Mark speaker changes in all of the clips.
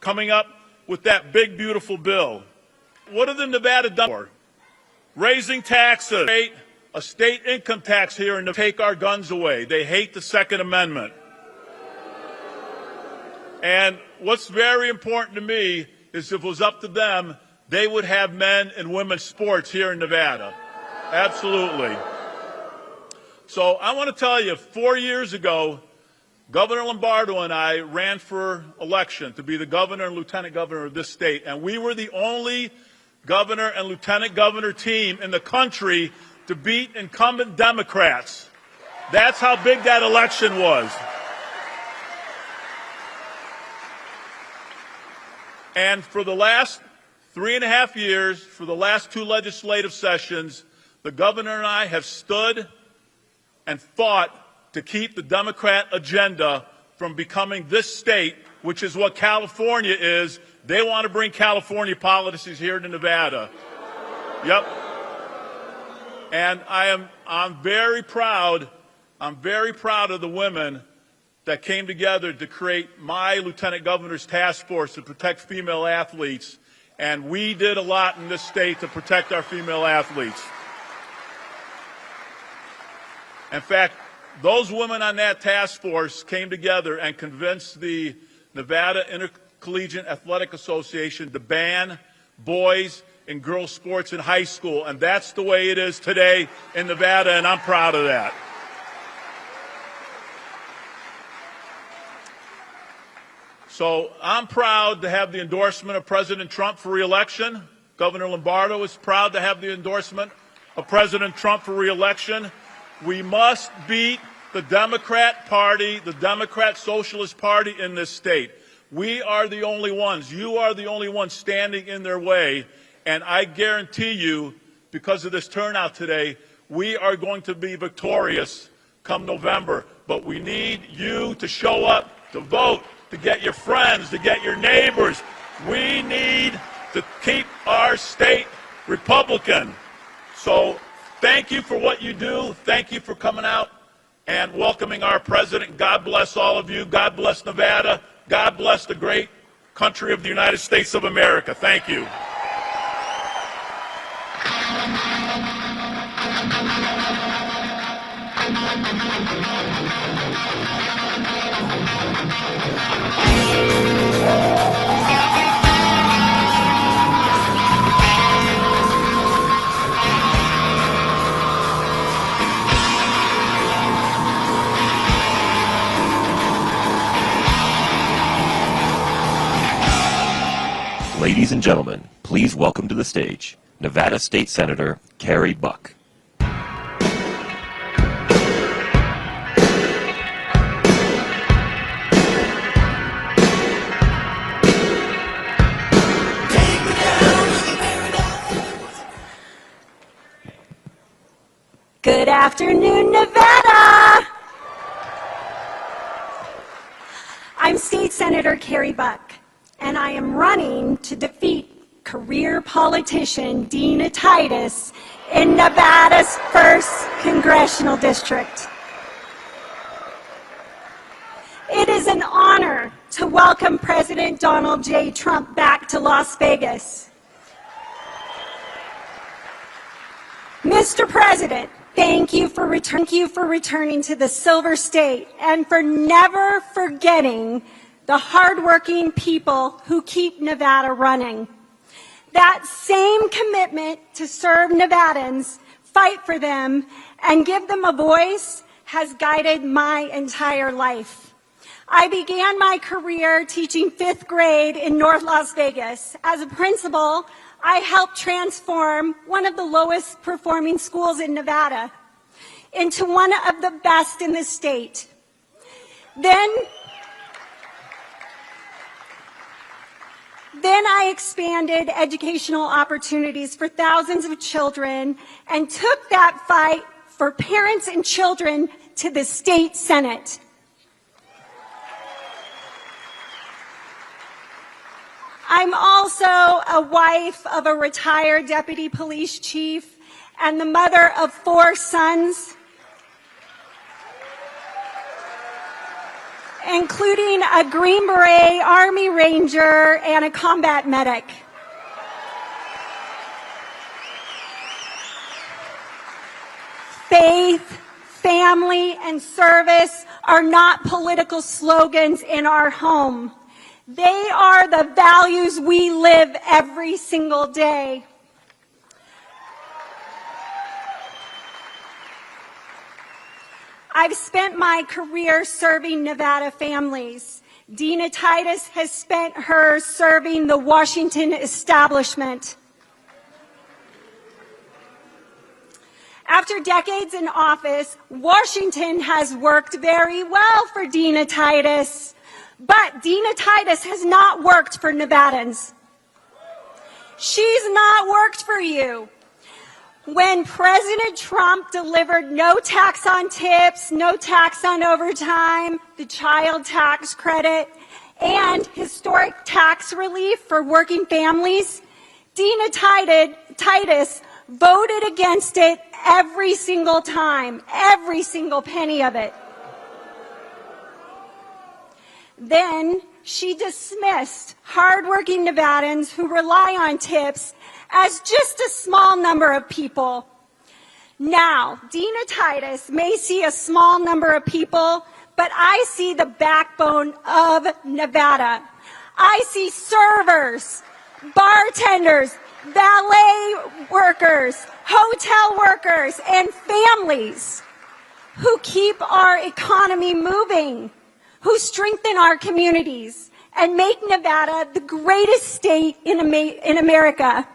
Speaker 1: coming up with that big, beautiful bill. What have the Nevada done for? Raising taxes, a state income tax here, and to take our guns away. They hate the Second Amendment. And what's very important to me is if it was up to them, they would have men and women's sports here in Nevada. Absolutely. So I want to tell you, 4 years ago, Governor Lombardo and I ran for election to be the governor and lieutenant governor of this state, and we were the only governor and lieutenant governor team in the country to beat incumbent Democrats. That's how big that election was. And for the last 3.5 years, for the last 2 legislative sessions, the governor and I have stood and fought to keep the Democrat agenda from becoming this state, which is what California is. They want to bring California policies here to Nevada. Yep. And I'm very proud of the women that came together to create my lieutenant governor's task force to protect female athletes. And we did a lot in this state to protect our female athletes. In fact, those women on that task force came together and convinced the Nevada Intercollegiate Athletic Association to ban boys and girls sports in high school. And that's the way it is today in Nevada, and I'm proud of that. So I'm proud to have the endorsement of President Trump for re-election. Governor Lombardo is proud to have the endorsement of President Trump for re-election. We must beat the Democrat Party, the Democrat Socialist Party in this state. We are the only ones. You are the only ones standing in their way. And I guarantee you, because of this turnout today, we are going to be victorious come November. But we need you to show up, to vote, to get your friends, to get your neighbors. We need to keep our state Republican. So thank you for what you do. Thank you for coming out and welcoming our president. God bless all of you. God bless Nevada. God bless the great country of the United States of America. Thank you.
Speaker 2: Ladies and gentlemen, please welcome to the stage Nevada State Senator Carrie Buck.
Speaker 3: Good afternoon, Nevada! I'm State Senator Carrie Buck, and I am running to defeat career politician Dina Titus in Nevada's 1st Congressional District. It is an honor to welcome President Donald J. Trump back to Las Vegas. Mr. President, thank you for returning to the Silver State and for never forgetting the hardworking people who keep Nevada running. That same commitment to serve Nevadans, fight for them, and give them a voice has guided my entire life. I began my career teaching 5th grade in North Las Vegas. As a principal, I helped transform one of the lowest performing schools in Nevada into one of the best in the state. Then I expanded educational opportunities for thousands of children and took that fight for parents and children to the state Senate. I'm also a wife of a retired deputy police chief and the mother of 4 sons. including a Green Beret, Army Ranger, and a combat medic. Faith, family, and service are not political slogans in our home. They are the values we live every single day. I've spent my career serving Nevada families. Dina Titus has spent hers serving the Washington establishment. After decades in office, Washington has worked very well for Dina Titus, but Dina Titus has not worked for Nevadans. She's not worked for you. When President Trump delivered no tax on tips, no tax on overtime, the child tax credit, and historic tax relief for working families, Dina Titus voted against it every single time, every single penny of it. Then she dismissed hardworking Nevadans who rely on tips as just a small number of people. Now, Dina Titus may see a small number of people, but I see the backbone of Nevada. I see servers, bartenders, valet workers, hotel workers, and families who keep our economy moving, who strengthen our communities, and make Nevada the greatest state in America.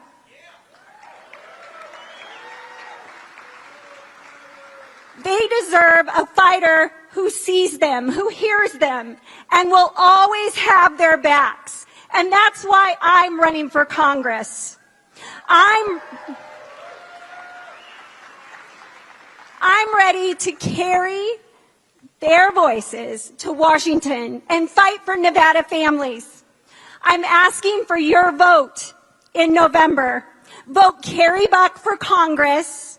Speaker 3: They deserve a fighter who sees them, who hears them, and will always have their backs. And that's why I'm running for Congress. I'm ready to carry their voices to Washington and fight for Nevada families. I'm asking for your vote in November. Vote Carrie Buck for Congress.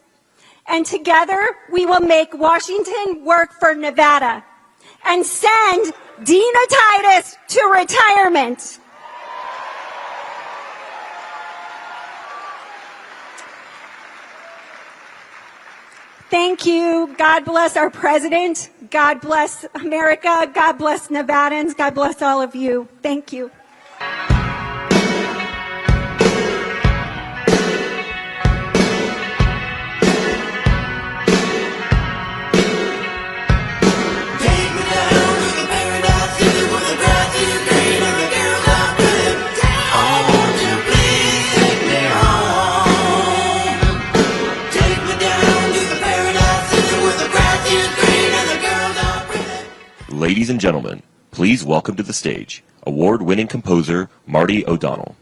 Speaker 3: And together, we will make Washington work for Nevada and send Dina Titus to retirement. Thank you. God bless our president. God bless America. God bless Nevadans. God bless all of you. Thank you.
Speaker 2: Ladies and gentlemen, please welcome to the stage award-winning composer Marty O'Donnell.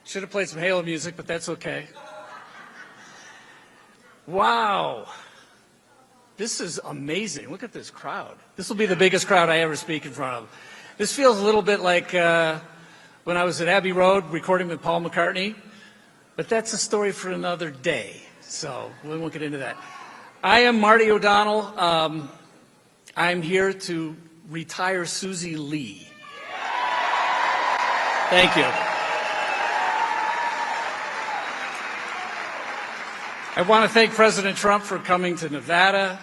Speaker 4: Should have played some Halo music, but that's okay. Wow. This is amazing. Look at this crowd. This will be the biggest crowd I ever speak in front of. This feels a little bit like when I was at Abbey Road recording with Paul McCartney, but that's a story for another day, so we won't get into that. I am Marty O'Donnell. I'm here to retire Susie Lee. Thank you. I want to thank President Trump for coming to Nevada,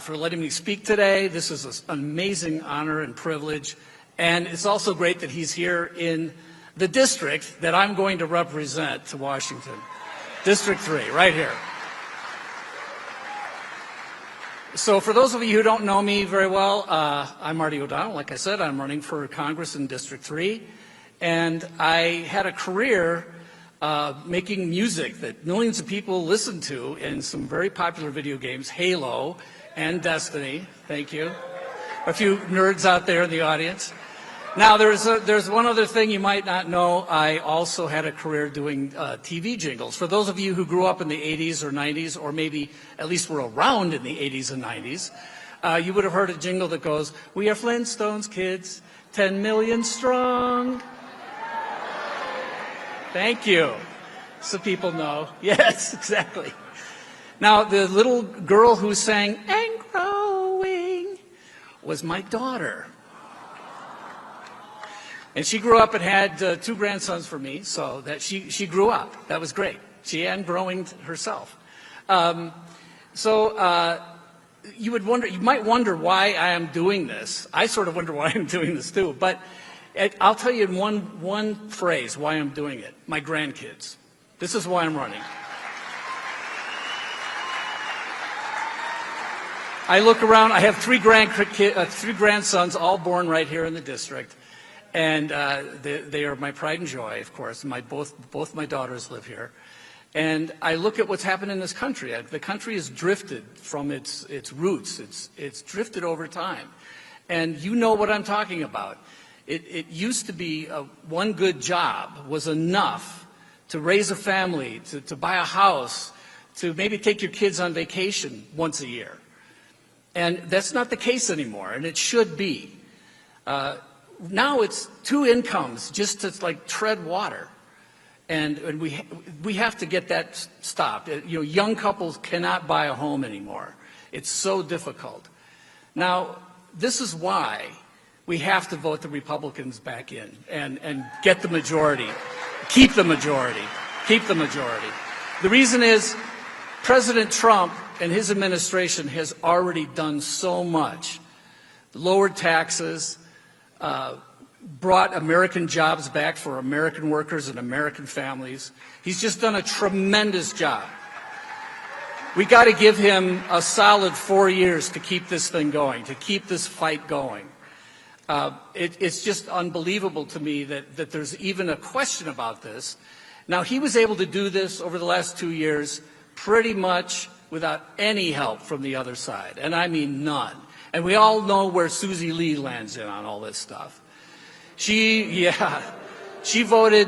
Speaker 4: for letting me speak today. This is an amazing honor and privilege, and it's also great that he's here in the district that I'm going to represent to Washington. District 3, right here. So for those of you who don't know me very well, I'm Marty O'Donnell. Like I said, I'm running for Congress in District 3, and I had a career making music that millions of people listen to in some very popular video games, Halo and Destiny. Thank you. A few nerds out there in the audience. Now, there's one other thing you might not know. I also had a career doing TV jingles. For those of you who grew up in the 80s or 90s, or maybe at least were around in the 80s and 90s, You would have heard a jingle that goes, "We are Flintstones kids, 10 million strong." Thank you. So people know. Yes, exactly. Now, the little girl who sang, "And growing," was my daughter. And she grew up and had 2 grandsons for me, so that she grew up. That was great. She and growing herself. You might wonder why I am doing this. I sort of wonder why I'm doing this too. But I'll tell you in one phrase why I'm doing it. My grandkids. This is why I'm running. I look around. I have 3 grandsons, all born right here in the district. And they are my pride and joy, of course. Both my daughters live here. And I look at what's happened in this country. The country has drifted from its roots. It's drifted over time. And you know what I'm talking about. It used to be one good job was enough to raise a family, to buy a house, to maybe take your kids on vacation once a year. And that's not the case anymore, and it should be. Now it's 2 incomes just to like tread water. And we have to get that stopped. You know, young couples cannot buy a home anymore. It's so difficult. Now, this is why we have to vote the Republicans back in and get the majority. Keep the majority. Keep the majority. The reason is President Trump and his administration has already done so much. Lowered taxes, brought American jobs back for American workers and American families. He's just done a tremendous job. We got to give him a solid 4 years to keep this thing going, to keep this fight going. It's just unbelievable to me that there's even a question about this. Now, he was able to do this over the last 2 years pretty much without any help from the other side, and I mean none. And we all know where Susie Lee lands in on all this stuff. She voted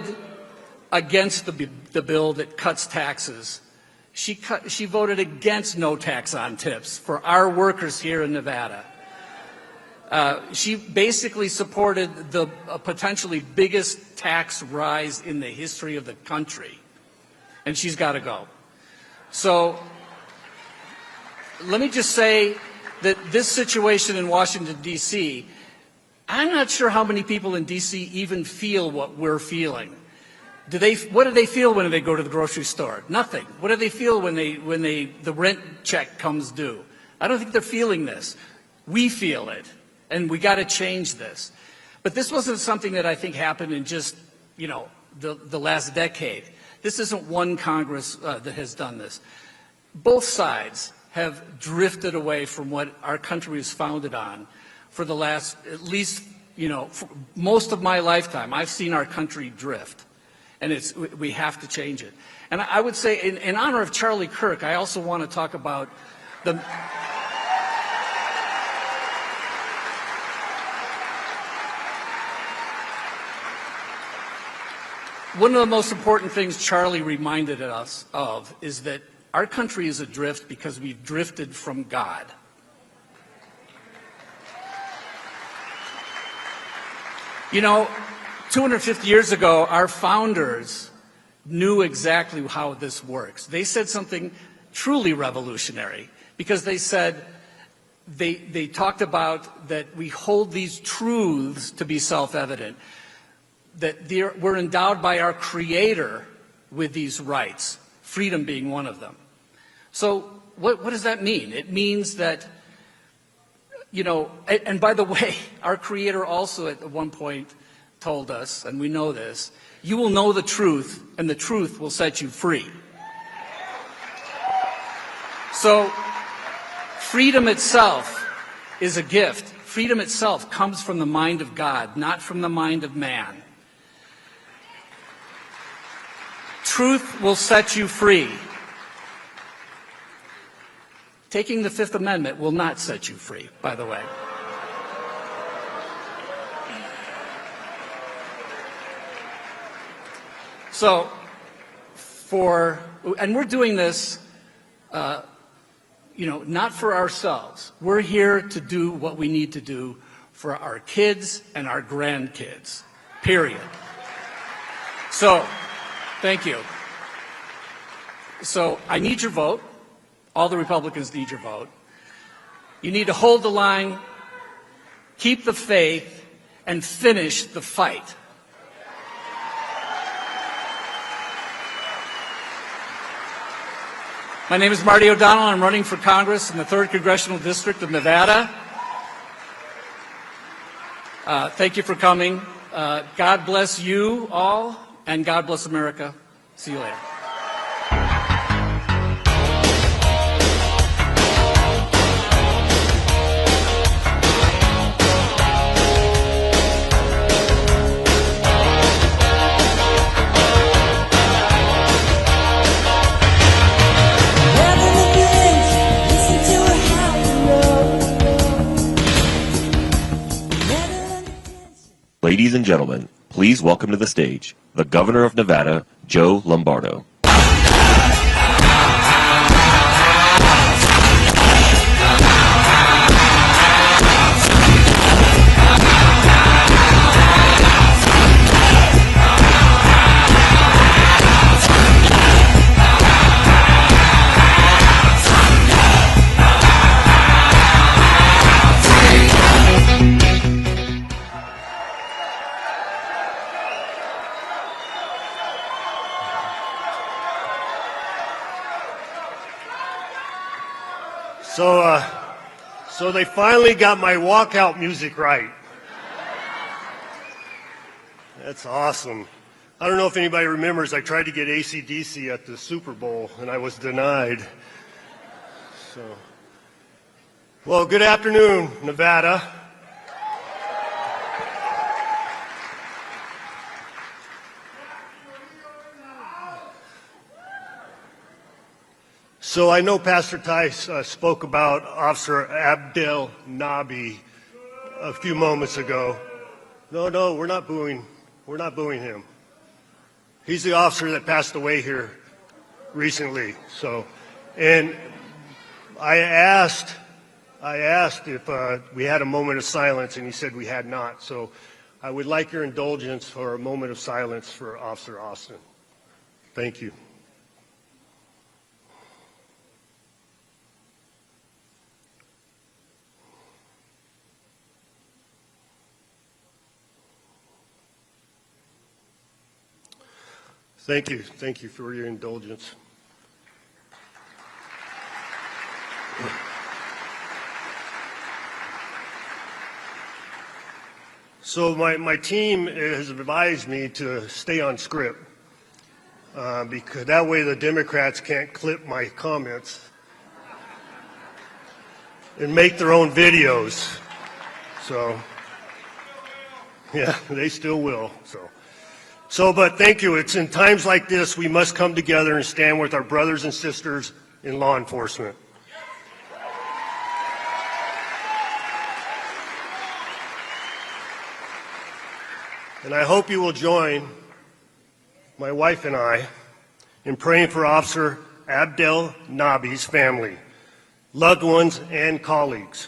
Speaker 4: against the bill that cuts taxes. She voted against no tax on tips for our workers here in Nevada. She basically supported the potentially biggest tax rise in the history of the country. And she's got to go. So let me just say that this situation in Washington, D.C., I'm not sure how many people in D.C. even feel what we're feeling. What do they feel when they go to the grocery store? Nothing. What do they feel when the rent check comes due? I don't think they're feeling this. We feel it, and we got to change this. But this wasn't something that I think happened in just, the last decade. This isn't one Congress that has done this. Both sides have drifted away from what our country was founded on. For the last, at least, for most of my lifetime, I've seen our country drift, and we have to change it. And I would say, in honor of Charlie Kirk, I also want to talk about one of the most important things Charlie reminded us of is that our country is adrift because we've drifted from God. 250 years ago, our founders knew exactly how this works. They said something truly revolutionary because they said, they talked about that we hold these truths to be self-evident, that we're endowed by our Creator with these rights, freedom being one of them. So what does that mean? It means that, and by the way, our Creator also at one point told us, and we know this, you will know the truth, and the truth will set you free. So freedom itself is a gift. Freedom itself comes from the mind of God, not from the mind of man. Truth will set you free. Taking the Fifth Amendment will not set you free, by the way. So, and we're doing this, not for ourselves. We're here to do what we need to do for our kids and our grandkids, period. So, thank you. So, I need your vote. All the Republicans need your vote. You need to hold the line, keep the faith, and finish the fight. My name is Marty O'Donnell. I'm running for Congress in the 3rd Congressional District of Nevada. Thank you for coming. God bless you all, and God bless America. See you later.
Speaker 2: Ladies and gentlemen, please welcome to the stage the Governor of Nevada, Joe Lombardo.
Speaker 5: So they finally got my walkout music right. That's awesome. I don't know if anybody remembers, I tried to get AC/DC at the Super Bowl and I was denied. Well, good afternoon, Nevada. So I know Pastor Tice spoke about Officer Abdel Nabi a few moments ago. No, we're not booing. We're not booing him. He's the officer that passed away here recently. And I asked if we had a moment of silence, and he said we had not. So I would like your indulgence for a moment of silence for Officer Austin. Thank you. Thank you. Thank you for your indulgence. So my team has advised me to stay on script because that way the Democrats can't clip my comments and make their own videos. So, yeah, they still will. But thank you. It's in times like this we must come together and stand with our brothers and sisters in law enforcement. And I hope you will join my wife and I in praying for Officer Abdel Nabi's family, loved ones, and colleagues.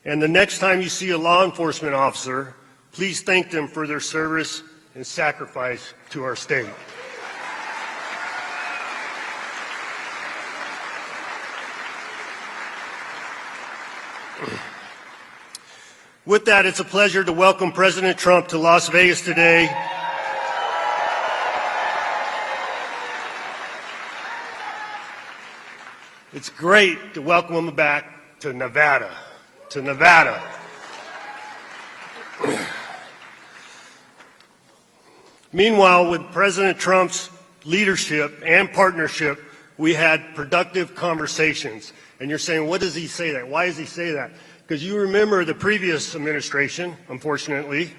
Speaker 5: And the next time you see a law enforcement officer, please thank them for their service and sacrifice to our state. With that, it's a pleasure to welcome President Trump to Las Vegas today. It's great to welcome him back to Nevada. Meanwhile, with President Trump's leadership and partnership, we had productive conversations. And you're saying, what does he say that? Why does he say that? Because you remember the previous administration, unfortunately.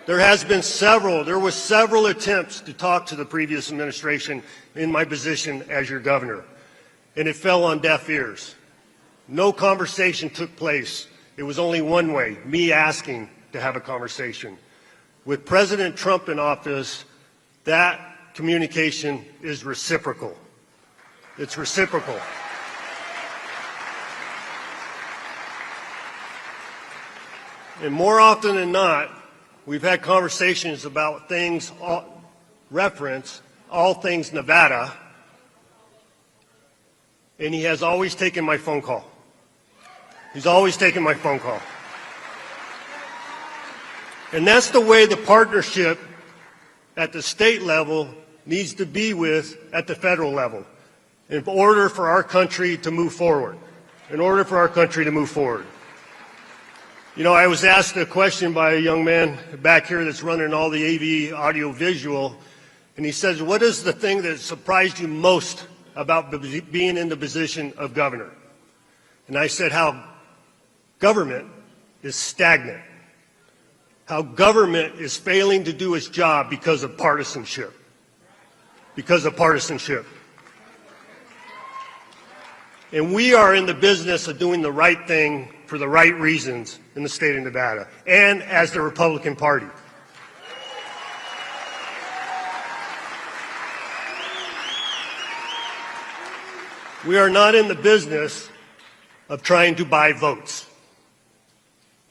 Speaker 5: There were several attempts to talk to the previous administration in my position as your governor, and it fell on deaf ears. No conversation took place. It was only one way, me asking to have a conversation. With President Trump in office, that communication is reciprocal. It's reciprocal. And more often than not, we've had conversations about things, reference, all things Nevada, and he has always taken my phone call. He's always taken my phone call. And that's the way the partnership at the state level needs to be with at the federal level in order for our country to move forward. In order for our country to move forward. You know, I was asked a question by a young man back here that's running all the AV audio visual, and he says, what is the thing that surprised you most about being in the position of governor? And I said how government is stagnant, how government is failing to do its job because of partisanship, And we are in the business of doing the right thing for the right reasons in the state of Nevada and as the Republican Party. We are not in the business of trying to buy votes.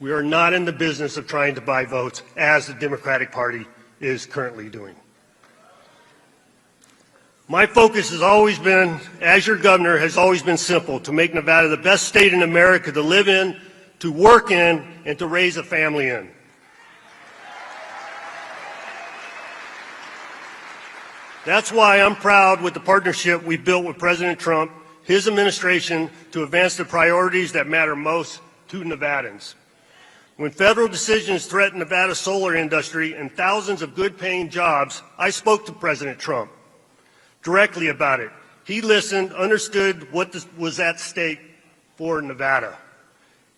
Speaker 5: We are not in the business of trying to buy votes as the Democratic Party is currently doing. My focus has always been, as your governor, has always been simple: to make Nevada the best state in America to live in, to work in, and to raise a family in. That's why I'm proud with the partnership we built with President Trump, his administration, to advance the priorities that matter most to Nevadans. When federal decisions threatened Nevada's solar industry and thousands of good-paying jobs, I spoke to President Trump directly about it. He listened, understood what was at stake for Nevada,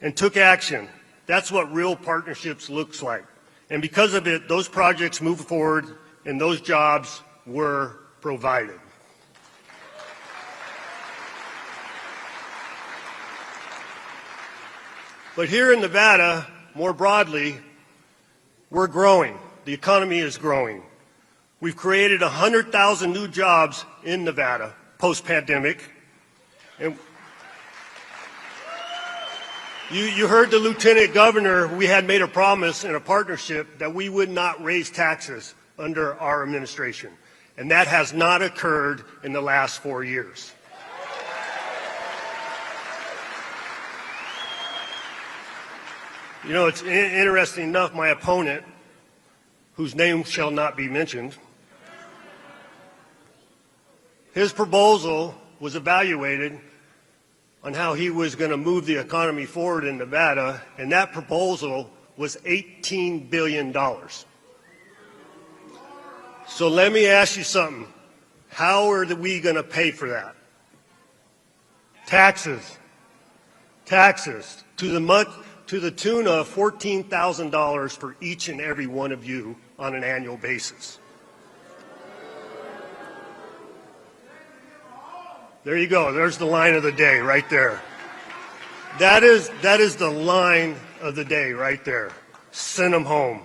Speaker 5: and took action. That's what real partnerships looks like. And because of it, those projects moved forward and those jobs were provided. But here in Nevada, more broadly, we're growing. The economy is growing. We've created 100,000 new jobs in Nevada post-pandemic. And you heard the Lieutenant Governor, we had made a promise in a partnership that we would not raise taxes under our administration. And that has not occurred in the last 4 years. You know, it's interesting enough, my opponent, whose name shall not be mentioned, his proposal was evaluated on how he was going to move the economy forward in Nevada, and that proposal was $18 billion. So let me ask you something. How are we going to pay for that? Taxes. Taxes. To the tune of $14,000 for each and every one of you on an annual basis. There you go. There's the line of the day right there. That is the line of the day right there. Send them home.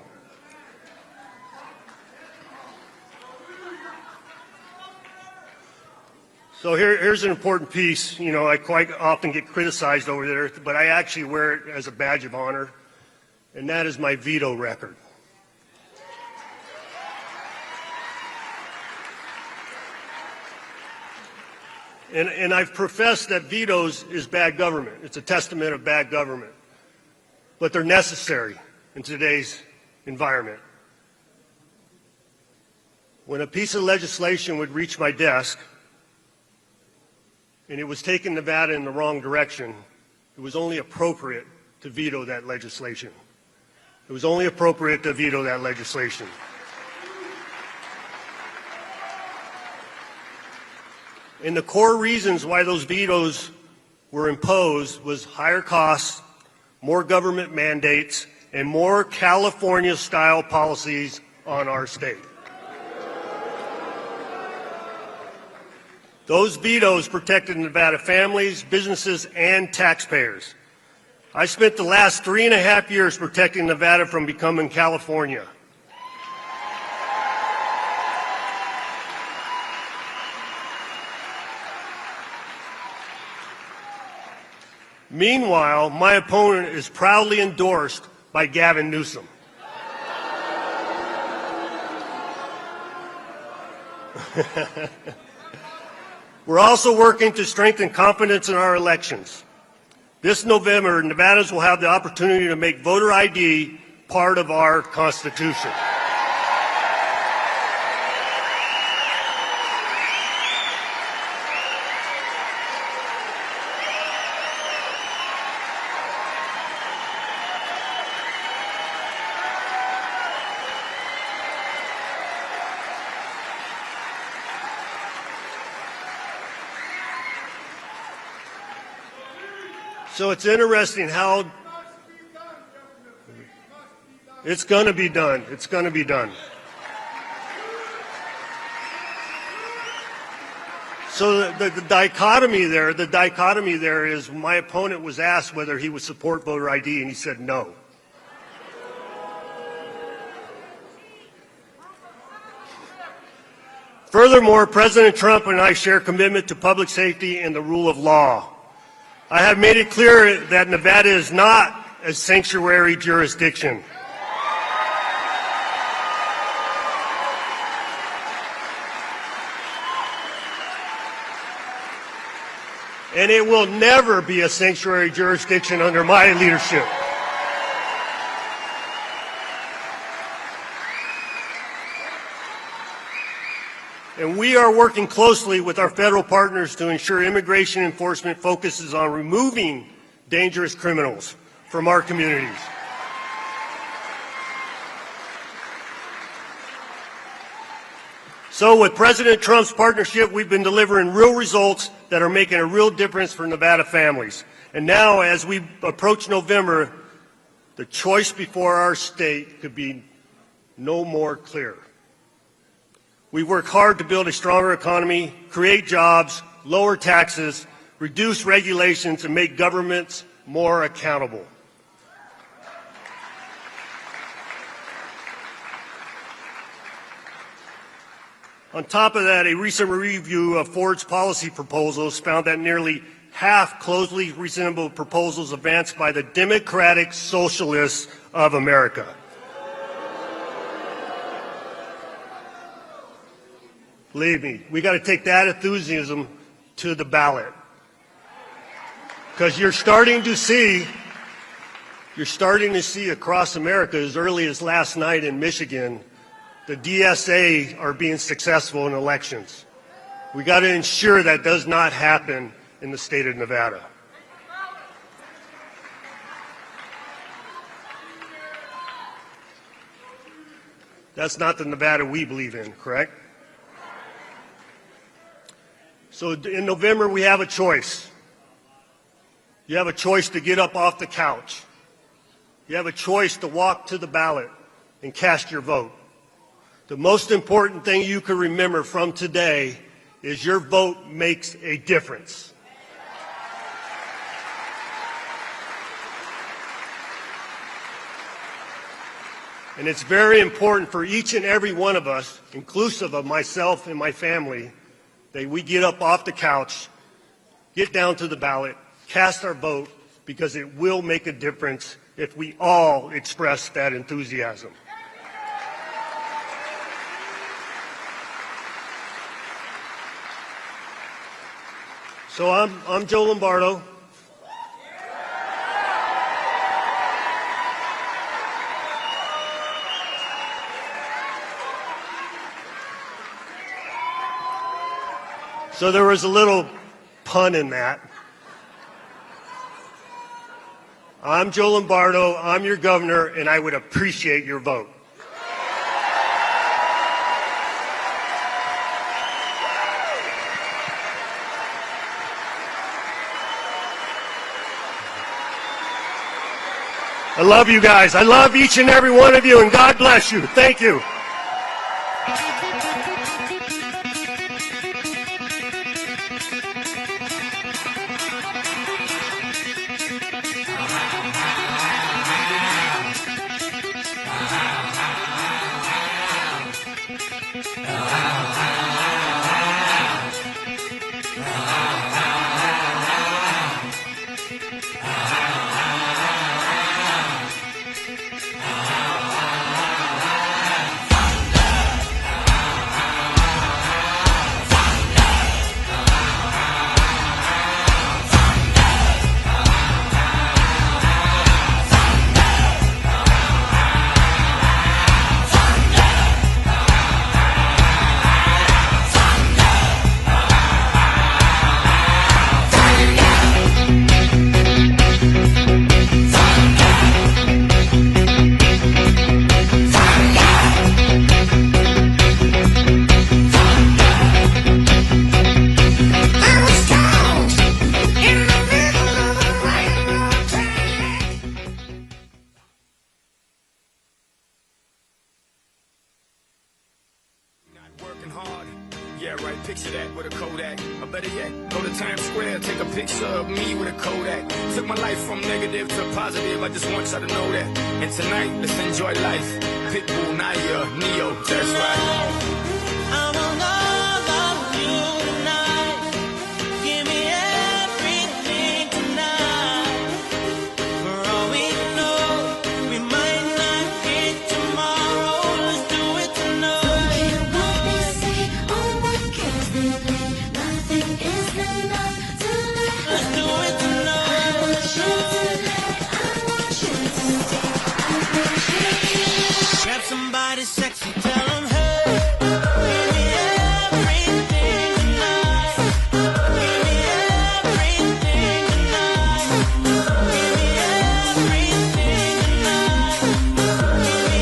Speaker 5: So here's an important piece. You know, I quite often get criticized over there, but I actually wear it as a badge of honor, and that is my veto record. And I've professed that vetoes is bad government. It's a testament of bad government. But they're necessary in today's environment. When a piece of legislation would reach my desk and it was taking Nevada in the wrong direction, it was only appropriate to veto that legislation. It was only appropriate to veto that legislation. And the core reasons why those vetoes were imposed was higher costs, more government mandates, and more California-style policies on our state. Those vetoes protected Nevada families, businesses, and taxpayers. I spent the last 3.5 years protecting Nevada from becoming California. Meanwhile, my opponent is proudly endorsed by Gavin Newsom. We're also working to strengthen confidence in our elections. This November, Nevadans will have the opportunity to make voter ID part of our Constitution. So it's interesting how it's going to be done. It's going to be done. So the dichotomy there is my opponent was asked whether he would support voter ID, and he said no. Furthermore, President Trump and I share commitment to public safety and the rule of law. I have made it clear that Nevada is not a sanctuary jurisdiction. And it will never be a sanctuary jurisdiction under my leadership. And we are working closely with our federal partners to ensure immigration enforcement focuses on removing dangerous criminals from our communities. So with President Trump's partnership, we've been delivering real results that are making a real difference for Nevada families. And now, as we approach November, the choice before our state could be no more clear. We work hard to build a stronger economy, create jobs, lower taxes, reduce regulations, and make governments more accountable. On top of that, a recent review of Ford's policy proposals found that nearly half closely resemble proposals advanced by the Democratic Socialists of America. Believe me, we got to take that enthusiasm to the ballot. Because you're starting to see across America, as early as last night in Michigan, the DSA are being successful in elections. We got to ensure that does not happen in the state of Nevada. That's not the Nevada we believe in, correct? So in November, we have a choice. You have a choice to get up off the couch. You have a choice to walk to the ballot and cast your vote. The most important thing you can remember from today is your vote makes a difference. And it's very important for each and every one of us, inclusive of myself and my family, that we get up off the couch, get down to the ballot, cast our vote, because it will make a difference if we all express that enthusiasm. So I'm Joe Lombardo. So there was a little pun in that. I'm Joe Lombardo, I'm your governor, and I would appreciate your vote. I love you guys. I love each and every one of you, and God bless you. Thank you.
Speaker 6: working hard. Yeah, right, picture that with a Kodak. Or better yet, go to Times Square, take a picture of me with a Kodak. Took my life from negative to positive, I just want y'all to know that. And tonight, let's enjoy life. Pitbull, Naya, Neo, that's right.
Speaker 7: I want all of you tonight. Give me everything tonight. For all we know, we might not get tomorrow. Let's do it tonight.
Speaker 8: Forget what they say or what games they play. Nothing is enough tonight.
Speaker 7: Let's do it
Speaker 8: I
Speaker 7: tonight.
Speaker 8: want you tonight. I want you to stay. I want you to
Speaker 7: Grab somebody sexy, tell them, hey, give me everything tonight. Give me everything tonight. Give me everything tonight. Give me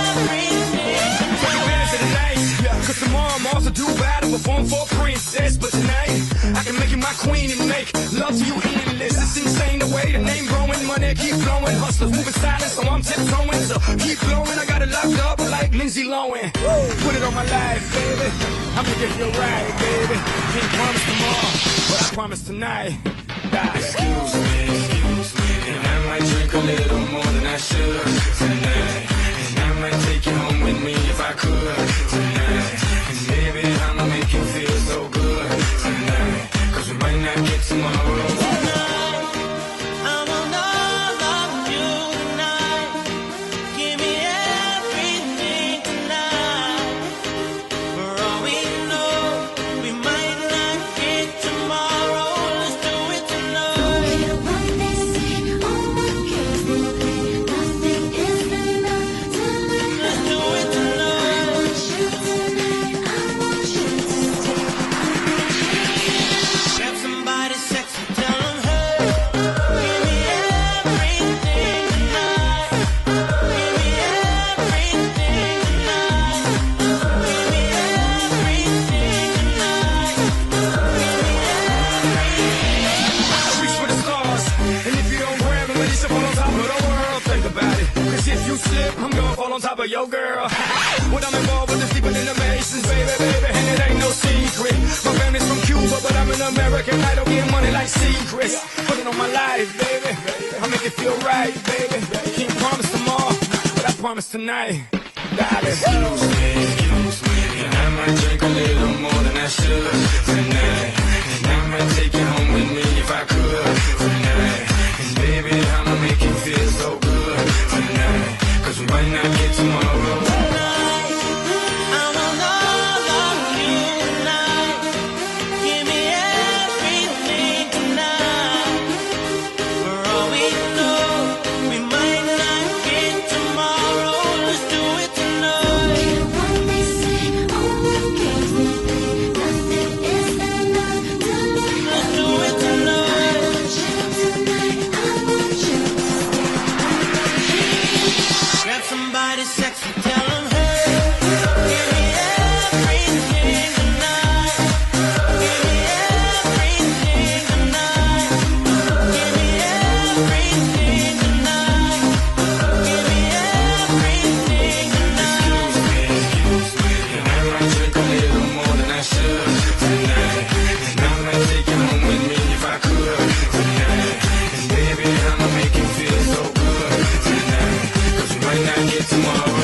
Speaker 7: everything.
Speaker 6: Take advantage of the night, cause tomorrow I'm also due battle, perform for a princess. But tonight, I can make you my queen and make love to you endless. It's insane the way the name growing, money keep flowing. Hustlers moving silent, so I'm tiptoeing. So keep blowing, I got it locked up like Lindsay Lohan. Put it on my life, baby. I'm gonna get you right, baby. Can't promise tomorrow, but I promise tonight. Excuse me, and I might drink a little more than I should tonight. And I might take you home with me if I could tonight. And baby, I'ma make you feel so good tonight. Cause we might not get tomorrow.
Speaker 7: I want all of you tonight. Give me everything tonight. For all we know, we might not get tomorrow. Let's do it tonight.
Speaker 8: forget what they say or what games they play. Nothing is enough tonight.
Speaker 7: Let's do it
Speaker 8: I
Speaker 7: tonight.
Speaker 8: want you tonight. I want you to stay.
Speaker 7: Grab somebody sexy, tell them, hey, give me everything tonight. Give me everything tonight. Give me everything tonight.
Speaker 6: Reach for the stars, and if you don't grab them, at least you fall on top of the world. Think about it, cause if you slip, I'm gonna fall on top of your girl. When I'm involved with the deeper than the Masons, baby, and it ain't no secret. My family's from Cuba, but I'm an American. I don't get money like secrets. Put it on my life, baby. I make it feel right, baby. Can't promise tomorrow, but I promise tonight. Darling, excuse me, and I might drink a little more than I should tonight. And I might take you home with me if I could tonight. And baby, I'ma make you feel so good tonight. Cause we might not get tomorrow.
Speaker 7: I want all of you tonight. Give me everything tonight. For all we know, we might not get tomorrow. Let's do it tonight.
Speaker 8: Forget what they say or what games they play. Nothing is enough tonight.
Speaker 7: Let's do it
Speaker 8: I
Speaker 7: tonight.
Speaker 8: want you tonight. I want you to stay.
Speaker 7: Grab somebody sexy, tell them, hey, give me everything tonight. Give me everything tonight. Give me everything tonight. Give me everything tonight.
Speaker 6: Excuse me, and I might drink a little more than I should tonight. And I might take you home with me if I could tonight. And baby, I'ma make you feel so good tonight. Cause we might not get tomorrow.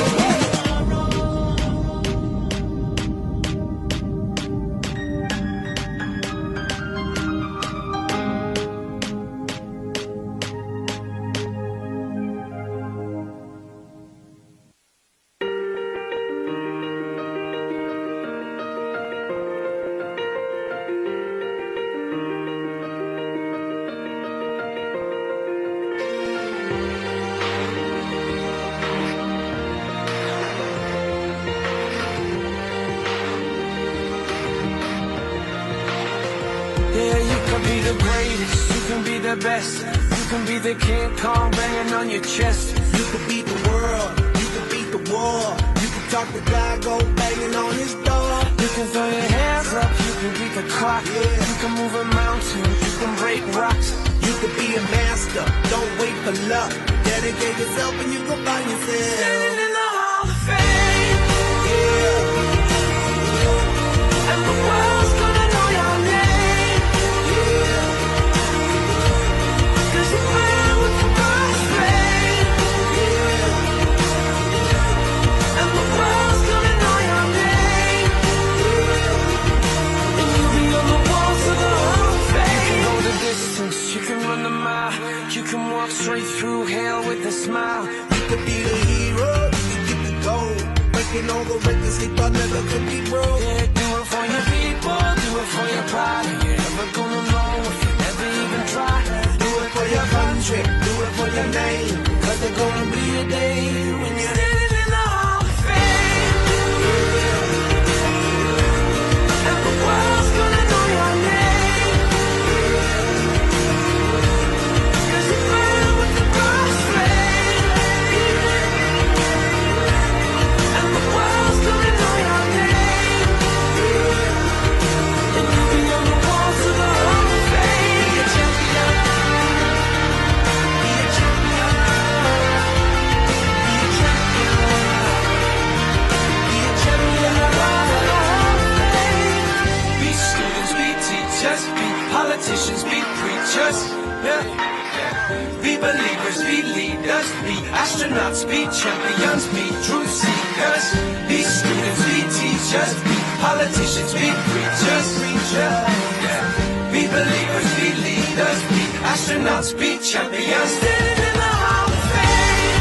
Speaker 9: Yeah, you can be the greatest, you can be the best. You can be the King Kong banging on your chest.
Speaker 10: You can beat the world, you can beat the war. You can talk to God, go banging on his door.
Speaker 9: You can throw your hands up, you can beat the clock.
Speaker 10: Yeah.
Speaker 9: You can move a mountain, you can break rocks.
Speaker 10: You can be a master, don't wait for luck. Dedicate yourself and you can find yourself.
Speaker 9: Standing in the Hall of Fame.
Speaker 10: Yeah. Taking over records they thought never could be broke.
Speaker 9: Yeah, do it for your people, do it for your pride. And you're never gonna know if you never even try.
Speaker 10: Do it for your country, do it for your name. Cause there's gonna be a day when you're in the Hall of Fame. And the world's gonna know your name. Cause you burn with the cross flame. And the world's gonna know your name. And you'll be on the walls of the Hall of Fame. Be a champion. Be a champion. Be a champion. Be a champion. The walls of the Hall of Fame.
Speaker 9: Be students, be teachers, be politicians, be preachers. Yeah. Be believers, be leaders, be astronauts, be champions, be truth seekers. Be students, be teachers, be politicians, be preachers. Yeah. Be believers, be leaders, be astronauts, be champions.
Speaker 10: Standing in the Hall of Fame.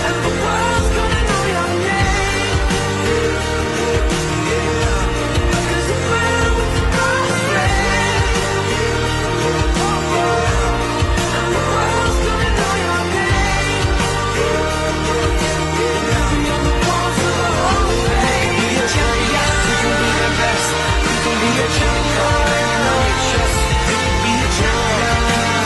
Speaker 10: And the world's gonna know your name. Cause you burn with the cross flame. And the world's gonna know your name. You'll be on the walls of the Hall of Fame.
Speaker 9: Be a champion, you can be the best. You can be a champion, and you know it's just. You can be a champion,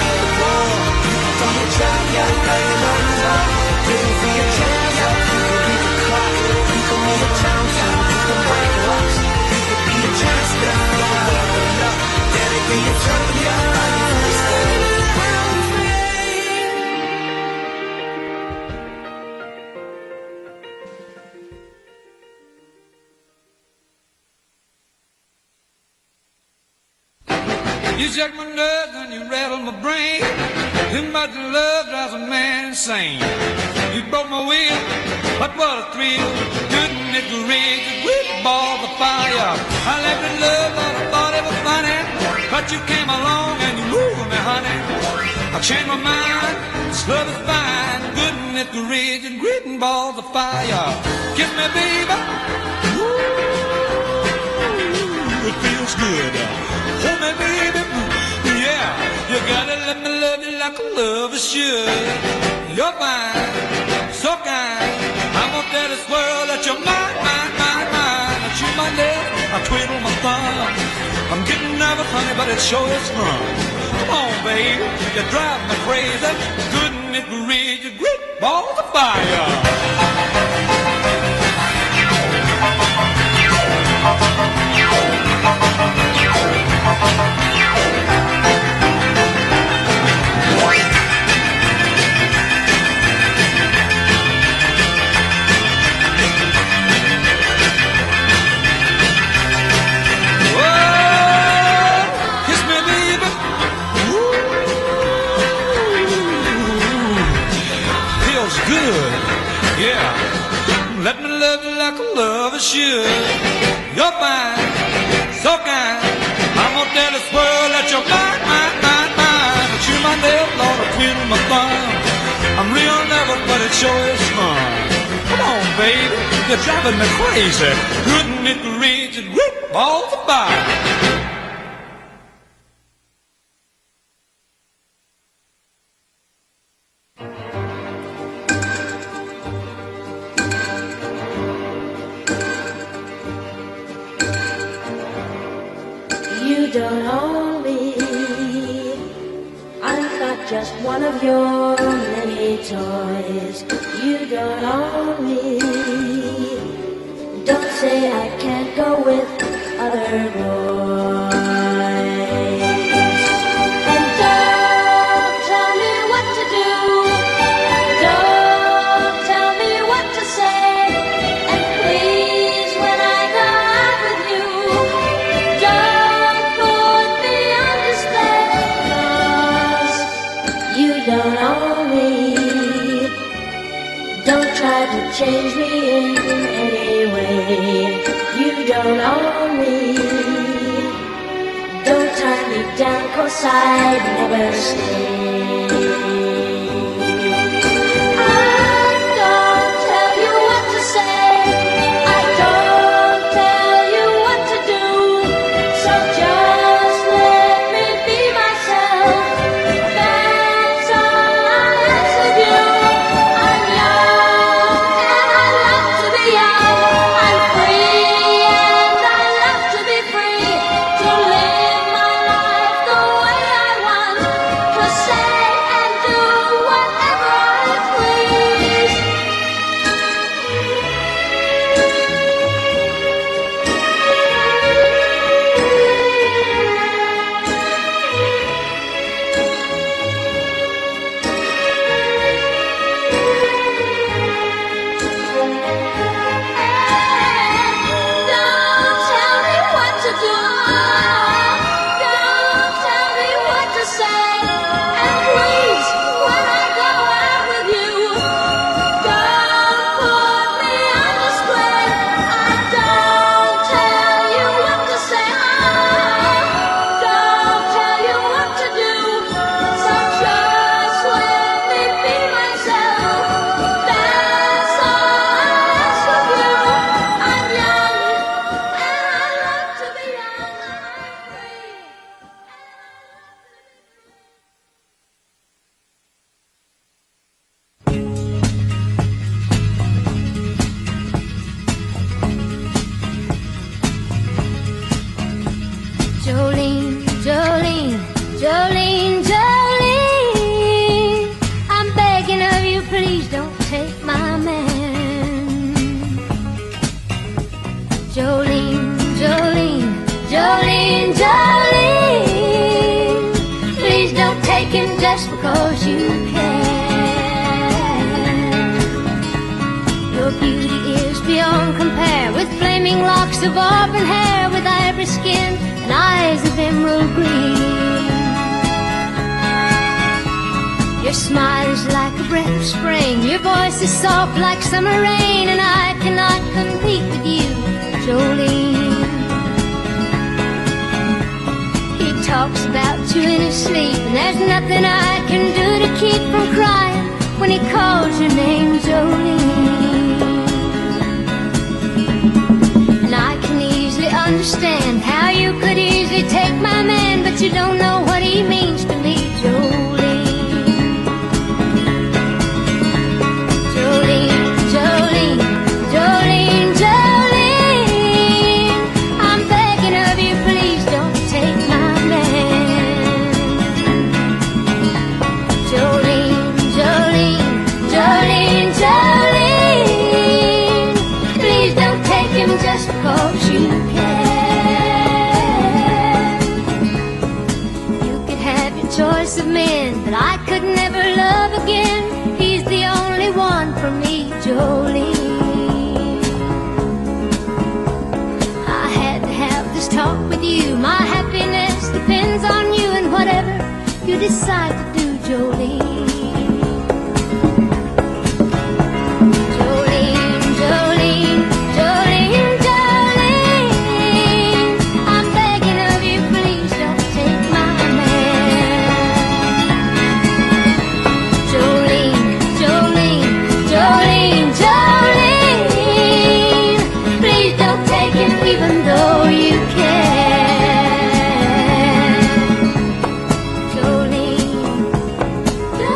Speaker 9: and the war. You can be a champion, and you know it's love. You can be a champion, you can be the clock. You can be a champion, you can break rocks. You can be a champion, don't wait for luck. Then be a champion, you stand in the Hall of Fame.
Speaker 6: You check my nerves and you rattle my brain. Too much love drives a man insane. You broke my will, but what a thrill. Couldn't it rage with ball the fire? I left in love, but I thought it was funny. But you came along and you moved me, honey. I changed my mind, this love is fine. Couldn't it rage and grit and ball the fire? Kiss me, baby. Ooh, it feels good. Hold me, baby. Yeah, you gotta let me love you like a lover should. You're fine, so kind. I won't tell this world that you're mine, mine, mine, mine. I chew my lip, I twiddle my thumb. I'm getting nervous, honey, but it sure is fun. Come on, baby, you drive me crazy. Couldn't it read your great balls of fire? Kiss me, baby. Ooh, feels good. Yeah. Let me love you like a lover should. You're fine, so kind. I'm gonna tell this world that you're mine, mine, mine, mine. But you my nail, Lord, I twiddle my thumb. I'm real nervous, but it sure is fun. Come on, baby, you're driving me crazy. Couldn't it reach and rip all the fire?
Speaker 8: You don't own me. I'm not just one of your many toys. You don't own me. Don't say I can't go with other boys. And don't tell me what to do. Don't tell me what to say. And please, when I go out with you, don't put me on display. 'Cause you don't own me. Don't try to change me in any way. You don't own me. Don't tie me down, 'cause I'd never stay. I'm gone take my man. Jolene, Jolene, Jolene, Jolene, please don't take him just because you can. Your beauty is beyond compare, with flaming locks of auburn hair, with ivory skin and eyes of emerald green. Your smile is like a breath of spring, your voice is soft like summer rain, and I cannot compete with you, Jolene. He talks about you in his sleep, and there's nothing I can do to keep from crying when he calls your name, Jolene. And I can easily understand how you could easily take my man, but you don't know what he means to me, Jolene. Jolene, Jolene, Jolene, I'm begging of you, please don't take my man. Jolene, Jolene, Jolene, Jolene, please don't take him just because you can. You could have your choice of men, but I could never love again. He's the only one for me, Jolene. I had to have this talk with you. My happiness depends on you, and whatever you decide to do, Jolene. Jolene, Jolene, Jolene, Jolene, I'm begging of you, please don't take my man. Jolene, Jolene, Jolene, Jolene, please don't take him even though you can. Jolene, Jolene,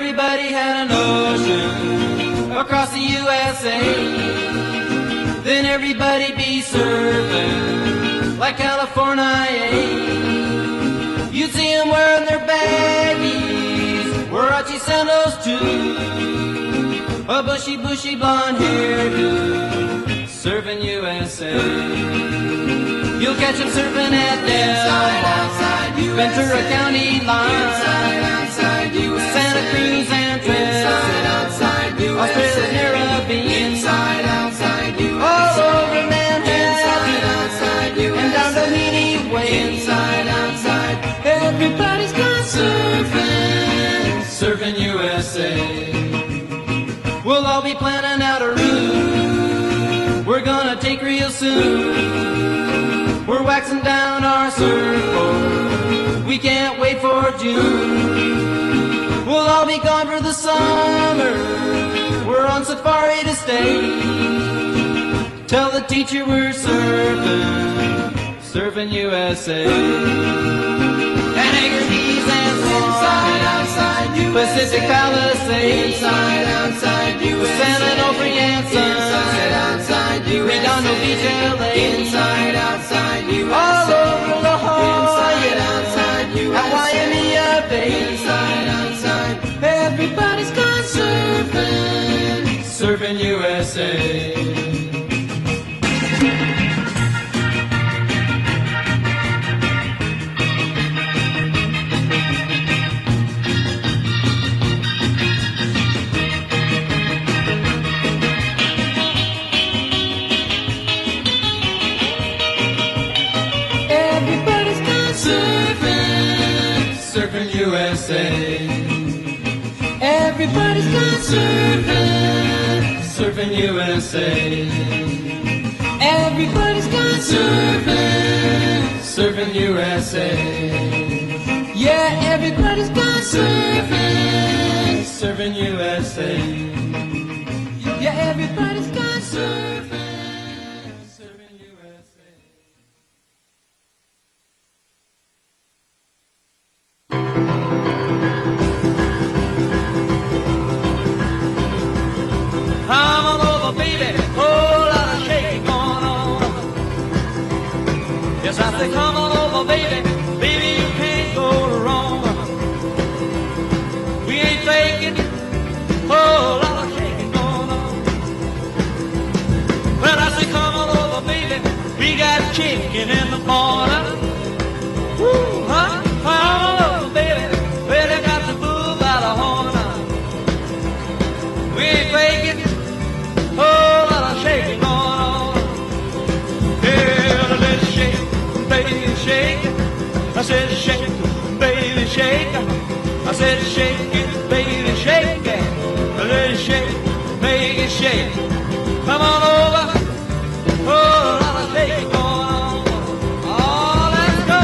Speaker 7: everybody had an ocean across the USA, then everybody be surfing like California. You'd see them wearing their baggies, Warachi sandals too, a bushy, bushy blonde hairdo, surfing USA. You'll catch them surfing at Del, Ventura County line, Santa Cruz and Trinidad, Australia, Caribbean, all over Manhattan, and down to Meany Way. Everybody's gone surfing, surfing USA. We'll all be planning out a route we're gonna take real soon. We're waxing down our surfboard, we can't wait for June. We'll all be gone for the summer, we're on safari to stay. Tell the teacher we're surfing, surfing USA. And Anchor Keys and inside, outside, Pacific Palisades, inside, outside, San Onofre and inside, outside, Redondo Beach, LA, inside, outside, all over La Jolla, outside, Waimea Bay, inside, outside. Everybody's gone surfing, surfing USA. Surfing USA. Everybody's gone surfing, surfing USA. Everybody's gone surfing, surfing USA. Yeah, everybody's gone surfing, surfing USA. Yeah, everybody's gone surfing, surfing USA. Come on over, baby, whole lot of shaking going on. Yes, I say come on over, baby, baby, you can't go wrong. We ain't faking, whole lot of shaking going on. Well, I say come on over, baby, we got chicken in the corner. Woo, huh? Come on over, baby, well, they got the bull by the horn. We ain't faking, whole lot of shaking going on. Yeah, let's shake, baby, shake. I said shake, baby, shake. I said shake it, baby, shake it. Let's shake, make it shake. Come on over, whole lot of shaking going on. Oh, let's go.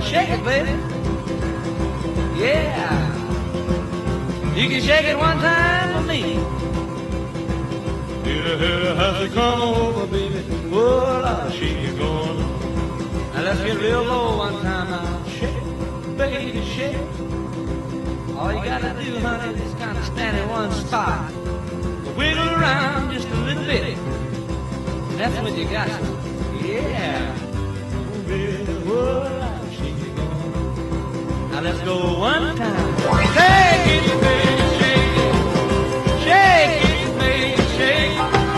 Speaker 7: Shake it, baby. Yeah. You can shake it one time for me. Yeah, have to come over, baby. Oh, I'll shake it going on. Now let's get real low one time now. Shake it, baby, shake it. All you gotta do, honey, is kind of stand in one spot. Wiggle around just a little bit. That's what you got. Yeah. Now let's go one time. Shake it, baby, shake it. Shake it, baby, shake it.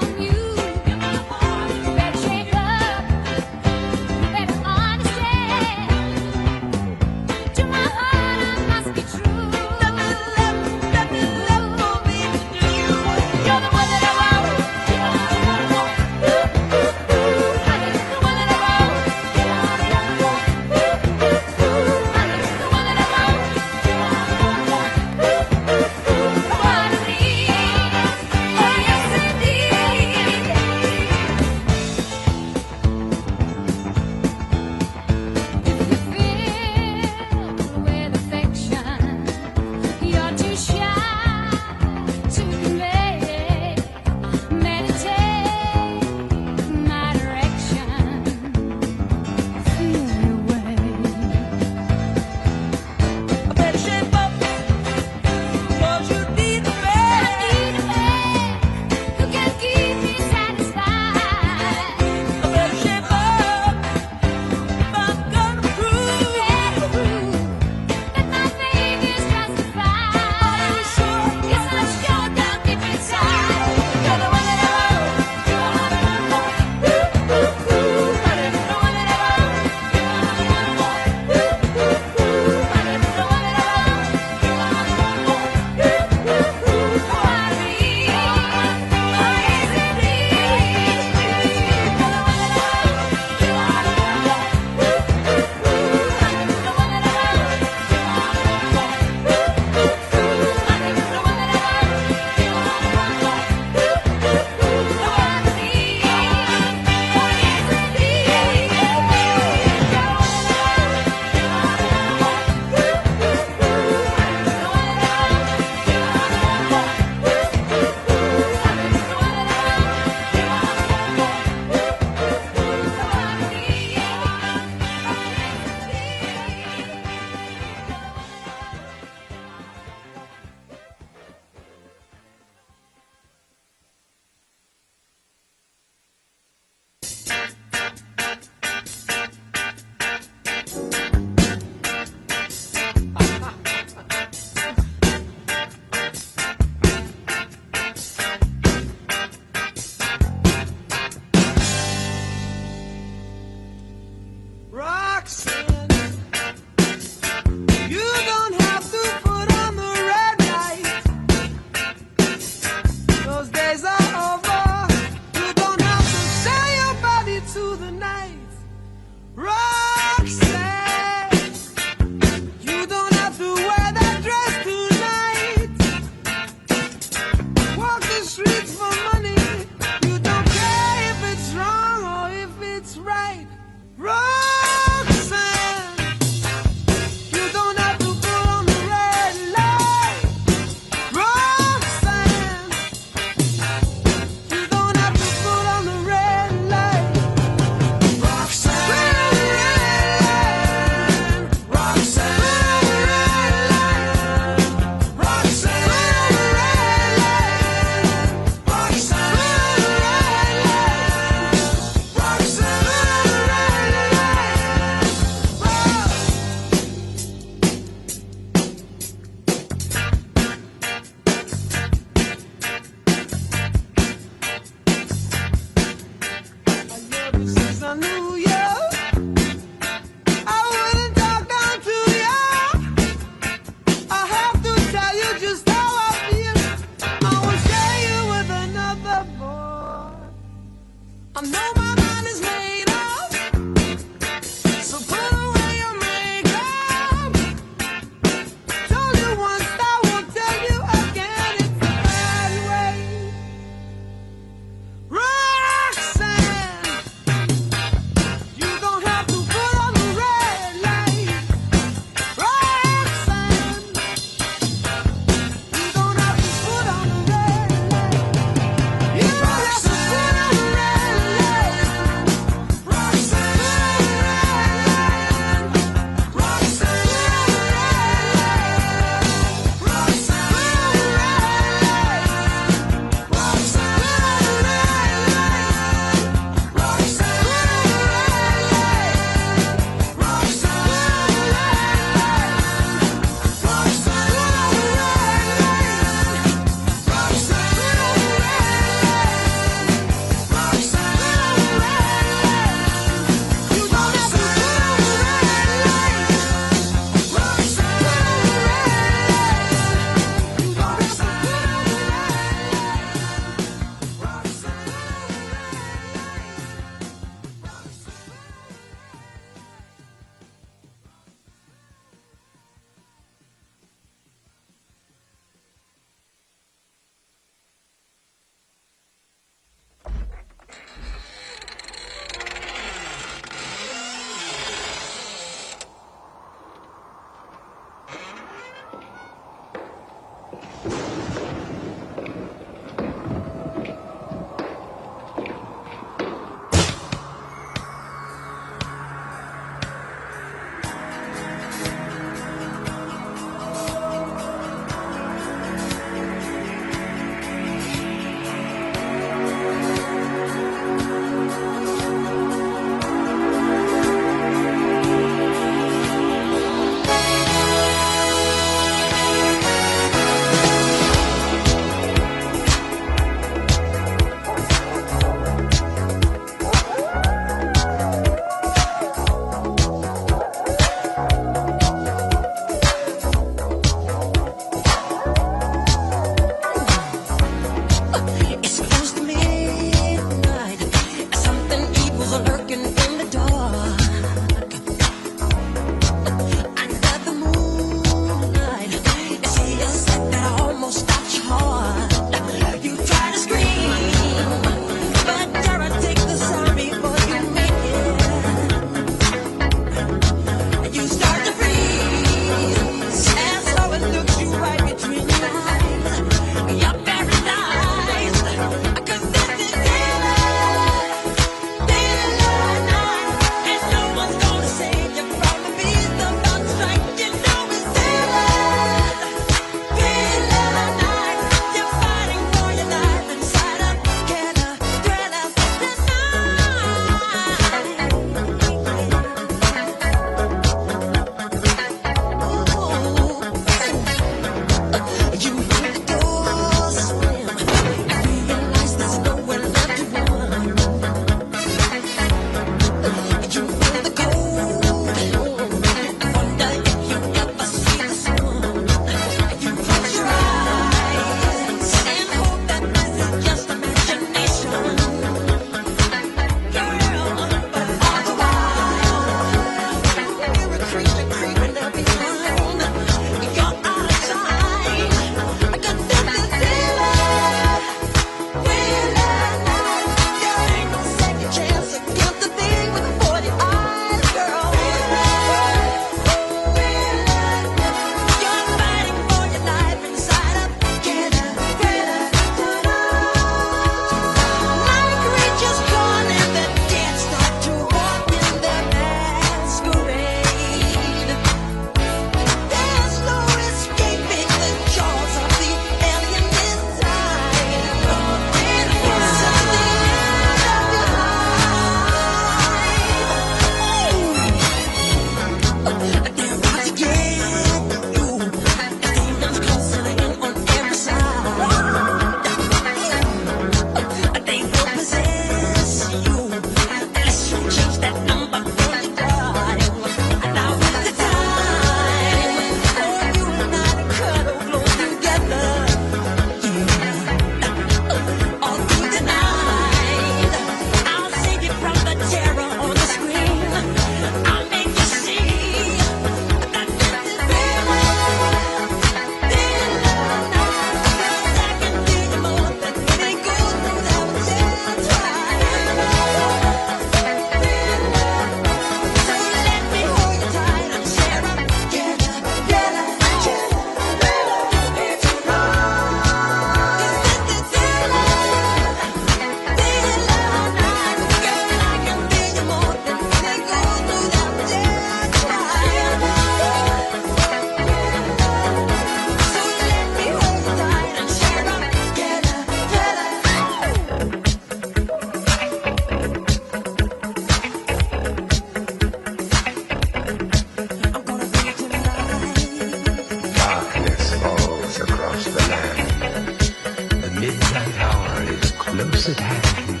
Speaker 11: close at hand,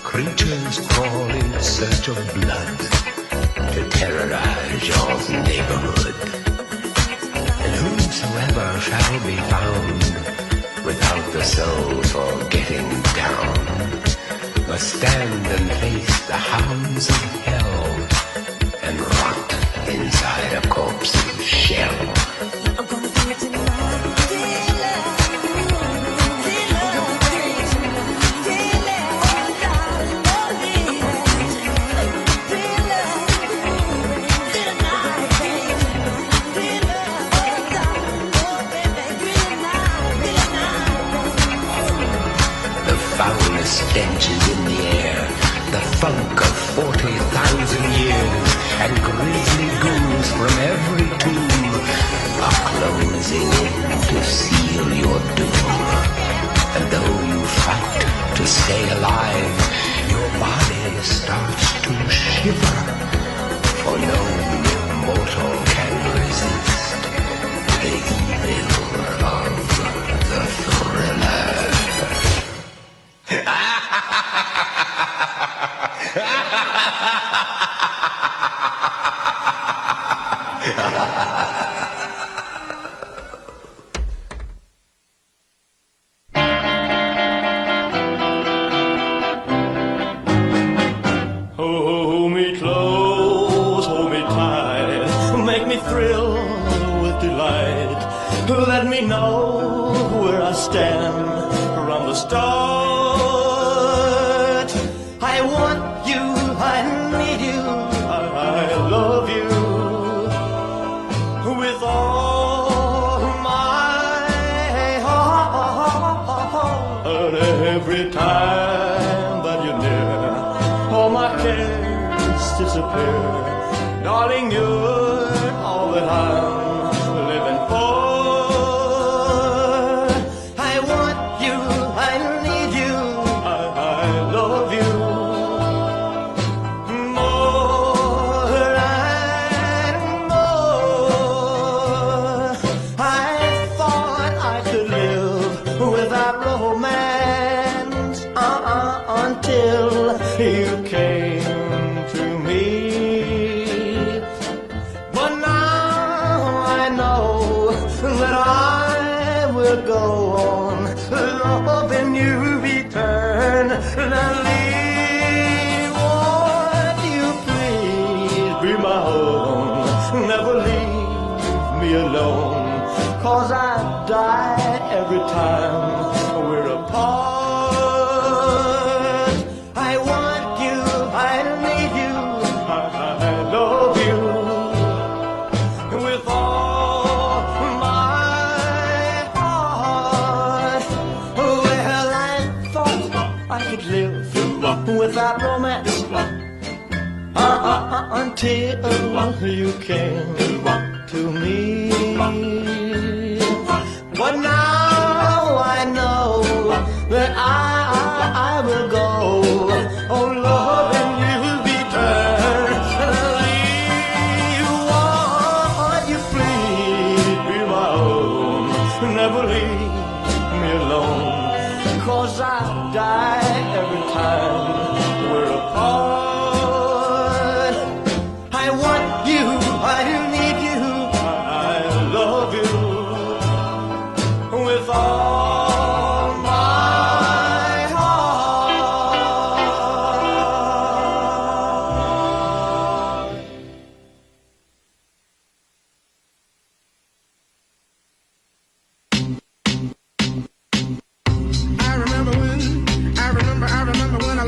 Speaker 11: creatures crawl in search of blood to terrorize your neighborhood. And whosoever shall be found without the soul for getting down must stand and face the hounds of hell and rot inside a corpse's shell.
Speaker 7: I'm gonna bring it tonight.
Speaker 11: The foulest stenches in the air, the funk of 40,000 years, and grisly ghouls from every tomb are closing in to seal your doom. And though you fight to stay alive, your body starts to shiver, for no mortal can resist the evil of the thriller.
Speaker 12: Hold me close, hold me tight, make me thrill with delight. Let me know where I stand from the start. I want you, I need you, I love you with all my heart. Every time that you're near, all my cares disappear. Darling, you're all that I'm living for. I want you, I need you, I love you more and more. I thought I could live without romance until you came to me. But now I know that I will go on loving you eternally. Won't you please be my own? Never leave me alone, 'cause I die every time we're apart. I want you, I need you, I love you with all my heart. Well, I thought I could live without romance until you came to me. But now I know that I will go on loving you eternally. Won't you please be my own? Never leave me alone, 'cause I die every time we're apart. I want you, I need you, I love you with all my heart.
Speaker 10: I remember when I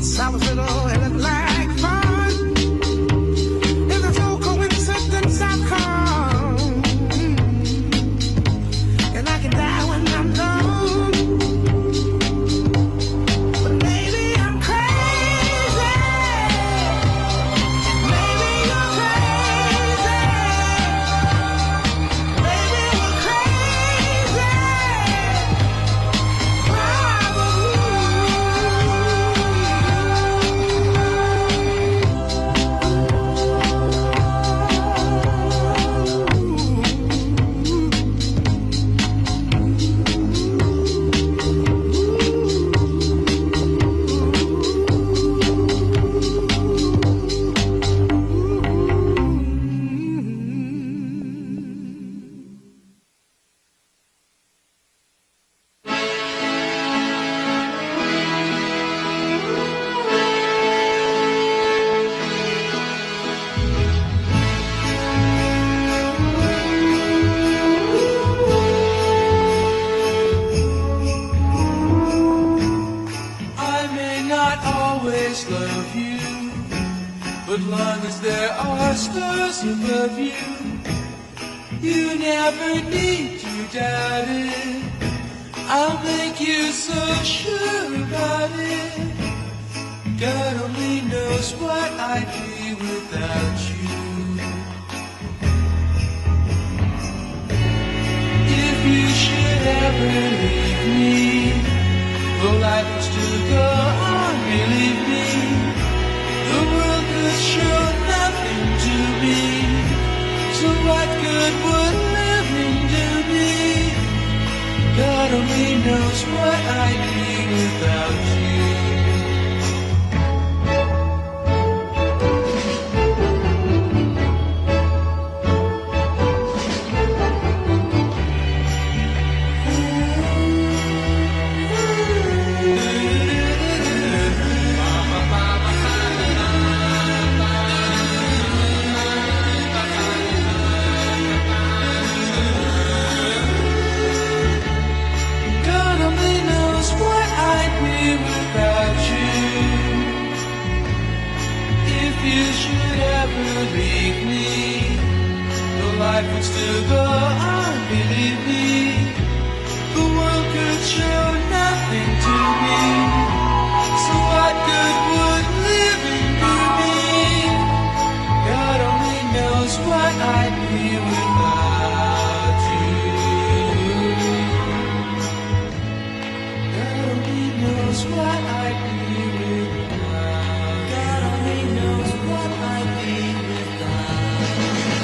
Speaker 10: Since I was little, it looked like fun. If it's no coincidence, I've come, and I can die when I'm done. But maybe I'm crazy. Maybe you're crazy. Maybe we're crazy.
Speaker 9: I may not always love you, but long as there are stars above you, you never need to doubt it. I'll make you so sure about it. God only knows what I'd be without you. If you should ever leave me, though life was to go on, believe me, the world could show nothing to me. So what good would living do me? God only knows what I'd be without you. God only knows what I'd be without you. If you should ever leave me, the life would still go on, believe me. The world could show nothing to me. So what good would living do me? God only knows what I'd be without you. God only knows what I'd be without. God only knows what I'd be without.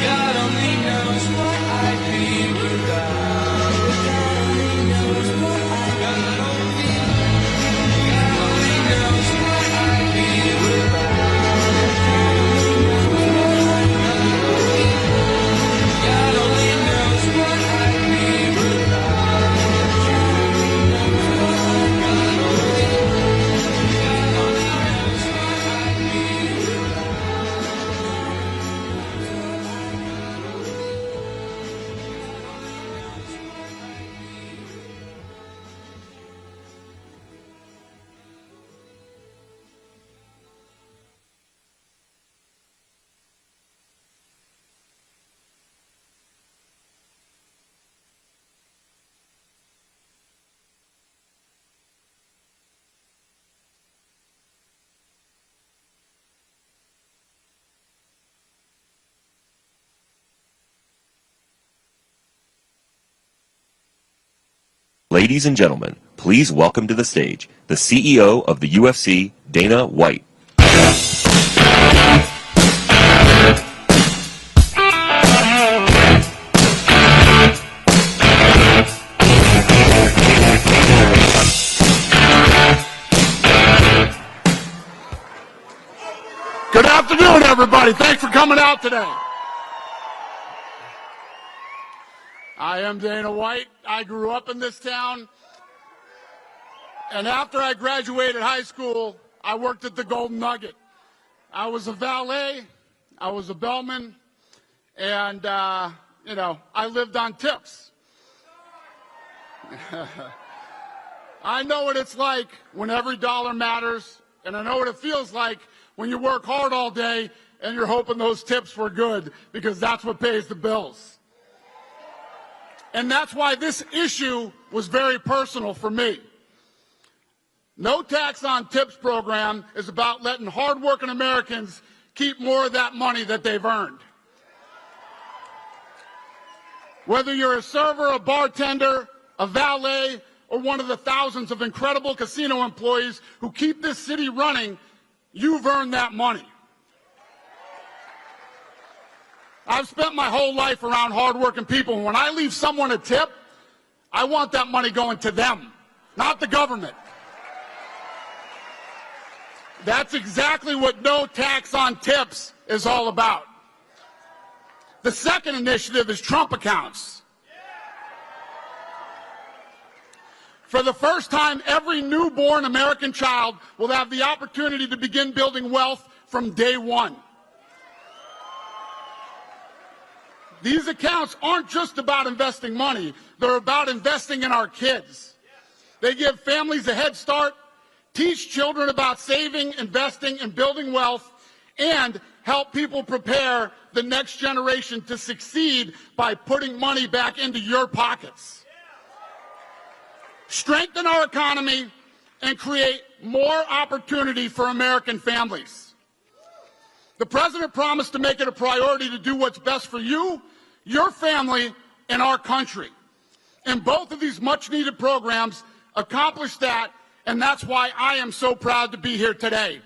Speaker 9: God only knows what I'd be without. God only knows what I'd be without. God only knows what I'd be without. God only knows what I'd be
Speaker 2: Ladies and gentlemen, please welcome to the stage the CEO of the UFC, Dana White.
Speaker 13: Good afternoon, everybody. Thanks for coming out today. I am Dana White. I grew up in this town. And after I graduated high school, I worked at the Golden Nugget. I was a valet. I was a bellman. And, I lived on tips. I know what it's like when every dollar matters And I know what it feels like when you work hard all day and you're hoping those tips were good, because that's what pays the bills. And that's why this issue was very personal for me. No Tax on Tips program is about letting hardworking Americans keep more of that money that they've earned. Whether you're a server, a bartender, a valet, or one of the thousands of incredible casino employees who keep this city running, you've earned that money. I've spent my whole life around hardworking people, and when I leave someone a tip, I want that money going to them, not the government. That's exactly what No Tax on Tips is all about. The second initiative is Trump accounts. For the first time, every newborn American child will have the opportunity to begin building wealth from day one. These accounts aren't just about investing money, they're about investing in our kids. They give families a head start, teach children about saving, investing, and building wealth, and help people prepare the next generation to succeed by putting money back into your pockets. Strengthen our economy and create more opportunity for American families. The president promised to make it a priority to do what's best for you, your family, and our country. And both of these much-needed programs accomplish that, and that's why I am so proud to be here today.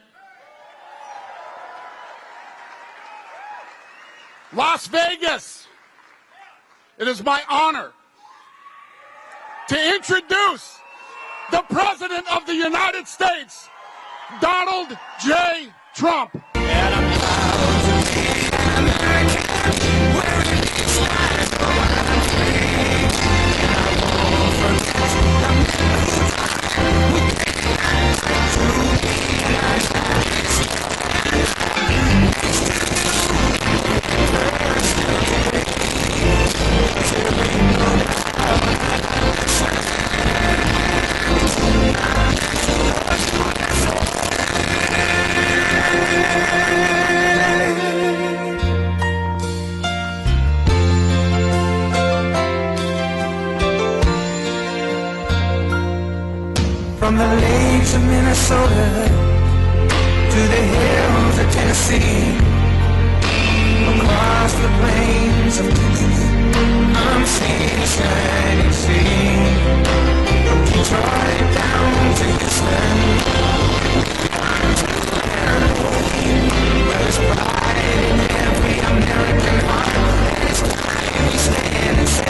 Speaker 13: Las Vegas, it is my honor to introduce the President of the United States, Donald J. Trump.
Speaker 10: From the lakes of Minnesota to the hills of Tennessee, across the plains of Texas, I'm seeing a shining sea. From Detroit down to Houston, there's pride in every American heart, and it's time we stand and say,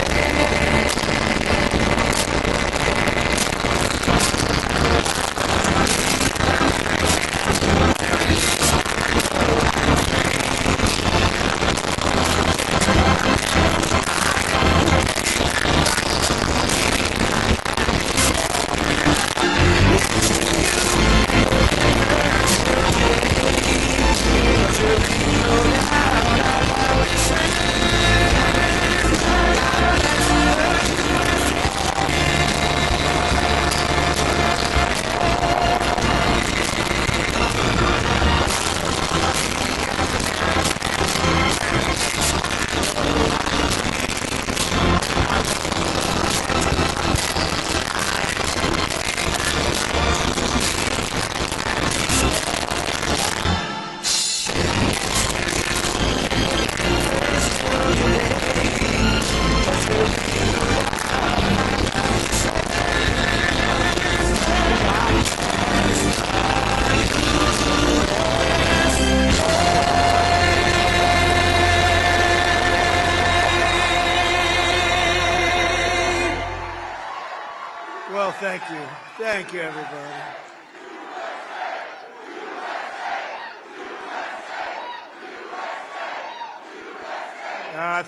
Speaker 14: Well, thank you. Thank you, everybody.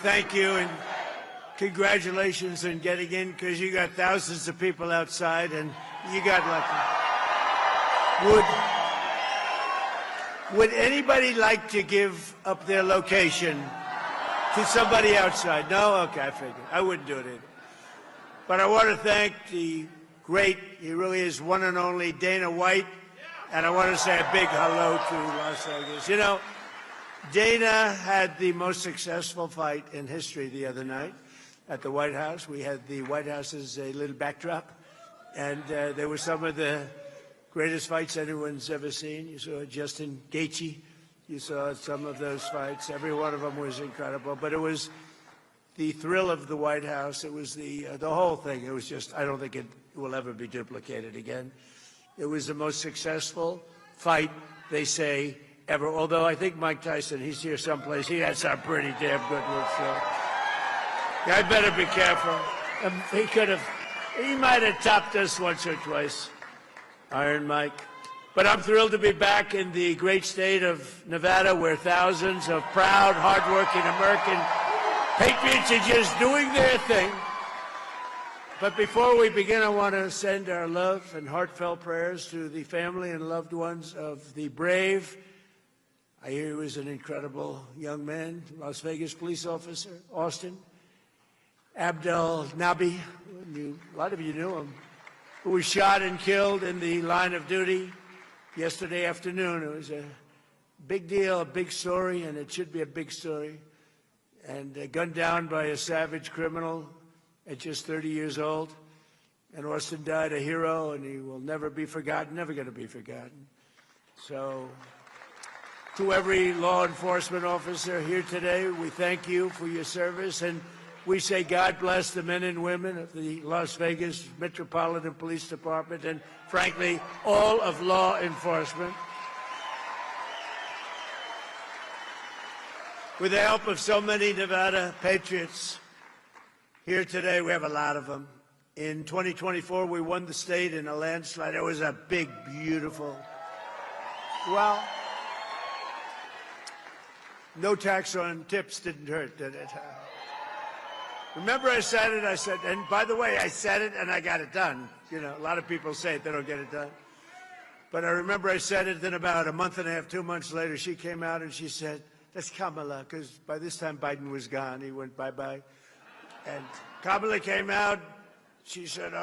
Speaker 14: Thank you, and congratulations on getting in, because you got thousands of people outside, and you got lucky. Would anybody like to give up their location to somebody outside? No? Okay, I figured. I wouldn't do it either. But I want to thank the great, he really is one and only, Dana White, And I want to say a big hello to Las Vegas. You know, Dana had the most successful fight in history the other night at the White House. We had the White House as a little backdrop, and there were some of the greatest fights anyone's ever seen. You saw Justin Gaethje. You saw some of those fights. Every one of them was incredible. But it was the thrill of the White House. It was the whole thing. It was just, I don't think it will ever be duplicated again. It was the most successful fight, they say, ever. Although I think Mike Tyson, he's here someplace, he had some pretty damn good ones. So I better be careful. He might have topped us once or twice, Iron Mike. But I'm thrilled to be back in the great state of Nevada, where thousands of proud, hardworking American patriots are just doing their thing. But before we begin, I want to send our love and heartfelt prayers to the family and loved ones of the brave, I hear he was an incredible young man, Las Vegas police officer, Austin, Abdel Nabi, a lot of you knew him, who was shot and killed in the line of duty yesterday afternoon. It was a big deal, a big story, and it should be a big story. And gunned down by a savage criminal at just 30 years old. And Austin died a hero, and he will never be forgotten, never going to be forgotten. So to every law enforcement officer here today, we thank you for your service, and we say God bless the men and women of the Las Vegas Metropolitan Police Department and, frankly, all of law enforcement. With the help of so many Nevada patriots here today, we have a lot of them. In 2024, we won the state in a landslide. It was a big, beautiful, well, no tax on tips didn't hurt, did it? Remember I said it, and by the way, I said it and I got it done. You know, a lot of people say it, they don't get it done. But I remember I said it, then about a month and a half, 2 months later, she came out and she said, that's Kamala, because by this time Biden was gone. He went bye-bye. And Kamala came out, she said,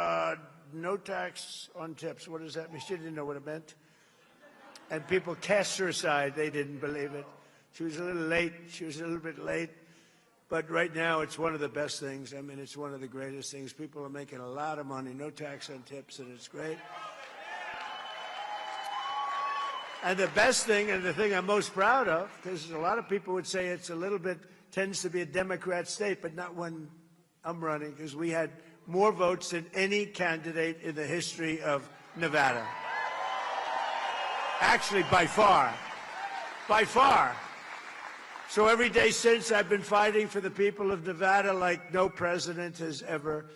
Speaker 14: no tax on tips. What does that mean? She didn't know what it meant. And people cast her aside. They didn't believe it. She was a little late. She was a little bit late. But right now, it's one of the best things. I mean, it's one of the greatest things. People are making a lot of money, no tax on tips, and it's great. And the best thing, and the thing I'm most proud of, because a lot of people would say it's a little bit, tends to be a Democrat state, but not when I'm running, because we had more votes than any candidate in the history of Nevada. Actually, by far. By far. So every day since, I've been fighting for the people of Nevada like no president has ever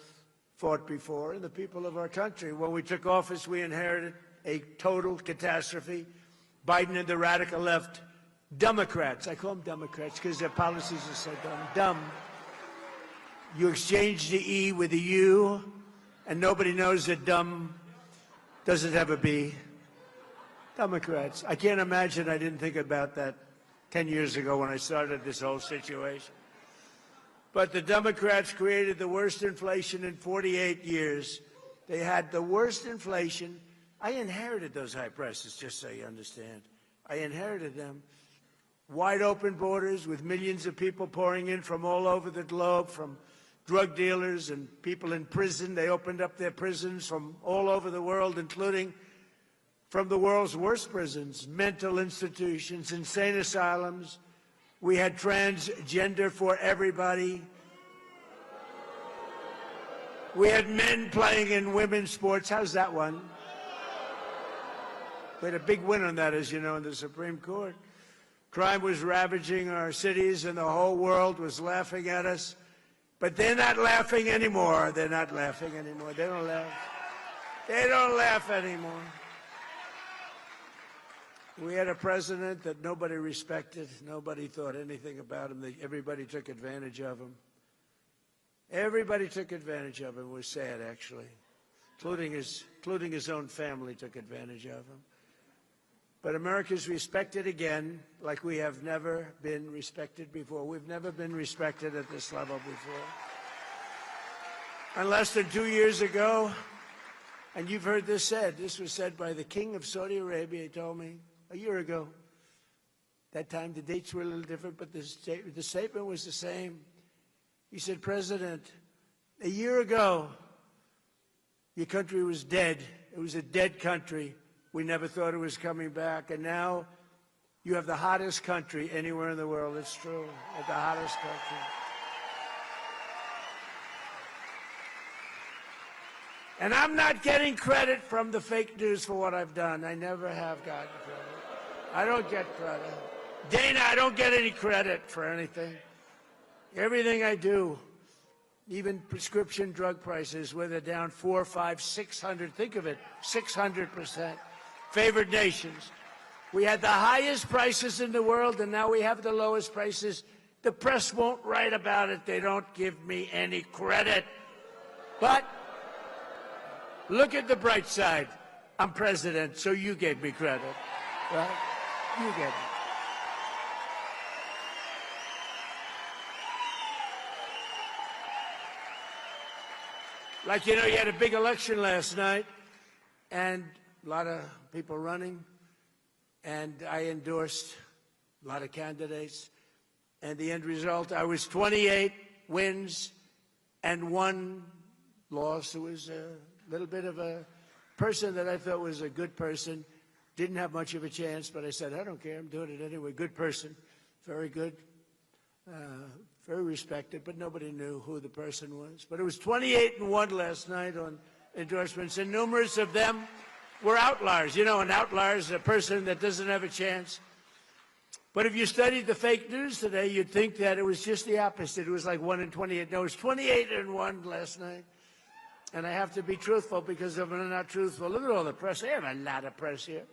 Speaker 14: fought before, and the people of our country. When we took office, we inherited a total catastrophe. Biden and the radical left, Democrats, I call them Democrats because their policies are so dumb. You exchange the E with a U, and nobody knows that dumb doesn't have a B. Democrats. I can't imagine I didn't think about that 10 years ago when I started this whole situation. But the Democrats created the worst inflation in 48 years. They had the worst inflation. I inherited those high prices, just so you understand. I inherited them. Wide open borders with millions of people pouring in from all over the globe, from drug dealers and people in prison. They opened up their prisons from all over the world, including from the world's worst prisons, mental institutions, insane asylums. We had transgender for everybody. We had men playing in women's sports. How's that one? We had a big win on that, as you know, in the Supreme Court. Crime was ravaging our cities, and the whole world was laughing at us. But they're not laughing anymore. They're not laughing anymore. They don't laugh. They don't laugh anymore. We had a president that nobody respected. Nobody thought anything about him. Everybody took advantage of him. Everybody took advantage of him. It was sad, actually, including his own family took advantage of him. But America's respected again like we have never been respected before. We've never been respected at this level before. And less than 2 years ago, And you've heard this said. This was said by the king of Saudi Arabia, he told me a year ago. That time the dates were a little different, but the statement was the same. He said, President, a year ago, your country was dead. It was a dead country. We never thought it was coming back. And now you have the hottest country anywhere in the world. It's true. You have the hottest country. And I'm not getting credit from the fake news for what I've done. I never have gotten credit. I don't get credit. Dana, I don't get any credit for anything. Everything I do, even prescription drug prices, where they're down 4, 5, 600, think of it, 600%. Favored nations. We had the highest prices in the world, and now we have the lowest prices. The press won't write about it. They don't give me any credit. But look at the bright side. I'm president, so you gave me credit. Right? You gave me. Like, you know, you had a big election last night, and a lot of people running, and I endorsed a lot of candidates. And the end result, I was 28 wins and 1 loss. It was a little bit of a person that I thought was a good person. Didn't have much of a chance, but I said, I don't care, I'm doing it anyway. Good person, very good, very respected, but nobody knew who the person was. But it was 28 and 1 last night on endorsements, and numerous of them were outliers. You know, an outlier is a person that doesn't have a chance. But if you studied the fake news today, you'd think that it was just the opposite. It was like 1 in 28. No, it was 28 and 1 last night. And I have to be truthful, because if I'm not truthful, look at all the press. I have a lot of press here.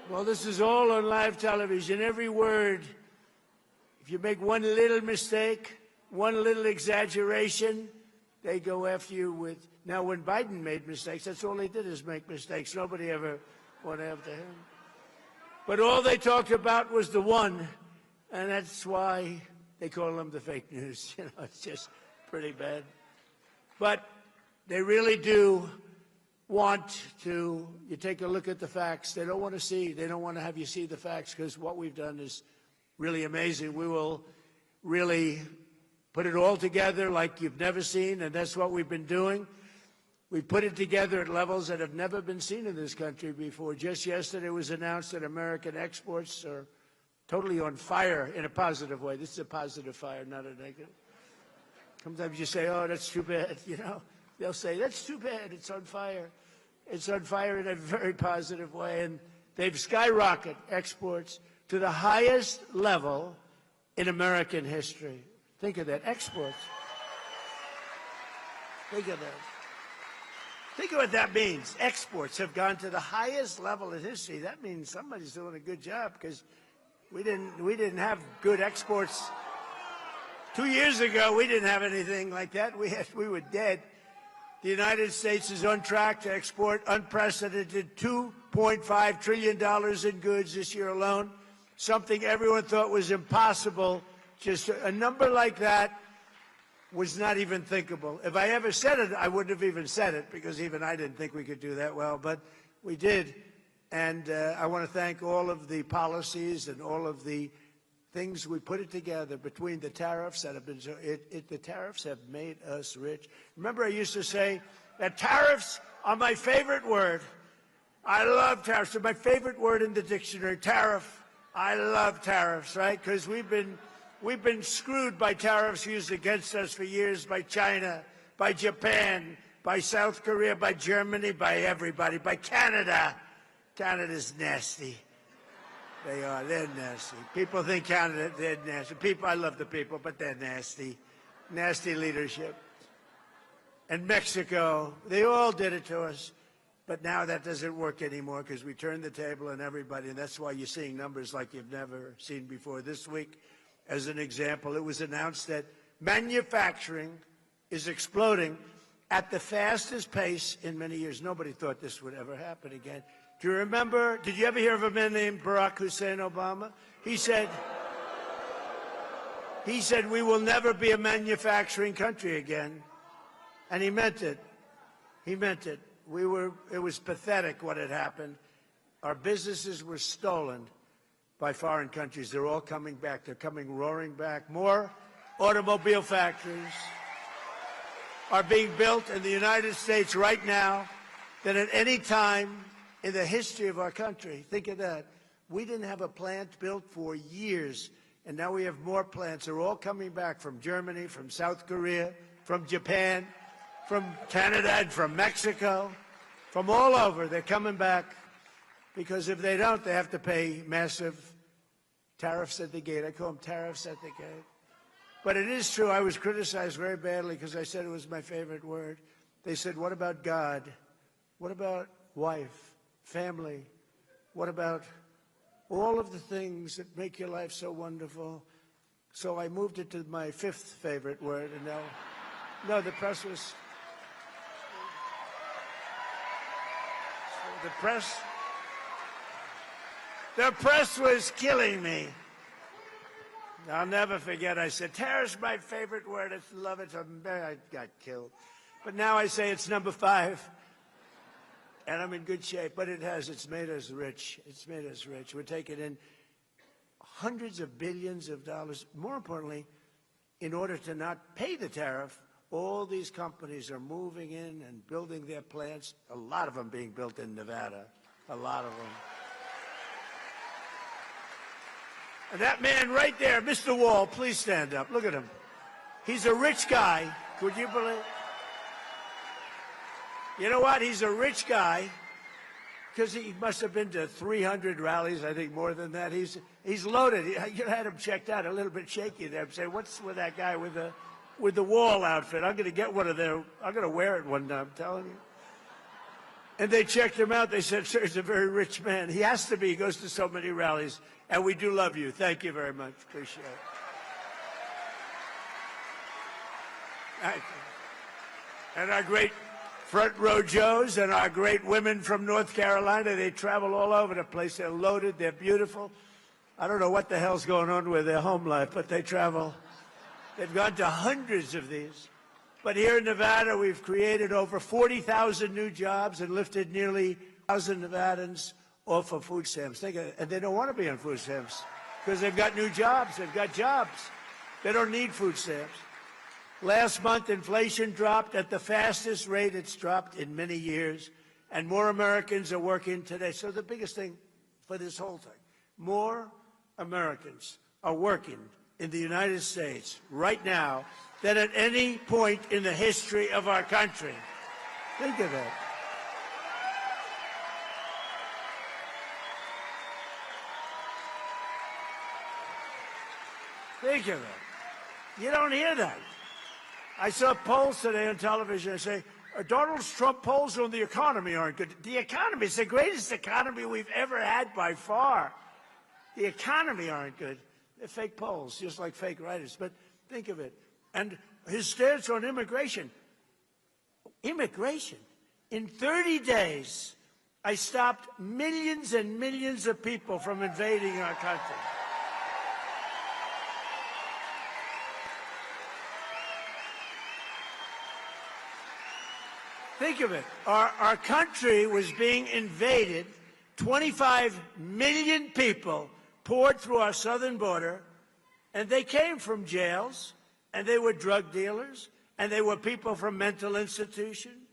Speaker 14: Well, this is all on live television. Every word, if you make one little mistake, one little exaggeration, they go after you with... Now, when Biden made mistakes, that's all he did, is make mistakes. Nobody ever went after him. But all they talked about was the one, and that's why they call them the fake news. You know, it's just pretty bad. But they really do want to, you take a look at the facts. They don't want to see, they don't want to have you see the facts, because what we've done is really amazing. We will really put it all together like you've never seen, and that's what we've been doing. We put it together at levels that have never been seen in this country before. Just yesterday it was announced that American exports are totally on fire in a positive way. This is a positive fire, not a negative. Sometimes you say, oh, that's too bad, you know. They'll say, that's too bad, it's on fire. It's on fire in a very positive way, and they've skyrocketed exports to the highest level in American history. Think of that, exports. Think of that. Think of what that means. Exports have gone to the highest level in history. That means somebody's doing a good job, because we didn't have good exports. 2 years ago, we didn't have anything like that. We were dead. The United States is on track to export unprecedented $2.5 trillion in goods this year alone, something everyone thought was impossible. Just a number like that was not even thinkable. If I ever said it, I wouldn't have even said it, because even I didn't think we could do that well, but we did. And I want to thank all of the policies and all of the things we put it together between the tariffs that have been, the tariffs have made us rich. Remember, I used to say that tariffs are my favorite word. I love tariffs. They're my favorite word in the dictionary, tariff. I love tariffs, right? Because we've been screwed by tariffs used against us for years by China, by Japan, by South Korea, by Germany, by everybody, by Canada. Canada's nasty. They are. They're nasty. People think Canada, they're nasty. People, I love the people, but they're nasty. Nasty leadership. And Mexico, they all did it to us. But now that doesn't work anymore, because we turned the table on everybody, and that's why you're seeing numbers like you've never seen before. This week, as an example, it was announced that manufacturing is exploding at the fastest pace in many years. Nobody thought this would ever happen again. Do you remember, did you ever hear of a man named Barack Hussein Obama? He said, we will never be a manufacturing country again. And he meant it. He meant it. It was pathetic what had happened. Our businesses were stolen by foreign countries. They're all coming back. They're coming roaring back. More automobile factories are being built in the United States right now than at any time in the history of our country. Think of that. We didn't have a plant built for years, and now we have more plants. They're all coming back from Germany, from South Korea, from Japan, from Canada, and from Mexico, from all over. They're coming back because if they don't, they have to pay massive tariffs at the gate. I call them tariffs at the gate. But it is true, I was criticized very badly because I said it was my favorite word. They said, what about God? What about wife, family? What about all of the things that make your life so wonderful? So I moved it to my fifth favorite word, and now, no, the press was, the press was killing me. I'll never forget, I said, terror's my favorite word. I love it. I got killed. But now I say it's number 5. And I'm in good shape. But it's made us rich. It's made us rich. We're taking in hundreds of billions of dollars. More importantly, in order to not pay the tariff, all these companies are moving in and building their plants. A lot of them being built in Nevada. A lot of them. And that man right there, Mr. Wall, please stand up. Look at him. He's a rich guy. Could you believe? You know what? He's a rich guy because he must have been to 300 rallies, I think more than that. He's loaded. You had him checked out, a little bit shaky there. I'm saying, what's with that guy with the Wall outfit? I'm going to get one of their. I'm going to wear it one day, I'm telling you. And they checked him out. They said, sir, he's a very rich man. He has to be. He goes to so many rallies. And we do love you. Thank you very much. Appreciate it. And our great front row Joes and our great women from North Carolina, they travel all over the place. They're loaded. They're beautiful. I don't know what the hell's going on with their home life, but they travel. They've gone to hundreds of these. But here in Nevada, we've created over 40,000 new jobs and lifted nearly 1,000 Nevadans off of food stamps. And they don't want to be on food stamps because they've got new jobs. They've got jobs. They don't need food stamps. Last month, inflation dropped at the fastest rate it's dropped in many years, and more Americans are working today. So the biggest thing for this whole thing, more Americans are working in the United States right now than at any point in the history of our country. Think of that. Think of it. You don't hear that. I saw polls today on television. I say, Donald Trump polls on the economy aren't good. The economy is the greatest economy we've ever had by far. The economy aren't good. They're fake polls, just like fake writers. But think of it. And his stance on immigration. Immigration. In 30 days, I stopped millions and millions of people from invading our country. Think of it. Our country was being invaded. 25 million people poured through our southern border, and they came from jails, and they were drug dealers, and they were people from mental institutions.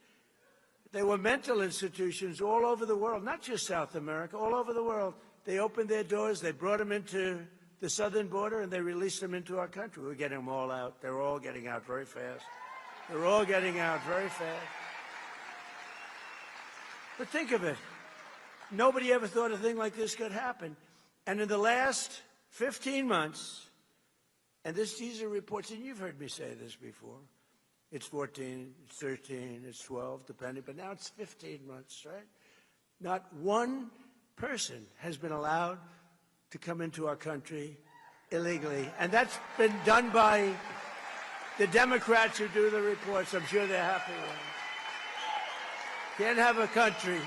Speaker 14: They were mental institutions all over the world, not just South America, all over the world. They opened their doors, they brought them into the southern border, and they released them into our country. We're getting them all out. They're all getting out very fast. They're all getting out very fast. But think of it. Nobody ever thought a thing like this could happen. And in the last 15 months, and these are reports, and you've heard me say this before, it's 14, it's 13, it's 12, depending, but now it's 15 months, right? Not one person has been allowed to come into our country illegally. And that's been done by the Democrats who do the reports. I'm sure they're happy with it. Can't have a country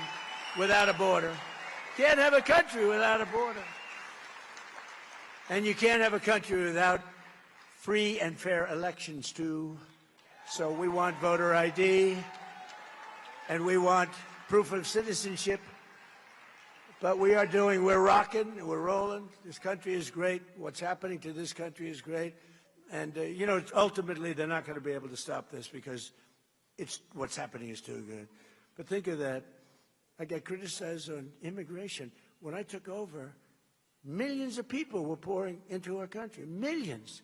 Speaker 14: without a border. Can't have a country without a border. And you can't have a country without free and fair elections, too. So we want voter ID, and we want proof of citizenship. But we're rocking, we're rolling. This country is great. What's happening to this country is great. And, ultimately, they're not going to be able to stop this because what's happening is too good. But think of that. I got criticized on immigration. When I took over, millions of people were pouring into our country. Millions.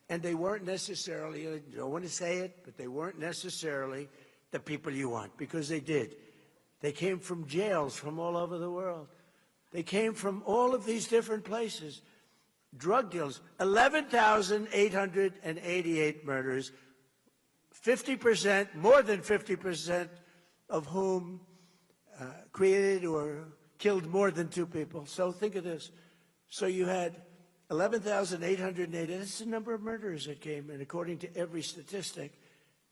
Speaker 14: And they weren't necessarily, I don't want to say it, but they weren't necessarily the people you want, because they did. They came from jails from all over the world. They came from all of these different places. Drug deals, 11,888 murders, 50%, more than 50% of whom created or killed more than two people. So think of this. So you had 11,880. That's the number of murderers that came in, according to every statistic.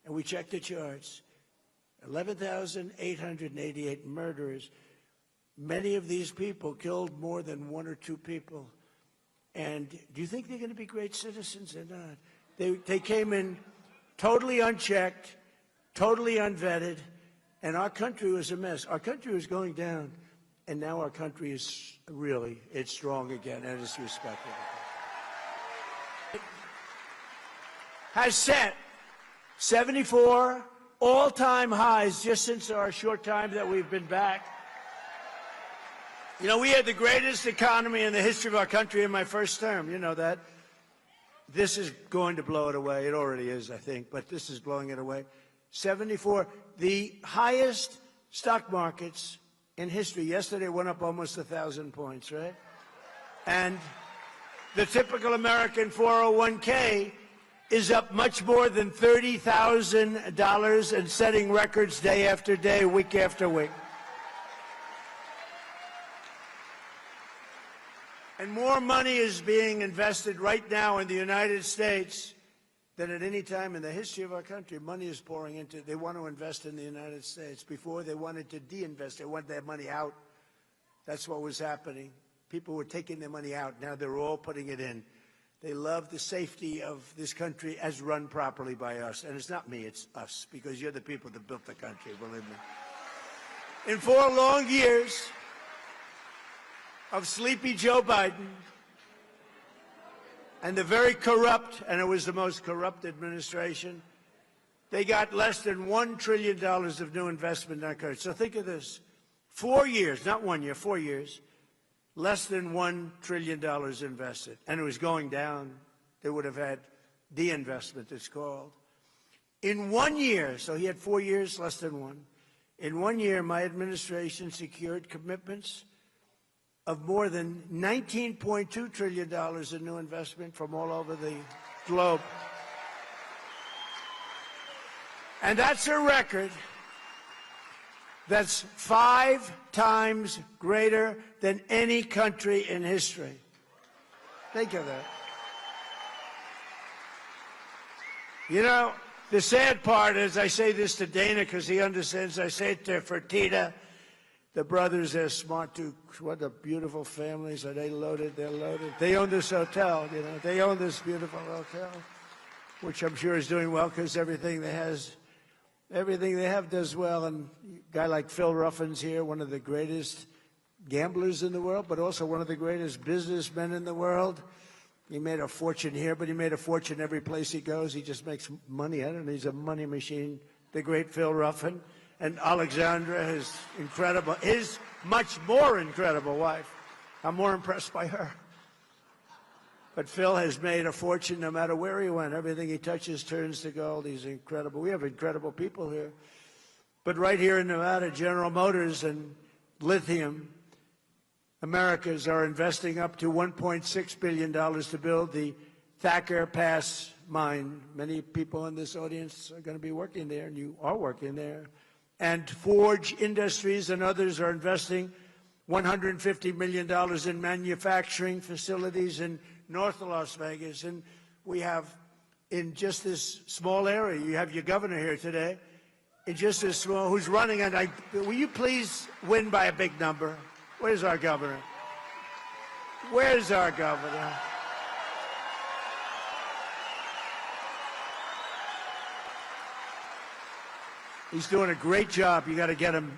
Speaker 14: And we checked the charts. 11,888 murderers. Many of these people killed more than one or two people. And do you think they're going to be great citizens or not? They came in totally unchecked, totally unvetted, and our country was a mess. Our country was going down, and now our country is it's strong again, and it's respected. It has set 74 all-time highs just since our short time that we've been back. We had the greatest economy in the history of our country in my first term. You know that. This is going to blow it away. It already is, I think, but this is blowing it away. 74, the highest stock markets in history. Yesterday went up almost 1,000 points, right? And the typical American 401k is up much more than $30,000 and setting records day after day, week after week. And more money is being invested right now in the United States than at any time in the history of our country. Money is pouring into it. They want to invest in the United States. Before, they wanted to de-invest. They wanted their money out. That's what was happening. People were taking their money out. Now they're all putting it in. They love the safety of this country as run properly by us. And it's not me, it's us, because you're the people that built the country, believe me. In 4 long years of sleepy Joe Biden and the very corrupt, and it was the most corrupt administration, they got less than $1 trillion of new investment in our country. So think of this. 4 years, not 1 year, 4 years, less than $1 trillion invested. And it was going down. They would have had de-investment, it's called. In 1 year, so he had 4 years, less than one. In 1 year, my administration secured commitments of more than $19.2 trillion in new investment from all over the globe. And that's a record that's 5 times greater than any country in history. Think of that. The sad part is, I say this to Dana because he understands, I say it to Fertitta, the brothers, they're smart too. What a beautiful families. Are they loaded? They're loaded. They own this hotel, They own this beautiful hotel, which I'm sure is doing well because everything they have does well. And a guy like Phil Ruffin's here, one of the greatest gamblers in the world, but also one of the greatest businessmen in the world. He made a fortune here, but he made a fortune every place he goes. He just makes money. I don't know. He's a money machine. The great Phil Ruffin. And Alexandra, his much more incredible wife. I'm more impressed by her. But Phil has made a fortune no matter where he went. Everything he touches turns to gold. He's incredible. We have incredible people here. But right here in Nevada, General Motors and lithium, Americans are investing up to $1.6 billion to build the Thacker Pass mine. Many people in this audience are going to be working there, and you are working there. And Forge Industries and others are investing $150 million in manufacturing facilities in North Las Vegas. And we have, in just this small area, you have your governor here today, in just this small, who's running, and will you please win by a big number? Where's our governor? Where's our governor? He's doing a great job. You got to get him.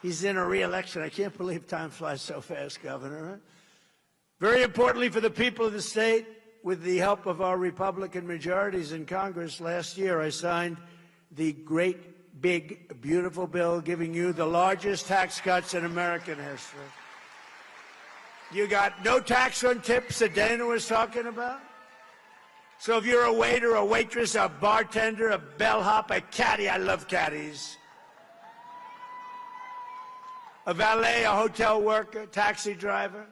Speaker 14: He's in a re-election. I can't believe time flies so fast, Governor. Very importantly for the people of the state, with the help of our Republican majorities in Congress last year, I signed the great, big, beautiful bill giving you the largest tax cuts in American history. You got no tax on tips that Dana was talking about. So if you're a waiter, a waitress, a bartender, a bellhop, a caddy, I love caddies, a valet, a hotel worker, taxi driver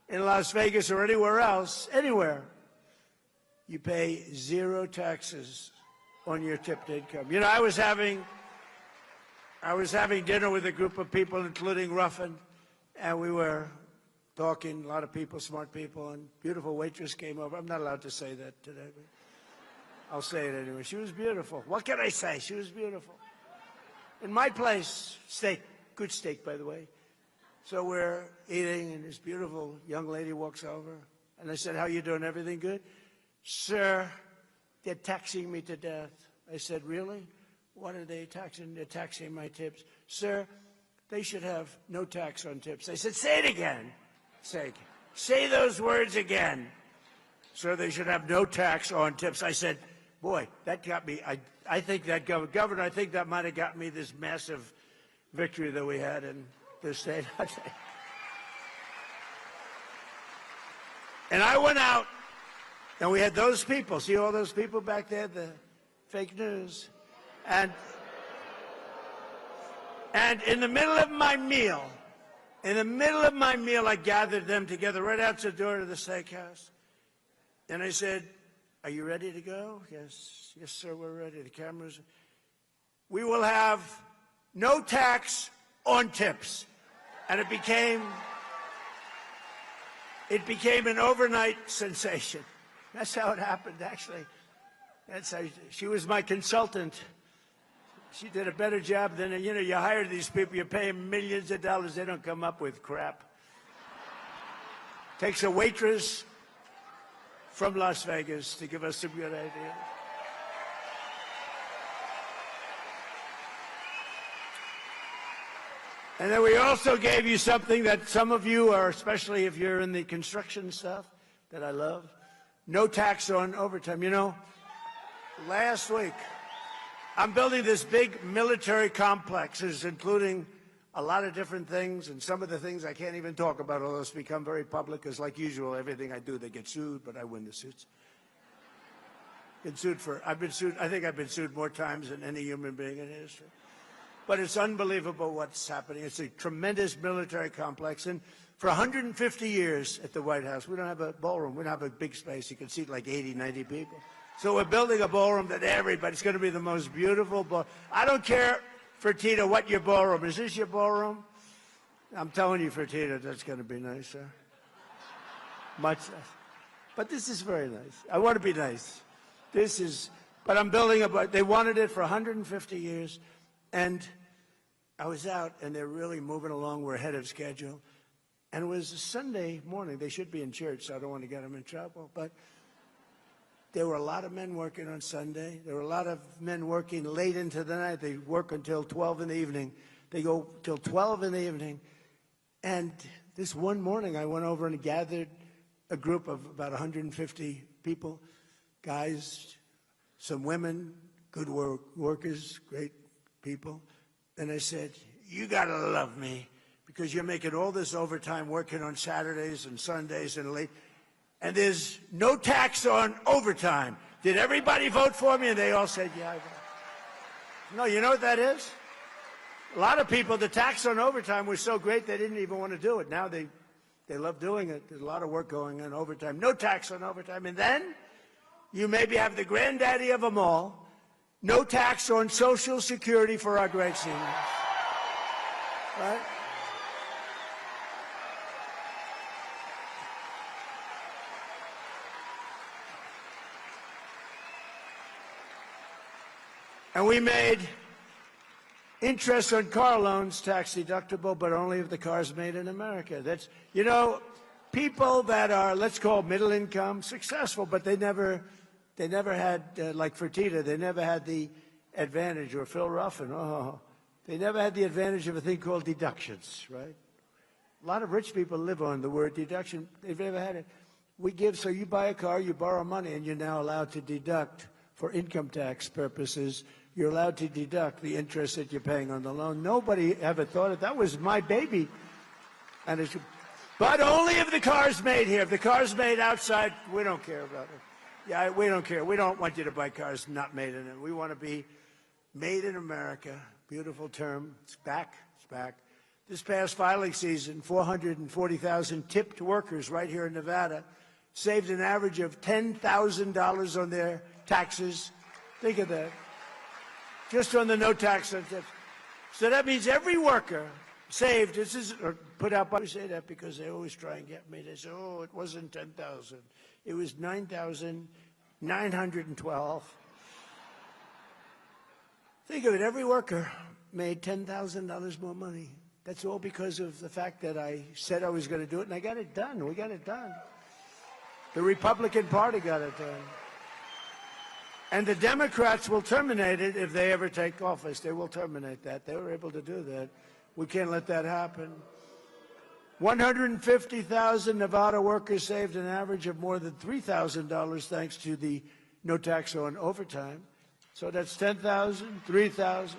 Speaker 14: in Las Vegas or anywhere else, anywhere, you pay zero taxes on your tipped income. You know, I was having dinner with a group of people, including Ruffin, and we were talking, a lot of people, smart people, and beautiful waitress came over. I'm not allowed to say that today, but I'll say it anyway. She was beautiful. What can I say? She was beautiful. In my place, steak, good steak, by the way. So we're eating, and this beautiful young lady walks over, and I said, how you doing? Everything good? Sir, they're taxing me to death. I said, really? What are they taxing? They're taxing my tips. Sir, they should have no tax on tips. I said, say it again. Say those words again. Sir, they should have no tax on tips. I said, boy, that got me. I think that, Governor, I think that might have got me this massive victory that we had in this state. And I went out, and we had those people. See all those people back there, the fake news? And in the middle of my meal, I gathered them together right out the door to the steakhouse. And I said, are you ready to go? Yes, sir, we're ready. The cameras. We will have no tax on tips. And it became an overnight sensation. That's how it happened, actually. That's how she was my consultant. She did a better job than, you know, you hire these people, you pay them millions of dollars, they don't come up with crap. Takes a waitress from Las Vegas to give us some good ideas. And then we also gave you something that some of you are, especially if you're in the construction stuff, that I love. No tax on overtime. You know, last week, I'm building this big military complexes, including a lot of different things, and some of the things I can't even talk about, although it's become very public, because like usual, everything I do, they get sued, but I win the suits. I think I've been sued more times than any human being in history. But it's unbelievable what's happening. It's a tremendous military complex, and for 150 years at the White House, we don't have a ballroom. We don't have a big space. You can seat like 80, 90 people. So we're building a ballroom that everybody's going to be the most beautiful ballroom. I don't care, Fertitta, what your ballroom is. This your ballroom? I'm telling you, Fertitta, that's going to be nice, sir. Much nice. But this is very nice. I want to be nice. But I'm building they wanted it for 150 years. And I was out, and they're really moving along. We're ahead of schedule. And it was a Sunday morning. They should be in church, so I don't want to get them in trouble. But there were a lot of men working on Sunday. There were a lot of men working late into the night. They work until 12 in the evening. They go till 12 in the evening. And this one morning, I went over and gathered a group of about 150 people, guys, some women, good workers, great people. And I said, you got to love me because you're making all this overtime working on Saturdays and Sundays and late. And there's no tax on overtime. Did everybody vote for me? And they all said, yeah, I voted. No, you know what that is? A lot of people, the tax on overtime was so great they didn't even want to do it. Now they love doing it. There's a lot of work going on overtime. No tax on overtime. And then you maybe have the granddaddy of them all. No tax on Social Security for our great seniors. Right? And we made interest on car loans tax deductible, but only if the car's made in America. That's, you know, people that are, let's call middle income, successful, but they never had, like Fertitta, they never had the advantage, or Phil Ruffin, they never had the advantage of a thing called deductions, right? A lot of rich people live on the word deduction. They've never had it. We give, so you buy a car, you borrow money, and you're now allowed to deduct for income tax purposes. You're allowed to deduct the interest that you're paying on the loan. Nobody ever thought it. That was my baby. And it's, but only if the car's made here. If the car's made outside, we don't care about it. Yeah, we don't care. We don't want you to buy cars not made in it. We want to be made in America. Beautiful term. It's back. It's back. This past filing season, 440,000 tipped workers right here in Nevada saved an average of $10,000 on their taxes. Think of that. Just on the no tax. So that means every worker saved, this is, or put out, I say that because they always try and get me. They say, oh, it wasn't 10,000. It was 9,912. Think of it, every worker made $10,000 more money. That's all because of the fact that I said I was going to do it, and I got it done. We got it done. The Republican Party got it done. And the Democrats will terminate it if they ever take office. They will terminate that. They were able to do that. We can't let that happen. 150,000 Nevada workers saved an average of more than $3,000 thanks to the no tax on overtime. So that's 10,000, 3,000.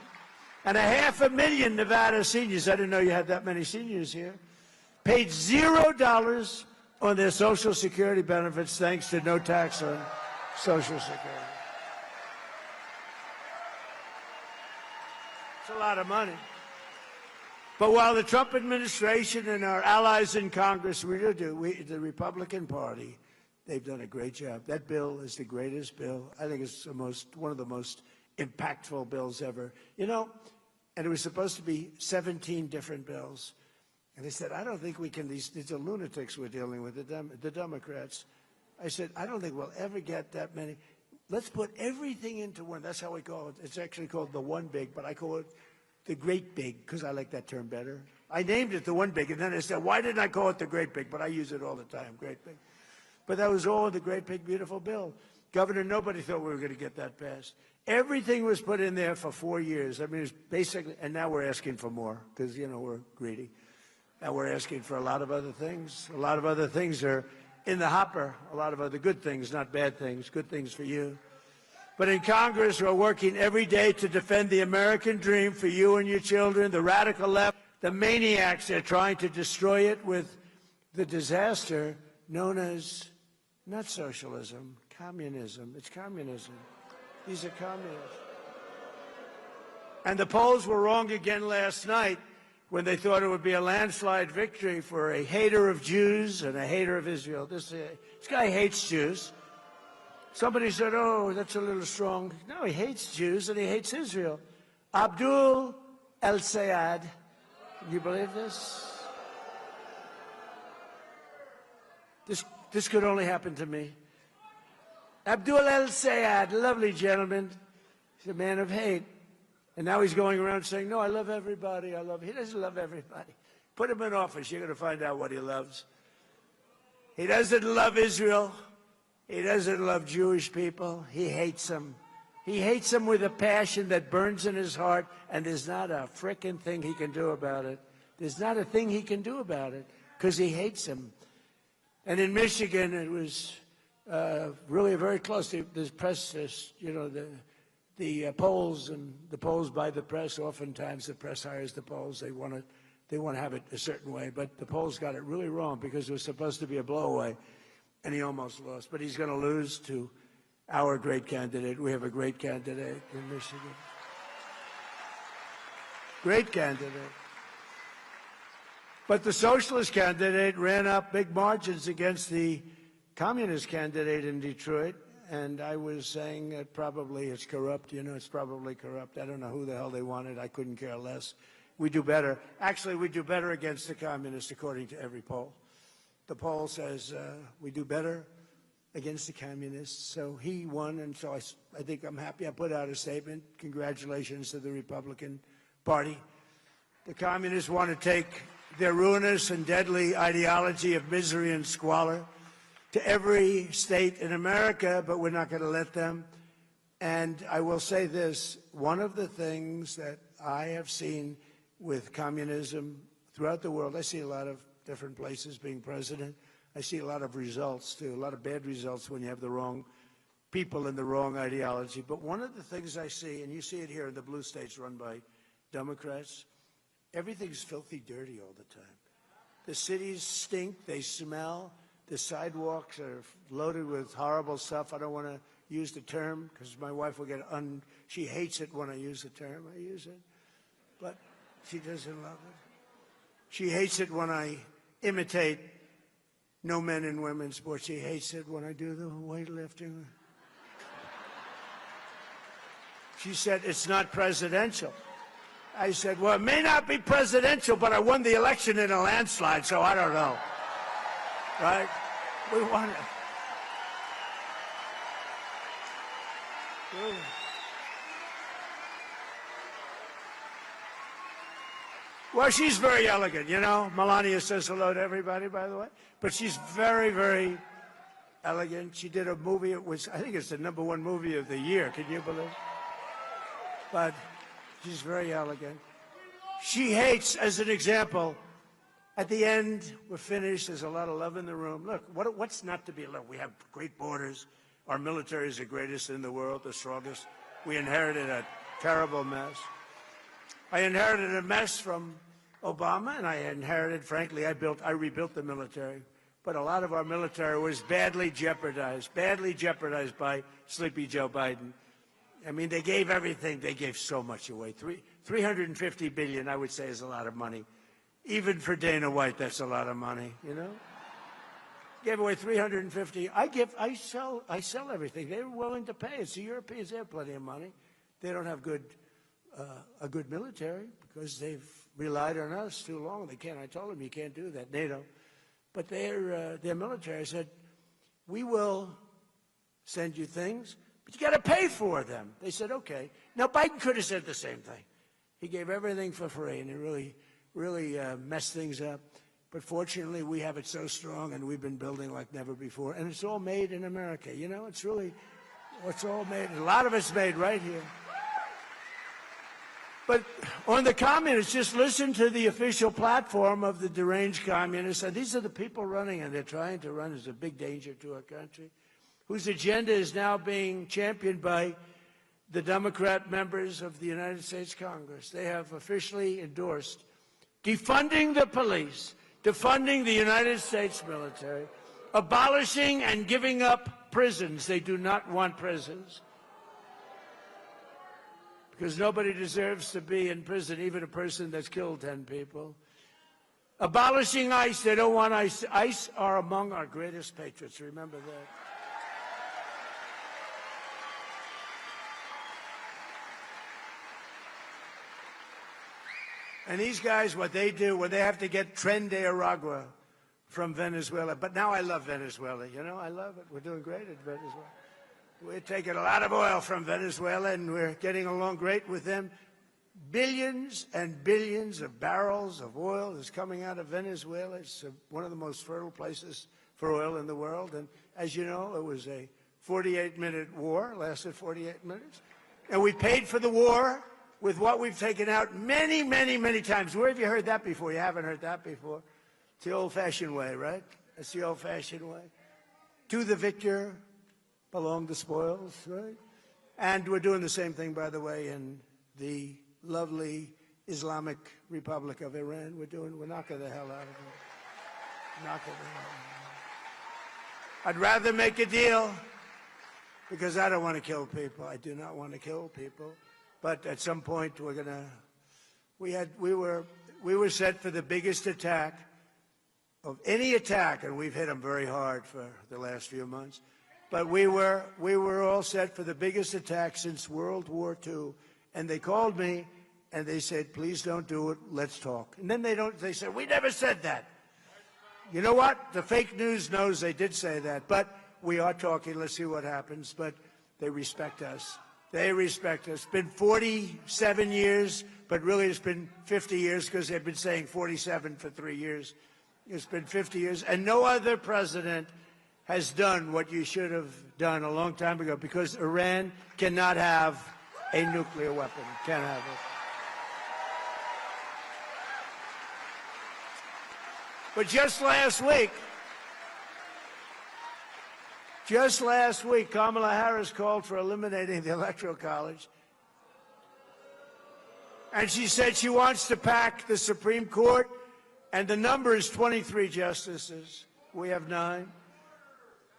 Speaker 14: And 500,000 Nevada seniors, I didn't know you had that many seniors here, paid $0 on their Social Security benefits thanks to no tax on Social Security. It's a lot of money. But while the Trump administration and our allies in Congress, the Republican Party, they've done a great job. That bill is the greatest bill. I think it's one of the most impactful bills ever. You know, and it was supposed to be 17 different bills. And they said, I don't think we can, these are lunatics we're dealing with, the Democrats. I said, I don't think we'll ever get that many. Let's put everything into one. That's how we call it. It's actually called the one big, but I call it the great big, because I like that term better. I named it the one big, and then I said, why didn't I call it the great big? But I use it all the time, great big. But that was all the great big, beautiful bill. Governor, nobody thought we were going to get that passed. Everything was put in there for 4 years. I mean, it's basically, and now we're asking for more, because, you know, we're greedy. Now we're asking for a lot of other things. A lot of other things are in the hopper. A lot of other good things, not bad things, good things for you. But in Congress, we're working every day to defend the American dream for you and your children. The radical left, the maniacs, are trying to destroy it with the disaster known as not socialism, communism. It's communism. These are communists. And the polls were wrong again last night when they thought it would be a landslide victory for a hater of Jews and a hater of Israel. This guy hates Jews. Somebody said, oh, that's a little strong. No, he hates Jews and he hates Israel. Abdul El-Sayed. Can you believe this? This could only happen to me. Abdul El-Sayed, lovely gentleman. He's a man of hate. And now he's going around saying, no, I love everybody. He doesn't love everybody. Put him in office. You're going to find out what he loves. He doesn't love Israel. He doesn't love Jewish people. He hates them. He hates them with a passion that burns in his heart, and there's not a frickin' thing he can do about it. There's not a thing he can do about it because he hates them. And in Michigan, it was really very close. The press, you know, the polls and the polls by the press. Oftentimes, the press hires the polls. They want to have it a certain way, but the polls got it really wrong because it was supposed to be a blowaway. And he almost lost. But he's going to lose to our great candidate. We have a great candidate in Michigan. Great candidate. But the socialist candidate ran up big margins against the communist candidate in Detroit. And I was saying that probably it's corrupt. You know, it's probably corrupt. I don't know who the hell they wanted. I couldn't care less. We do better. Actually, we do better against the communists, according to every poll. The poll says we do better against the communists. So he won, and so I think I'm happy. I put out a statement. Congratulations to the Republican Party. The communists want to take their ruinous and deadly ideology of misery and squalor to every state in America, but we're not going to let them. And I will say this, one of the things that I have seen with communism throughout the world, I see a lot of different places being president. I see a lot of results, too, a lot of bad results when you have the wrong people and the wrong ideology. But one of the things I see, and you see it here in the blue states run by Democrats, everything's filthy dirty all the time. The cities stink, they smell, the sidewalks are loaded with horrible stuff. I don't want to use the term because my wife will get she hates it when I use the term. I use it, but she doesn't love it. She hates it when I imitate no men and women's sports. She hates it when I do the weightlifting. She said, it's not presidential. I said, well, it may not be presidential, but I won the election in a landslide, so I don't know. Right? We won it. Well, she's very elegant, you know. Melania says hello to everybody, by the way. But she's very, very elegant. She did a movie, I think it's the #1 movie of the year. Can you believe it? But she's very elegant. She hates, as an example, at the end, we're finished, there's a lot of love in the room. Look, what's not to be loved? We have great borders. Our military is the greatest in the world, the strongest. We inherited a terrible mess. I inherited a mess from Obama, and I inherited, frankly, I rebuilt the military. But a lot of our military was badly jeopardized by Sleepy Joe Biden. I mean, they gave everything. They gave so much away. $350 billion, I would say, is a lot of money. Even for Dana White, that's a lot of money, you know? Gave away 350. I sell everything. They were willing to pay. It's the Europeans. They have plenty of money. They don't have a good military because they've relied on us too long. They can't. I told them you can't do that. NATO, but their military said, we will send you things, but you got to pay for them. They said, okay. Now Biden could have said the same thing. He gave everything for free, and it really messed things up. But fortunately, we have it so strong, and we've been building like never before. And it's all made in America. You know, it's all made. A lot of it's made right here. But on the communists, just listen to the official platform of the deranged communists. And these are the people running, and they're trying to run as a big danger to our country, whose agenda is now being championed by the Democrat members of the United States Congress. They have officially endorsed defunding the police, defunding the United States military, abolishing and giving up prisons. They do not want prisons, because nobody deserves to be in prison, even a person that's killed 10 people. Abolishing ICE. They don't want ICE. ICE are among our greatest patriots. Remember that. And these guys, what they do, when they have to get Tren de Aragua from Venezuela. But now I love Venezuela. You know, I love it. We're doing great at Venezuela. We're taking a lot of oil from Venezuela, and we're getting along great with them. Billions and billions of barrels of oil is coming out of Venezuela. It's one of the most fertile places for oil in the world. And as you know, it was a 48-minute war, lasted 48 minutes. And we paid for the war with what we've taken out many, many, many times. Where have you heard that before? You haven't heard that before. It's the old-fashioned way, right? That's the old-fashioned way. To the victor belong the spoils, right? And we're doing the same thing, by the way, in the lovely Islamic Republic of Iran. We're knocking the hell out of it. Knocking the hell out of it. I'd rather make a deal, because I don't want to kill people. I do not want to kill people. But at some point, we were set for the biggest attack of any attack, and we've hit them very hard for the last few months. But we were all set for the biggest attack since World War II. And they called me and they said, please don't do it, let's talk. And then they said, we never said that. You know what? The fake news knows they did say that. But we are talking, let's see what happens. But they respect us. They respect us. It's been 47 years, but really it's been 50 years because they've been saying 47 for 3 years. It's been 50 years. And no other president has done what you should have done a long time ago, because Iran cannot have a nuclear weapon. Can't have it. But just last week, Kamala Harris called for eliminating the Electoral College. And she said she wants to pack the Supreme Court, and the number is 23 justices. We have 9.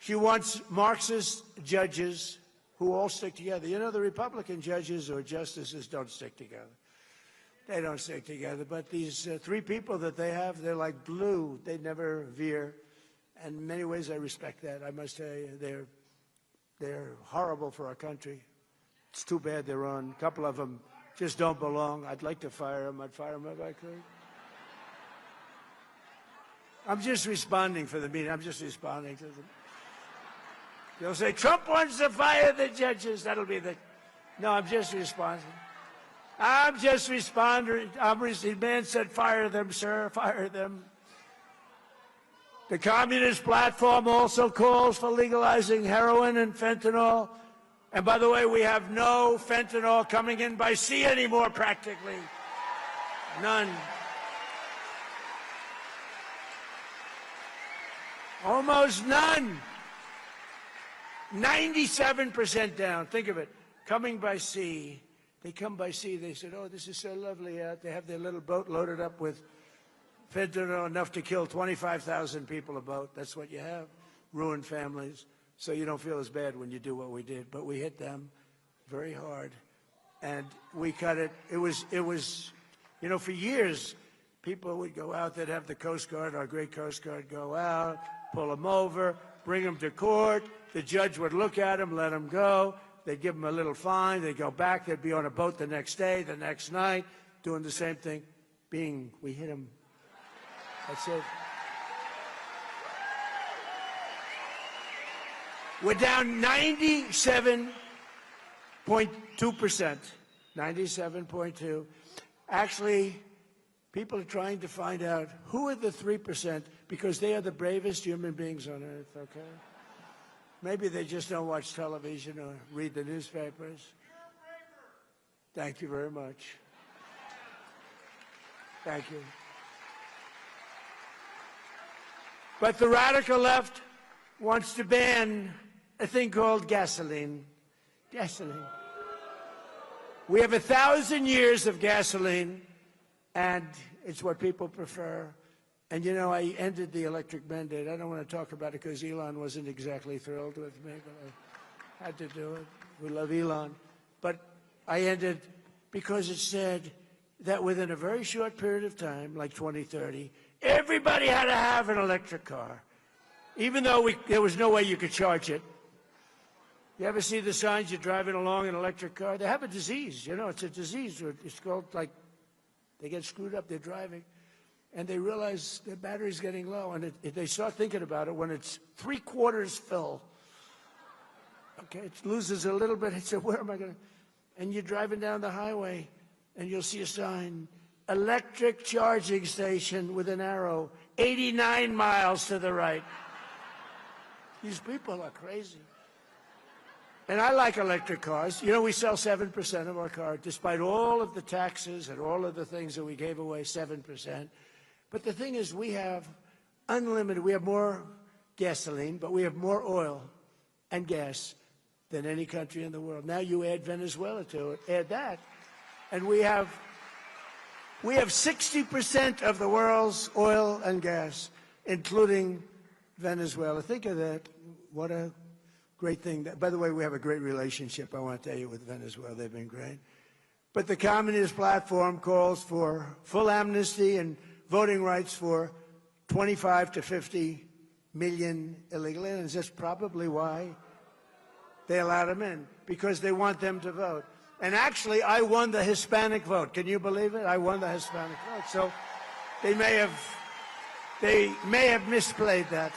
Speaker 14: She wants Marxist judges who all stick together. You know, the Republican judges or justices don't stick together. They don't stick together. But these 3 people that they have, they're like glue. They never veer. And in many ways, I respect that. I must tell you, they're horrible for our country. It's too bad they're on. A couple of them just don't belong. I'd like to fire them. I'd fire them if I could. I'm just responding for the meeting. I'm just responding to them. They'll say, Trump wants to fire the judges. That'll be the... No, I'm just responding. I'm just responding. The man said, fire them, sir, fire them. The Communist platform also calls for legalizing heroin and fentanyl. And by the way, we have no fentanyl coming in by sea anymore, practically. None. Almost none. 97% down. Think of it. Coming by sea. They come by sea. They said, oh, this is so lovely out. They have their little boat loaded up with fentanyl, enough to kill 25,000 people a boat. That's what you have. Ruined families. So you don't feel as bad when you do what we did. But we hit them very hard. And we cut it. It was, you know, for years, people would go out. They'd have the Coast Guard, our great Coast Guard, go out, pull them over, bring them to court. The judge would look at them, let them go. They'd give them a little fine. They'd go back. They'd be on a boat the next day, the next night, doing the same thing. We hit them. That's it. We're down 97.2%. 97.2. Actually, people are trying to find out who are the 3%, because they are the bravest human beings on earth, okay? Maybe they just don't watch television or read the newspapers. Thank you very much. Thank you. But the radical left wants to ban a thing called gasoline. Gasoline. We have 1,000 years of gasoline, and it's what people prefer. And, you know, I ended the electric mandate. I don't want to talk about it because Elon wasn't exactly thrilled with me, but I had to do it. We love Elon. But I ended because it said that within a very short period of time, like 2030, everybody had to have an electric car, even though there was no way you could charge it. You ever see the signs you're driving along in an electric car? They have a disease. You know, it's a disease. It's called, like, they get screwed up, they're driving, and they realize their battery's getting low, and they start thinking about it when it's 3/4 full. Okay, it loses a little bit. They say, where am I going to? And you're driving down the highway, and you'll see a sign, electric charging station with an arrow, 89 miles to the right. These people are crazy. And I like electric cars. You know, we sell 7% of our cars, despite all of the taxes and all of the things that we gave away, 7%. But the thing is, we have unlimited. We have more gasoline, but we have more oil and gas than any country in the world. Now you add Venezuela to it, add that, and we have 60% of the world's oil and gas, including Venezuela. Think of that. What a great thing. By the way, we have a great relationship, I want to tell you, with Venezuela. They've been great. But the Communist platform calls for full amnesty and voting rights for 25 to 50 million illegal aliens. That's probably why they allowed them in, because they want them to vote. And actually, I won the Hispanic vote. Can you believe it? I won the Hispanic vote. So they may have misplayed that.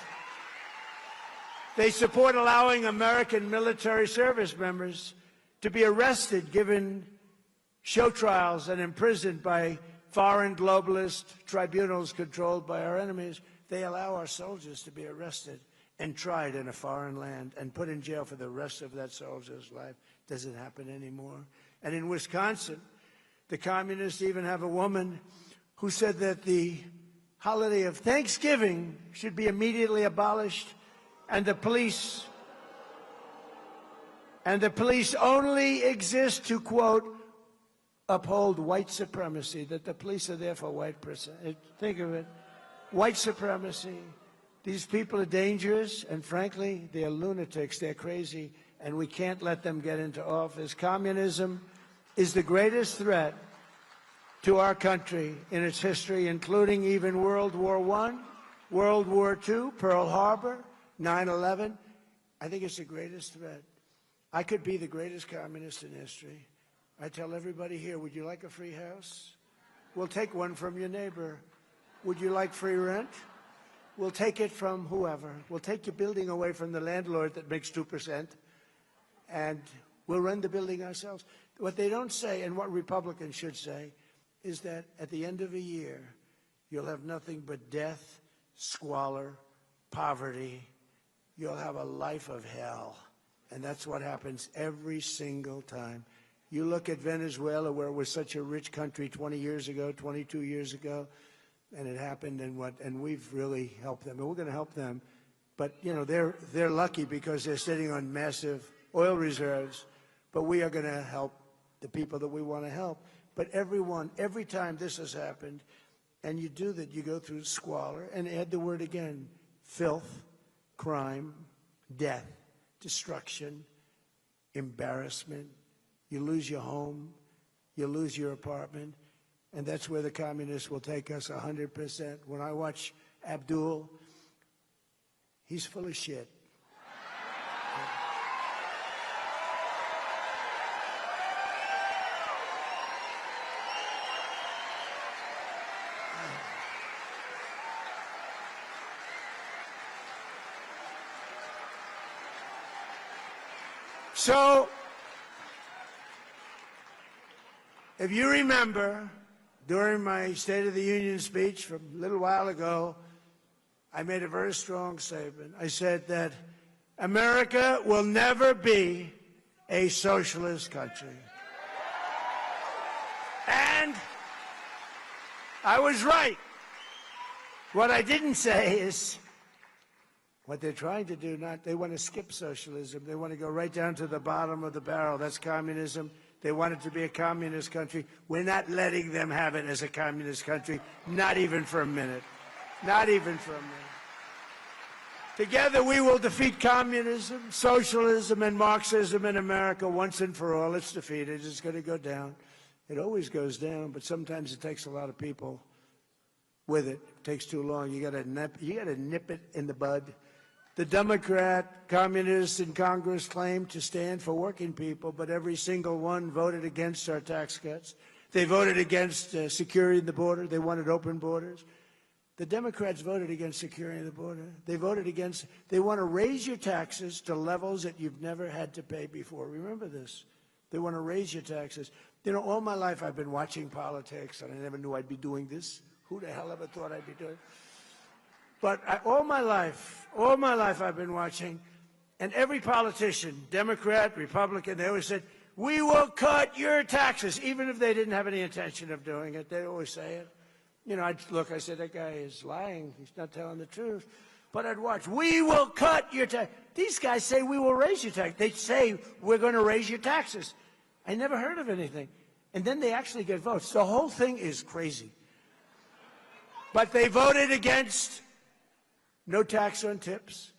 Speaker 14: They support allowing American military service members to be arrested, given show trials, and imprisoned by foreign globalist tribunals controlled by our enemies. They allow our soldiers to be arrested and tried in a foreign land and put in jail for the rest of that soldier's life. Doesn't happen anymore. And in Wisconsin, the communists even have a woman who said that the holiday of Thanksgiving should be immediately abolished, and the police only exist to, quote, uphold white supremacy, that the police are there for white person. Think of it. White supremacy. These people are dangerous, and frankly, they're lunatics. They're crazy, and we can't let them get into office. Communism is the greatest threat to our country in its history, including even World War I, World War II, Pearl Harbor, 9/11. I think it's the greatest threat. I could be the greatest communist in history. I tell everybody here, would you like a free house? We'll take one from your neighbor. Would you like free rent? We'll take it from whoever. We'll take your building away from the landlord that makes 2%, and we'll run the building ourselves. What they don't say, and what Republicans should say, is that at the end of a year, you'll have nothing but death, squalor, poverty. You'll have a life of hell. And that's what happens every single time. You look at Venezuela, where it was such a rich country 20 years ago, 22 years ago, and it happened, and we've really helped them, and we're going to help them. But you know, they're lucky because they're sitting on massive oil reserves. But we are going to help the people that we want to help. But every time this has happened, and you do that, you go through squalor, and add the word again: filth, crime, death, destruction, embarrassment. You lose your home, you lose your apartment. And that's where the communists will take us 100%. When I watch Abdul, he's full of shit. So, if you remember, during my State of the Union speech from a little while ago, I made a very strong statement. I said that America will never be a socialist country. And I was right. What I didn't say is what they're trying to do. They want to skip socialism. They want to go right down to the bottom of the barrel. That's communism. They want it to be a communist country. We're not letting them have it as a communist country, not even for a minute. Not even for a minute. Together we will defeat communism, socialism, and Marxism in America once and for all. It's defeated. It's going to go down. It always goes down, but sometimes it takes a lot of people with it. It takes too long. You got to nip it in the bud. The Democrat communists in Congress claim to stand for working people, but every single one voted against our tax cuts. They voted against securing the border. They wanted open borders. The Democrats voted against securing the border. They want to raise your taxes to levels that you've never had to pay before. Remember this. They want to raise your taxes. You know, all my life I've been watching politics, and I never knew I'd be doing this. Who the hell ever thought I'd be doing it? But all my life I've been watching, and every politician, Democrat, Republican, they always said, we will cut your taxes, even if they didn't have any intention of doing it. They always say it. You know, I said, that guy is lying. He's not telling the truth. But I'd watch, we will cut your tax. These guys say we will raise your tax. They say we're going to raise your taxes. I never heard of anything. And then they actually get votes. The whole thing is crazy. But they voted against no tax on tips.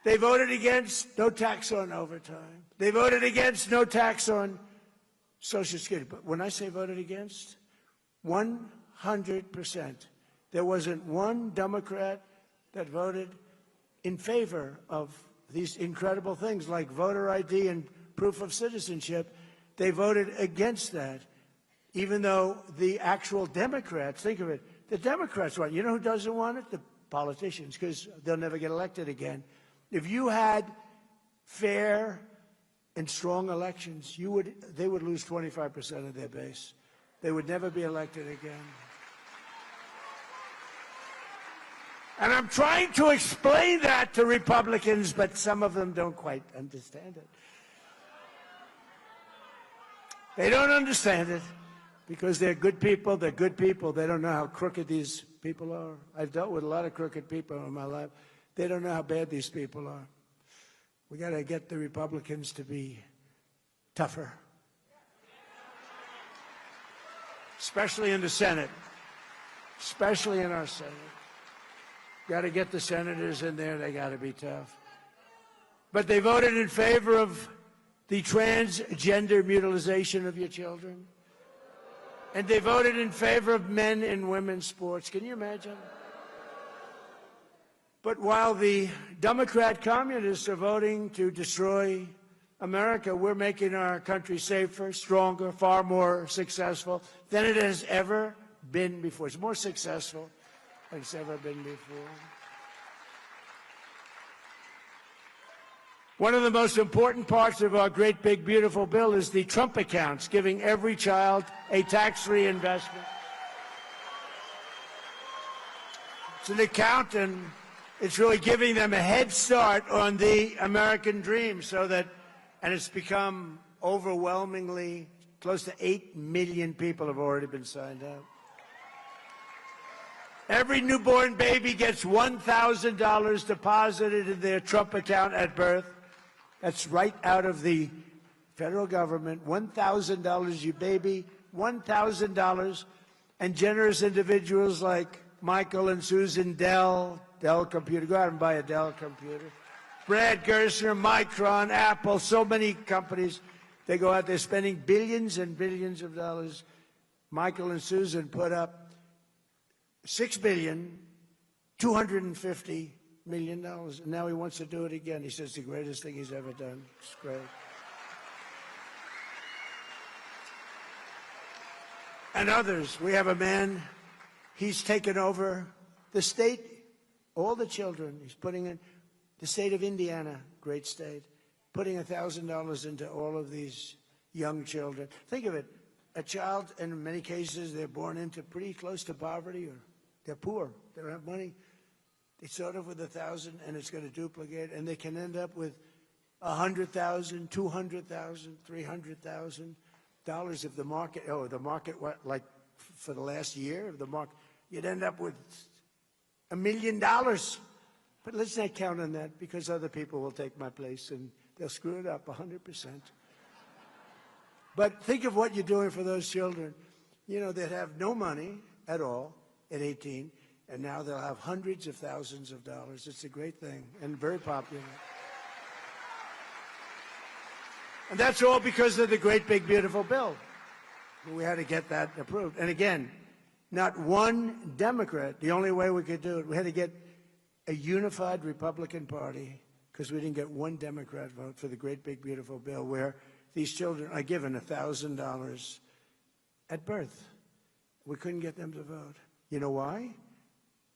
Speaker 14: They voted against no tax on overtime. They voted against no tax on Social Security. But when I say voted against, 100%. There wasn't one Democrat that voted in favor of these incredible things like voter ID and proof of citizenship. They voted against that, even though the actual Democrats, think of it, the Democrats want it. You know who doesn't want it? The politicians, because they'll never get elected again. If you had fair and strong elections, they would lose 25% of their base. They would never be elected again. And I'm trying to explain that to Republicans, but some of them don't quite understand it. They don't understand it because they're good people. They're good people. They don't know how crooked these people are. I've dealt with a lot of crooked people in my life. They don't know how bad these people are. We got to get the Republicans to be tougher, especially in the Senate, especially in our Senate. Got to get the senators in there. They got to be tough. But they voted in favor of the transgender mutilization of your children. And they voted in favor of men and women's sports. Can you imagine? But while the Democrat communists are voting to destroy America, we're making our country safer, stronger, far more successful than it has ever been before. It's more successful than it's ever been before. One of the most important parts of our great, big, beautiful bill is the Trump accounts, giving every child a tax-free investment. It's an account, and it's really giving them a head start on the American dream, so that, and it's become overwhelmingly close to 8 million people have already been signed up. Every newborn baby gets $1,000 deposited in their Trump account at birth. That's right out of the federal government. $1,000, you baby, $1,000. And generous individuals like Michael and Susan Dell Computer, go out and buy a Dell computer. Brad Gerstner, Micron, Apple, so many companies. They go out there spending billions and billions of dollars. Michael and Susan put up $6,250 million, and now he wants to do it again. He says it's the greatest thing he's ever done. It's great. And others. We have a man, he's taken over the state, all the children. He's putting in the state of Indiana, great state, putting $1,000 into all of these young children. Think of it. A child, in many cases, they're born into pretty close to poverty, or they're poor. They don't have money. They start off with $1,000, and it's going to duplicate, and they can end up with $100,000, $200,000, $300,000 if the market, what, like for the last year of the market, you'd end up with $1 million. But let's not count on that, because other people will take my place, and they'll screw it up 100%. But think of what you're doing for those children. You know, they'd have no money at all at 18, and now they'll have hundreds of thousands of dollars. It's a great thing and very popular. And that's all because of the great, big, beautiful bill. We had to get that approved. And again, not one Democrat, the only way we could do it, we had to get a unified Republican Party, because we didn't get one Democrat vote for the great, big, beautiful bill, where these children are given $1,000 at birth. We couldn't get them to vote. You know why?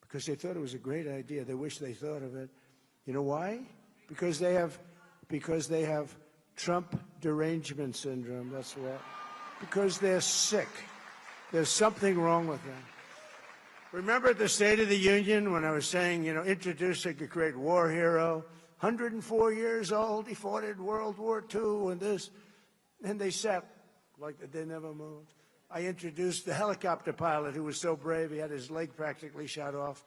Speaker 14: Because they thought it was a great idea. They wish they thought of it. You know why? Because they have Trump derangement syndrome. That's why. Because they're sick. There's something wrong with them. Remember at the State of the Union when I was saying, you know, introducing a great war hero, 104 years old, he fought in World War II and this, and they sat like they never moved. I introduced the helicopter pilot who was so brave he had his leg practically shot off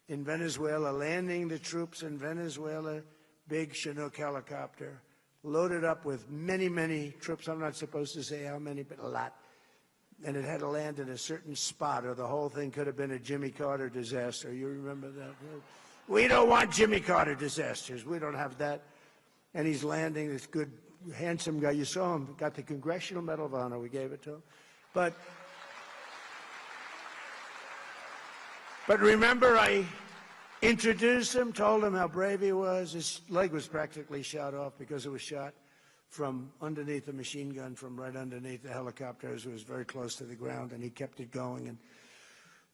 Speaker 14: in Venezuela, landing the troops in Venezuela, big Chinook helicopter, loaded up with many, many troops. I'm not supposed to say how many, but a lot. And it had to land in a certain spot, or the whole thing could have been a Jimmy Carter disaster. You remember that? We don't want Jimmy Carter disasters. We don't have that. And he's landing, this good, handsome guy. You saw him, got the Congressional Medal of Honor. We gave it to him. But remember, I introduced him, told him how brave he was. His leg was practically shot off because it was shot from underneath a machine gun, from right underneath the helicopter. It was very close to the ground, and he kept it going. And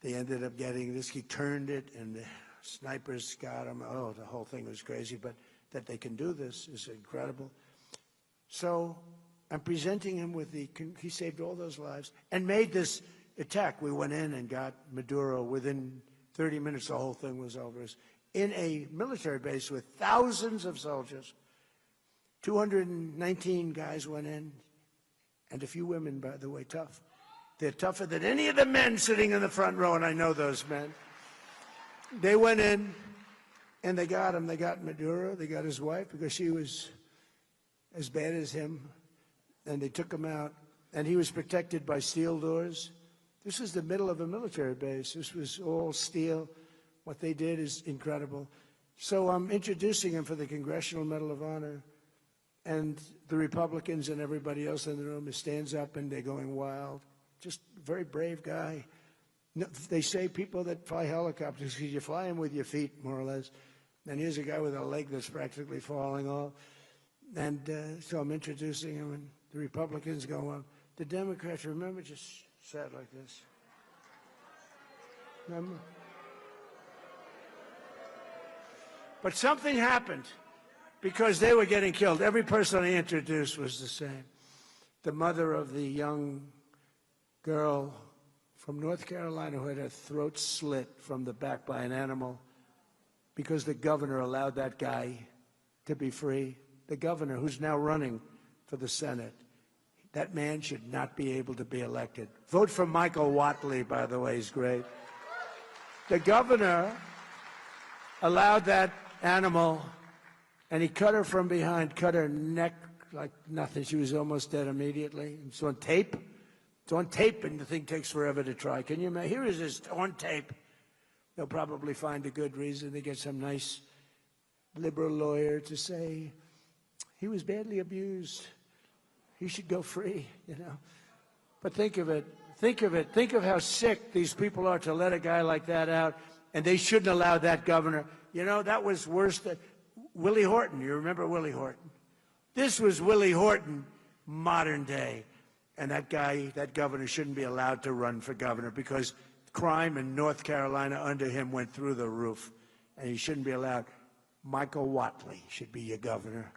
Speaker 14: they ended up getting this. He turned it, and the snipers got him. Oh, the whole thing was crazy. But that they can do this is incredible. So I'm presenting him with he saved all those lives and made this attack. We went in and got Maduro within 30 minutes, the whole thing was over. It was in a military base with thousands of soldiers. 219 guys went in, and a few women, by the way, tough. They're tougher than any of the men sitting in the front row, and I know those men. They went in, and they got him. They got Maduro. They got his wife because she was as bad as him, and they took him out, and he was protected by steel doors. This was the middle of a military base. This was all steel. What they did is incredible. So I'm introducing him for the Congressional Medal of Honor, and the Republicans and everybody else in the room stands up, and they're going wild. Just a very brave guy. No, they say people that fly helicopters, because you fly them with your feet, more or less. And here's a guy with a leg that's practically falling off. And so I'm introducing him, and the Republicans go on. The Democrats, remember, just sat like this. Remember? But something happened because they were getting killed. Every person I introduced was the same. The mother of the young girl from North Carolina who had her throat slit from the back by an animal because the governor allowed that guy to be free. The governor, who's now running for the Senate, that man should not be able to be elected. Vote for Michael Whatley, by the way, he's great. The governor allowed that animal, and he cut her from behind, cut her neck like nothing. She was almost dead immediately. It's on tape. It's on tape, and the thing takes forever to try. Can you imagine? Here it is on tape. They'll probably find a good reason. They get some nice liberal lawyer to say he was badly abused. He should go free, you know. But think of it. Think of it. Think of how sick these people are to let a guy like that out, and they shouldn't allow that governor. You know, that was worse than Willie Horton. You remember Willie Horton? This was Willie Horton, modern day. And that guy, that governor, shouldn't be allowed to run for governor because crime in North Carolina under him went through the roof. And he shouldn't be allowed. Michael Whatley should be your governor.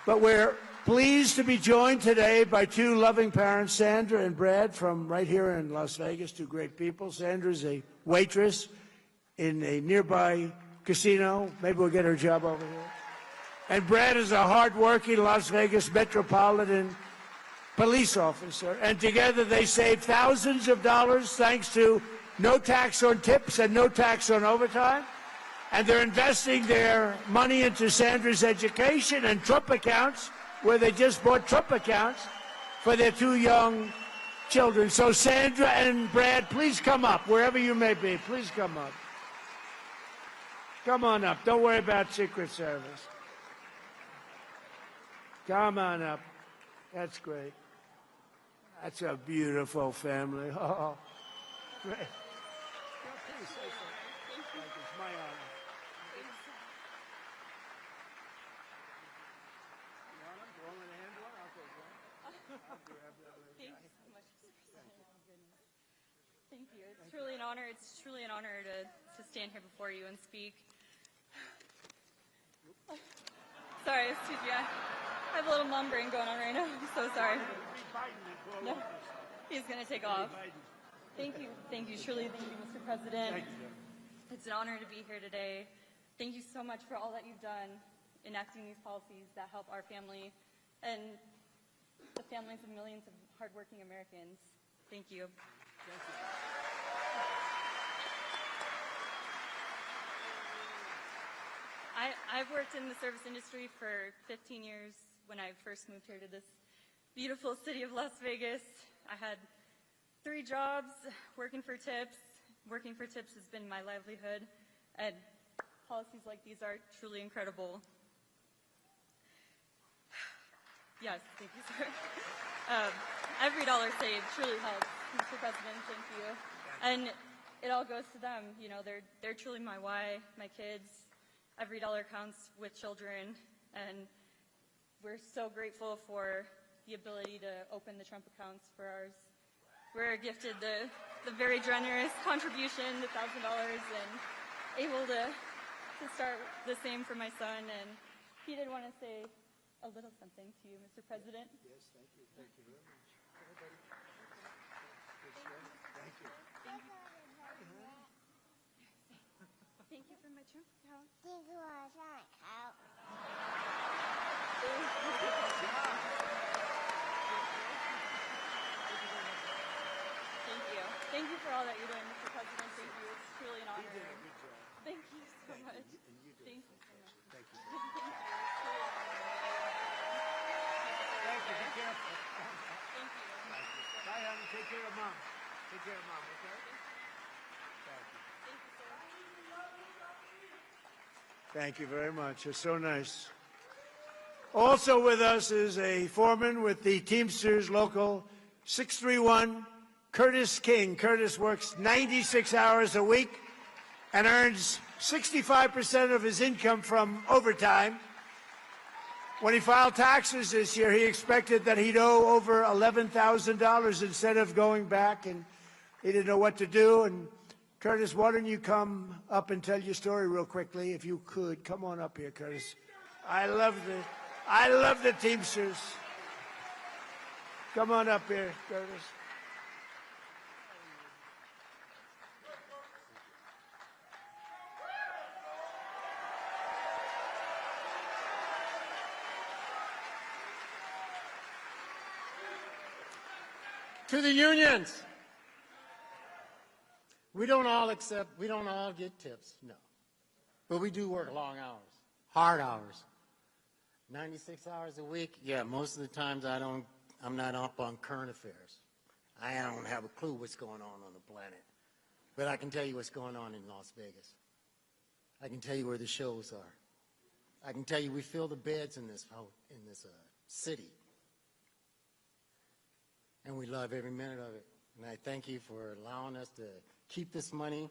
Speaker 14: But we're pleased to be joined today by two loving parents, Sandra and Brad, from right here in Las Vegas, two great people. Sandra's a waitress in a nearby casino. Maybe we'll get her a job over here. And Brad is a hard-working Las Vegas Metropolitan police officer. And together they save thousands of dollars thanks to no tax on tips and no tax on overtime. And they're investing their money into Sandra's education and Trump accounts, where they just bought Trump accounts for their two young children. So Sandra and Brad, please come up, wherever you may be. Please come up. Come on up. Don't worry about Secret Service. Come on up. That's great. That's a beautiful family. Oh, great. Please say something. Like it's my honor. You want them? Do you want me to handle it? I'll take one. I'll grab that little
Speaker 15: Thank
Speaker 14: guy.
Speaker 15: you so much. Thank you. It's truly an honor. It's truly an honor to stand here before you and speak. Sorry, excuse me. I have a little mom brain going on right now. I'm so sorry. No, he's going to take off. Thank you. Thank you. Truly, thank you, Mr. President.
Speaker 14: Thank you.
Speaker 15: It's an honor to be here today. Thank you so much for all that you've done enacting these policies that help our family and the families of millions of hardworking Americans. Thank you.
Speaker 14: Thank you.
Speaker 15: I've worked in the service industry for 15 years. When I first moved here to this beautiful city of Las Vegas, I had 3 jobs working for tips. Working for tips has been my livelihood, and policies like these are truly incredible. Yes, thank you, sir. Every dollar saved truly helps, Mr. President. Thank you. And it all goes to them. You know, they're truly my why, my kids. Every dollar counts with children, and we're so grateful for the ability to open the Trump accounts for ours. We're gifted the very generous contribution, the $1,000, and able to start the same for my son. And he did want to say a little something to you, Mr. President.
Speaker 14: Yes, thank you. Thank you very much. Everybody. Thank you.
Speaker 15: Thank you.
Speaker 16: ชื่อนี่คือวาชาครับ
Speaker 15: Thank you. Thank you for all that you're doing, Mr. President. Thank you. It's truly an honor. Thank you so much. Thank you so much.
Speaker 14: Thank you.
Speaker 15: Thank you. It's truly an honor.
Speaker 14: Thank you. Be careful.
Speaker 15: Thank you.
Speaker 14: Bye, honey. Take care of Mom. Take care of Mom, okay? Thank you.
Speaker 15: Thank you, sir.
Speaker 14: Thank you very much. It's so nice. Also with us is a foreman with the Teamsters Local 631, Curtis King. Curtis works 96 hours a week and earns 65% of his income from overtime. When he filed taxes this year, he expected that he'd owe over $11,000 instead of going back, and he didn't know what to do. And Curtis, why don't you come up and tell your story real quickly, if you could. Come on up here, Curtis. I love the Teamsters. Come on up here, Curtis.
Speaker 17: To the unions, we don't all get tips, no. But we do work long hours, hard hours. 96 hours a week, yeah, most of the times I'm not up on current affairs. I don't have a clue what's going on the planet. But I can tell you what's going on in Las Vegas. I can tell you where the shows are. I can tell you we fill the beds in this city. And we love every minute of it. And I thank you for allowing us to keep this money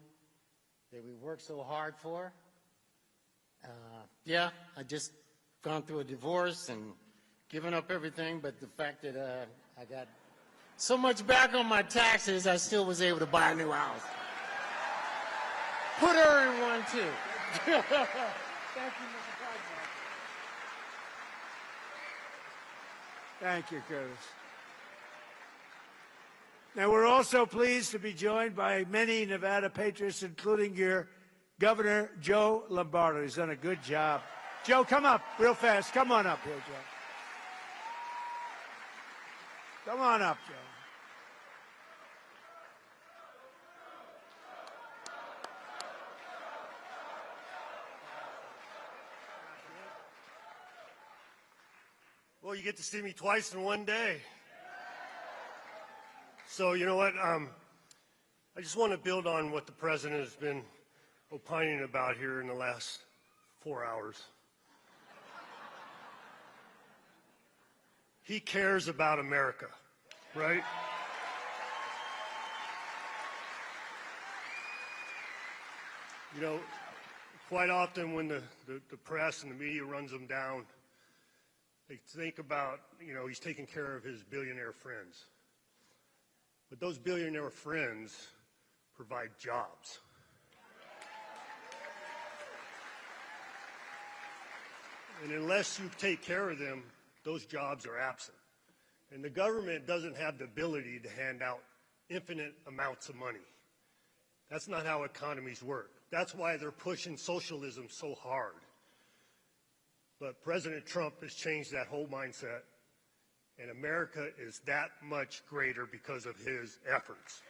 Speaker 17: that we work so hard for. Yeah, I just gone through a divorce and given up everything, but the fact that I got so much back on my taxes, I still was able to buy a new house. Put her in one, too.
Speaker 14: Thank you, Mr. President. Thank you, Curtis. Now, we're also pleased to be joined by many Nevada patriots, including your Governor, Joe Lombardo. He's done a good job. Joe, come up real fast. Come on up here, Joe. Come on up, Joe.
Speaker 5: Well, you get to see me twice in one day. So, you know what? I just want to build on what the president has been opining about here in the last 4 hours. He cares about America, right? You know, quite often when the press and the media runs him down, they think about, you know, he's taking care of his billionaire friends. But those billionaire friends provide jobs. And unless you take care of them, those jobs are absent. And the government doesn't have the ability to hand out infinite amounts of money. That's not how economies work. That's why they're pushing socialism so hard. But President Trump has changed that whole mindset, and America is that much greater because of his efforts.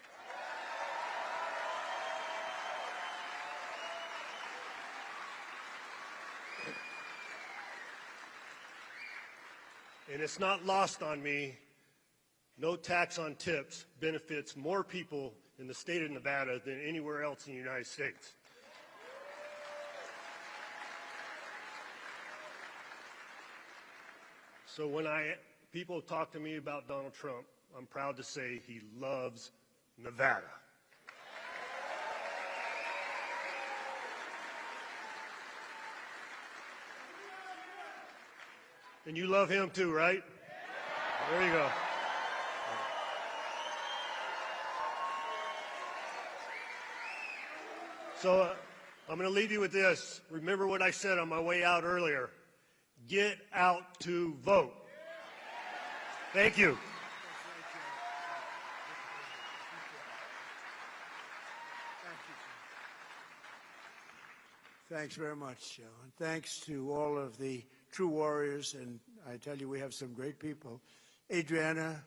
Speaker 5: And it's not lost on me, no tax on tips benefits more people in the state of Nevada than anywhere else in the United States. So when people talk to me about Donald Trump, I'm proud to say he loves Nevada. And you love him too, right? There you go. So I'm going to leave you with this. Remember what I said on my way out earlier. Get out to vote. Thank you.
Speaker 14: Thanks very much, Joe. And thanks to all of the true warriors, and I tell you, we have some great people. Adriana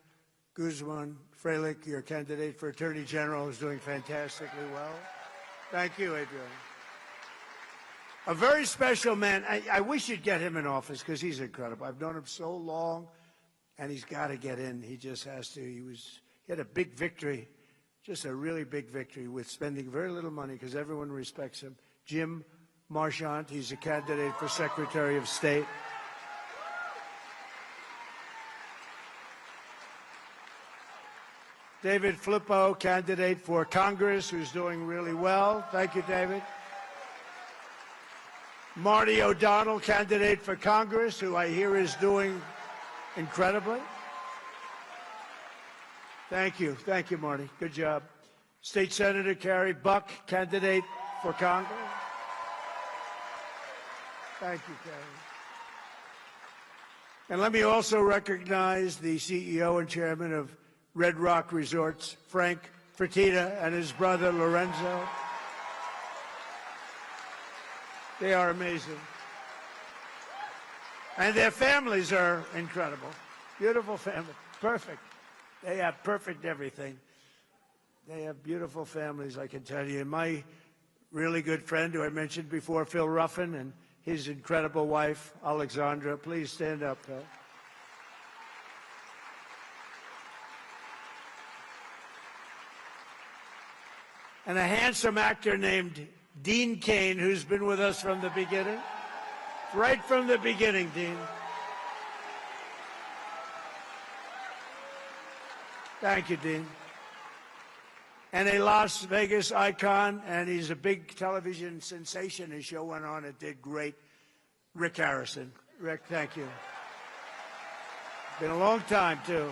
Speaker 14: Guzman Freilich, your candidate for Attorney General, is doing fantastically well. Thank you, Adriana. A very special man. I wish you'd get him in office because he's incredible. I've known him so long, and he's got to get in. He just has to. He had a big victory, just a really big victory with spending very little money because everyone respects him. Jim Marchant, he's a candidate for Secretary of State. David Flippo, candidate for Congress, who's doing really well. Thank you, David. Marty O'Donnell, candidate for Congress, who I hear is doing incredibly. Thank you. Thank you, Marty. Good job. State Senator Carrie Buck, candidate for Congress. Thank you, Carrie. And let me also recognize the CEO and chairman of Red Rock Resorts, Frank Fertitta, and his brother, Lorenzo. They are amazing. And their families are incredible. Beautiful family. Perfect. They have perfect everything. They have beautiful families, I can tell you. And my really good friend, who I mentioned before, Phil Ruffin, and his incredible wife, Alexandra. Please stand up, Phil. And a handsome actor named Dean Cain, who's been with us from the beginning. Right from the beginning, Dean. Thank you, Dean. And a Las Vegas icon, and he's a big television sensation. His show went on, it did great. Rick Harrison. Rick, thank you. Been a long time, too.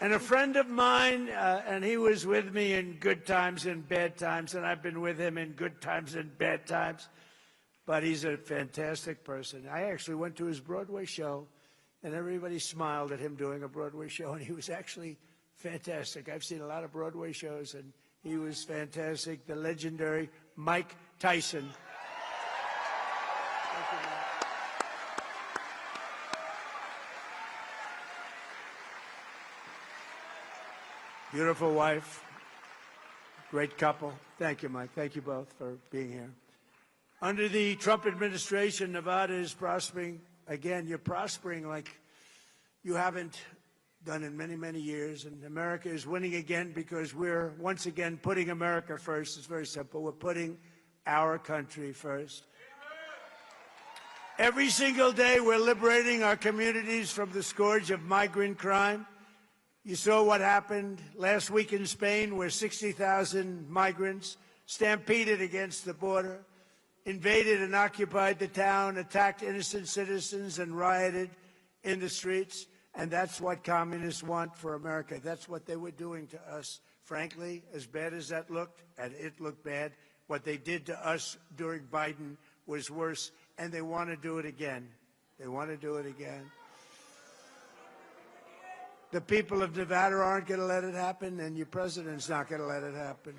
Speaker 14: And a friend of mine, and he was with me in good times and bad times, and I've been with him in good times and bad times. But he's a fantastic person. I actually went to his Broadway show, and everybody smiled at him doing a Broadway show, and he was actually fantastic. I've seen a lot of Broadway shows, and he was fantastic. The legendary Mike Tyson. Beautiful wife, great couple. Thank you, Mike. Thank you both for being here. Under the Trump administration, Nevada is prospering. Again, you're prospering like you haven't done in many, many years. And America is winning again because we're once again putting America first. It's very simple. We're putting our country first. Every single day, we're liberating our communities from the scourge of migrant crime. You saw what happened last week in Spain, where 60,000 migrants stampeded against the border, invaded and occupied the town, attacked innocent citizens, and rioted in the streets. And that's what communists want for America. That's what they were doing to us. Frankly, as bad as that looked, and it looked bad, what they did to us during Biden was worse, and they want to do it again. They want to do it again. The people of Nevada aren't going to let it happen, and your president's not going to let it happen.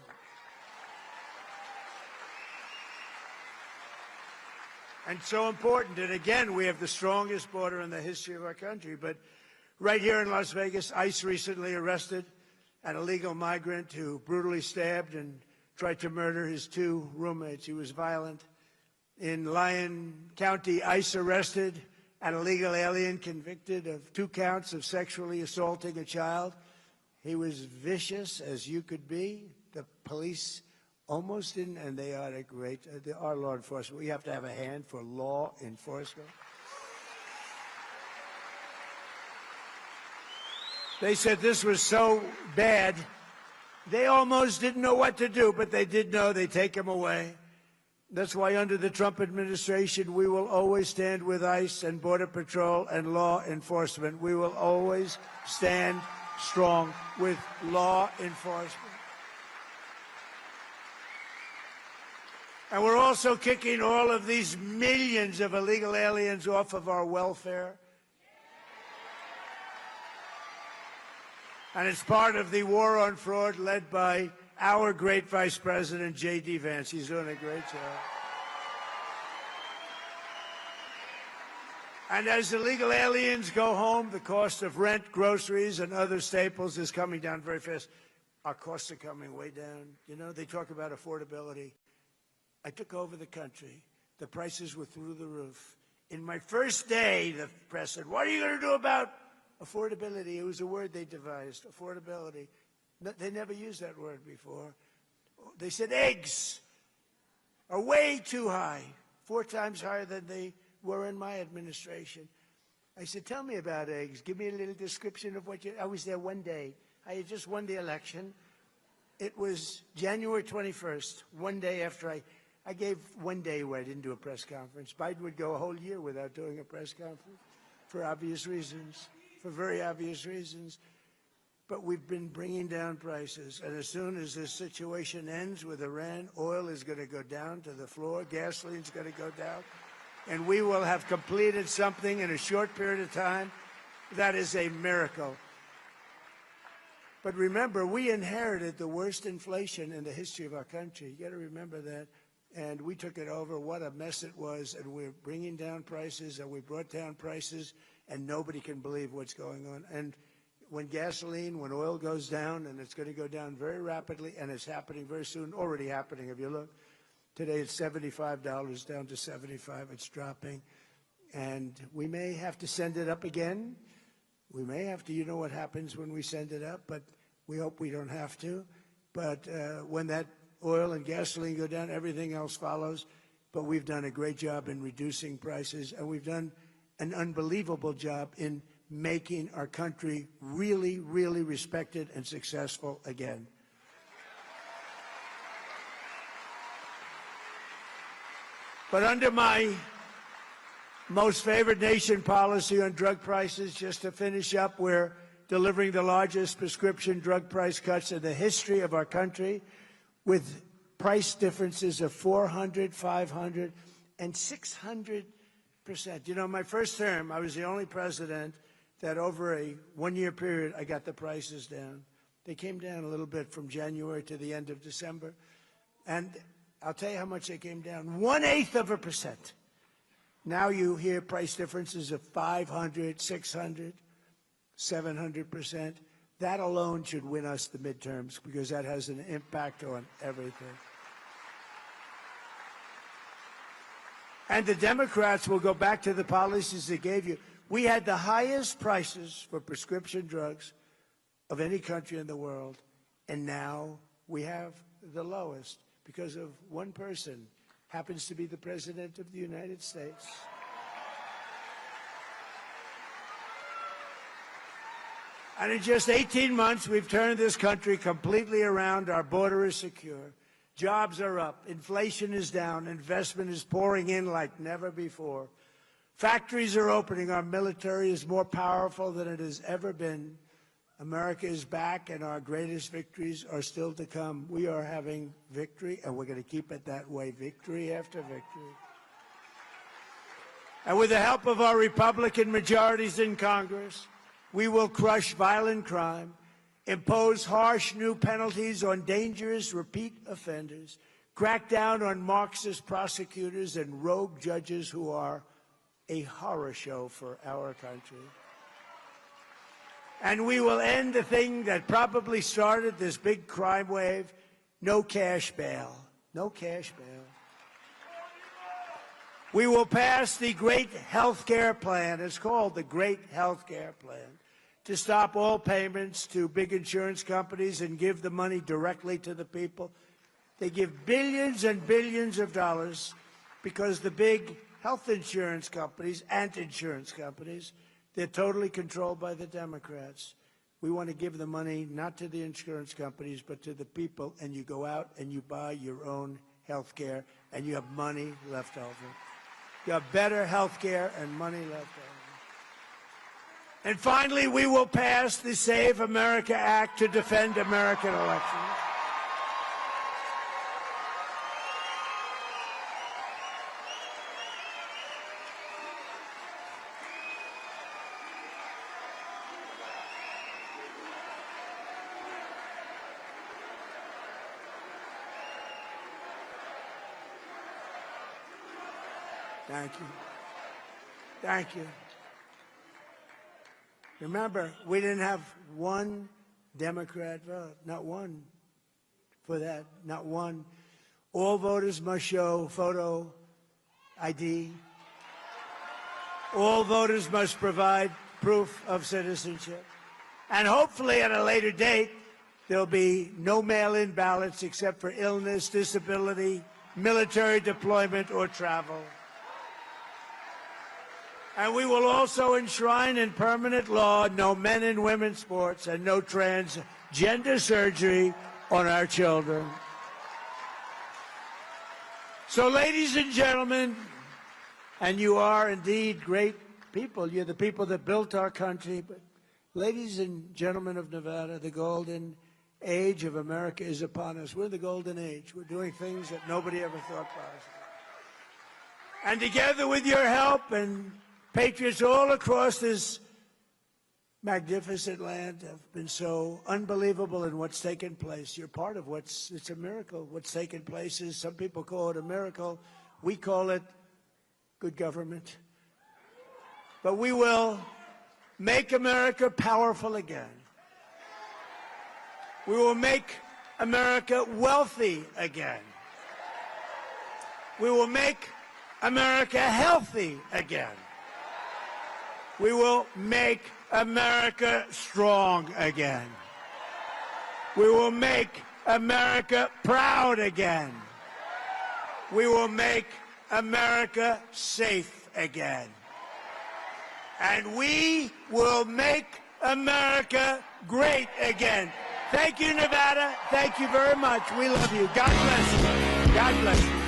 Speaker 14: And so important. And again, we have the strongest border in the history of our country. But right here in Las Vegas, ICE recently arrested an illegal migrant who brutally stabbed and tried to murder his two roommates. He was violent. In Lyon County, ICE arrested an illegal alien convicted of 2 counts of sexually assaulting a child. He was vicious as you could be. The police almost didn't, and they are great. Our law enforcement, we have to have a hand for law enforcement. They said this was so bad, they almost didn't know what to do, but they did know. They take him away. That's why under the Trump administration, we will always stand with ICE and Border Patrol and law enforcement. We will always stand strong with law enforcement. And we're also kicking all of these millions of illegal aliens off of our welfare. And it's part of the war on fraud led by our great Vice President, J.D. Vance. He's doing a great job. And as illegal aliens go home, the cost of rent, groceries, and other staples is coming down very fast. Our costs are coming way down. You know, they talk about affordability. I took over the country. The prices were through the roof. In my first day, the press said, what are you going to do about affordability? It was a word they devised, affordability. They never used that word before. They said eggs are way too high, 4 times higher than they were in my administration. I said, tell me about eggs. Give me a little description of what you... I was there one day. I had just won the election. It was January 21st, one day after I gave one day where I didn't do a press conference. Biden would go a whole year without doing a press conference for obvious reasons, for very obvious reasons. But we've been bringing down prices. And as soon as this situation ends with Iran, oil is going to go down to the floor, gasoline's going to go down, and we will have completed something in a short period of time that is a miracle. But remember, we inherited the worst inflation in the history of our country. You got to remember that. And we took it over. What a mess it was. And we're bringing down prices, and we brought down prices, and nobody can believe what's going on. And when oil goes down, and it's going to go down very rapidly, and it's happening very soon, already happening. If you look, today it's $75 down to 75. It's dropping. And we may have to send it up again. We may have to, you know what happens when we send it up, but we hope we don't have to. But when that oil and gasoline go down, everything else follows. But we've done a great job in reducing prices, and we've done an unbelievable job in making our country really, really respected and successful again. But under my most favored nation policy on drug prices, just to finish up, we're delivering the largest prescription drug price cuts in the history of our country, with price differences of 400, 500, and 600%. You know, my first term, I was the only president that over a one-year period, I got the prices down. They came down a little bit from January to the end of December. And I'll tell you how much they came down, 0.1%. Now you hear price differences of 500, 600, 700%. That alone should win us the midterms, because that has an impact on everything. And the Democrats will go back to the policies they gave you. We had the highest prices for prescription drugs of any country in the world, and now we have the lowest because of one person, happens to be the President of the United States. And in just 18 months, we've turned this country completely around. Our border is secure. Jobs are up. Inflation is down. Investment is pouring in like never before. Factories are opening. Our military is more powerful than it has ever been. America is back, and our greatest victories are still to come. We are having victory, and we're going to keep it that way, victory after victory. And with the help of our Republican majorities in Congress, we will crush violent crime, impose harsh new penalties on dangerous repeat offenders, crack down on Marxist prosecutors and rogue judges who are a horror show for our country. And we will end the thing that probably started this big crime wave, no cash bail. No cash bail. We will pass the Great Health Care Plan. It's called the Great Health Care Plan, to stop all payments to big insurance companies and give the money directly to the people. They give billions and billions of dollars because the big health insurance companies and insurance companies, they're totally controlled by the Democrats. We want to give the money not to the insurance companies, but to the people, and you go out and you buy your own health care, and you have money left over. You have better health care and money left over. And finally, we will pass the Save America Act to defend American elections. Thank you. Thank you. Remember, we didn't have one Democrat vote, not one for that, not one. All voters must show photo ID. All voters must provide proof of citizenship. And hopefully at a later date, there'll be no mail-in ballots except for illness, disability, military deployment, or travel. And we will also enshrine in permanent law no men and women's sports and no transgender surgery on our children. So, ladies and gentlemen, and you are indeed great people. You're the people that built our country. But ladies and gentlemen of Nevada, the golden age of America is upon us. We're in the golden age. We're doing things that nobody ever thought possible. And together with your help and patriots all across this magnificent land have been so unbelievable in what's taken place. You're part of it's a miracle. What's taken place is, some people call it a miracle. We call it good government. But we will make America powerful again. We will make America wealthy again. We will make America healthy again. We will make America strong again. We will make America proud again. We will make America safe again. And we will make America great again. Thank you, Nevada. Thank you very much. We love you. God bless you. God bless you.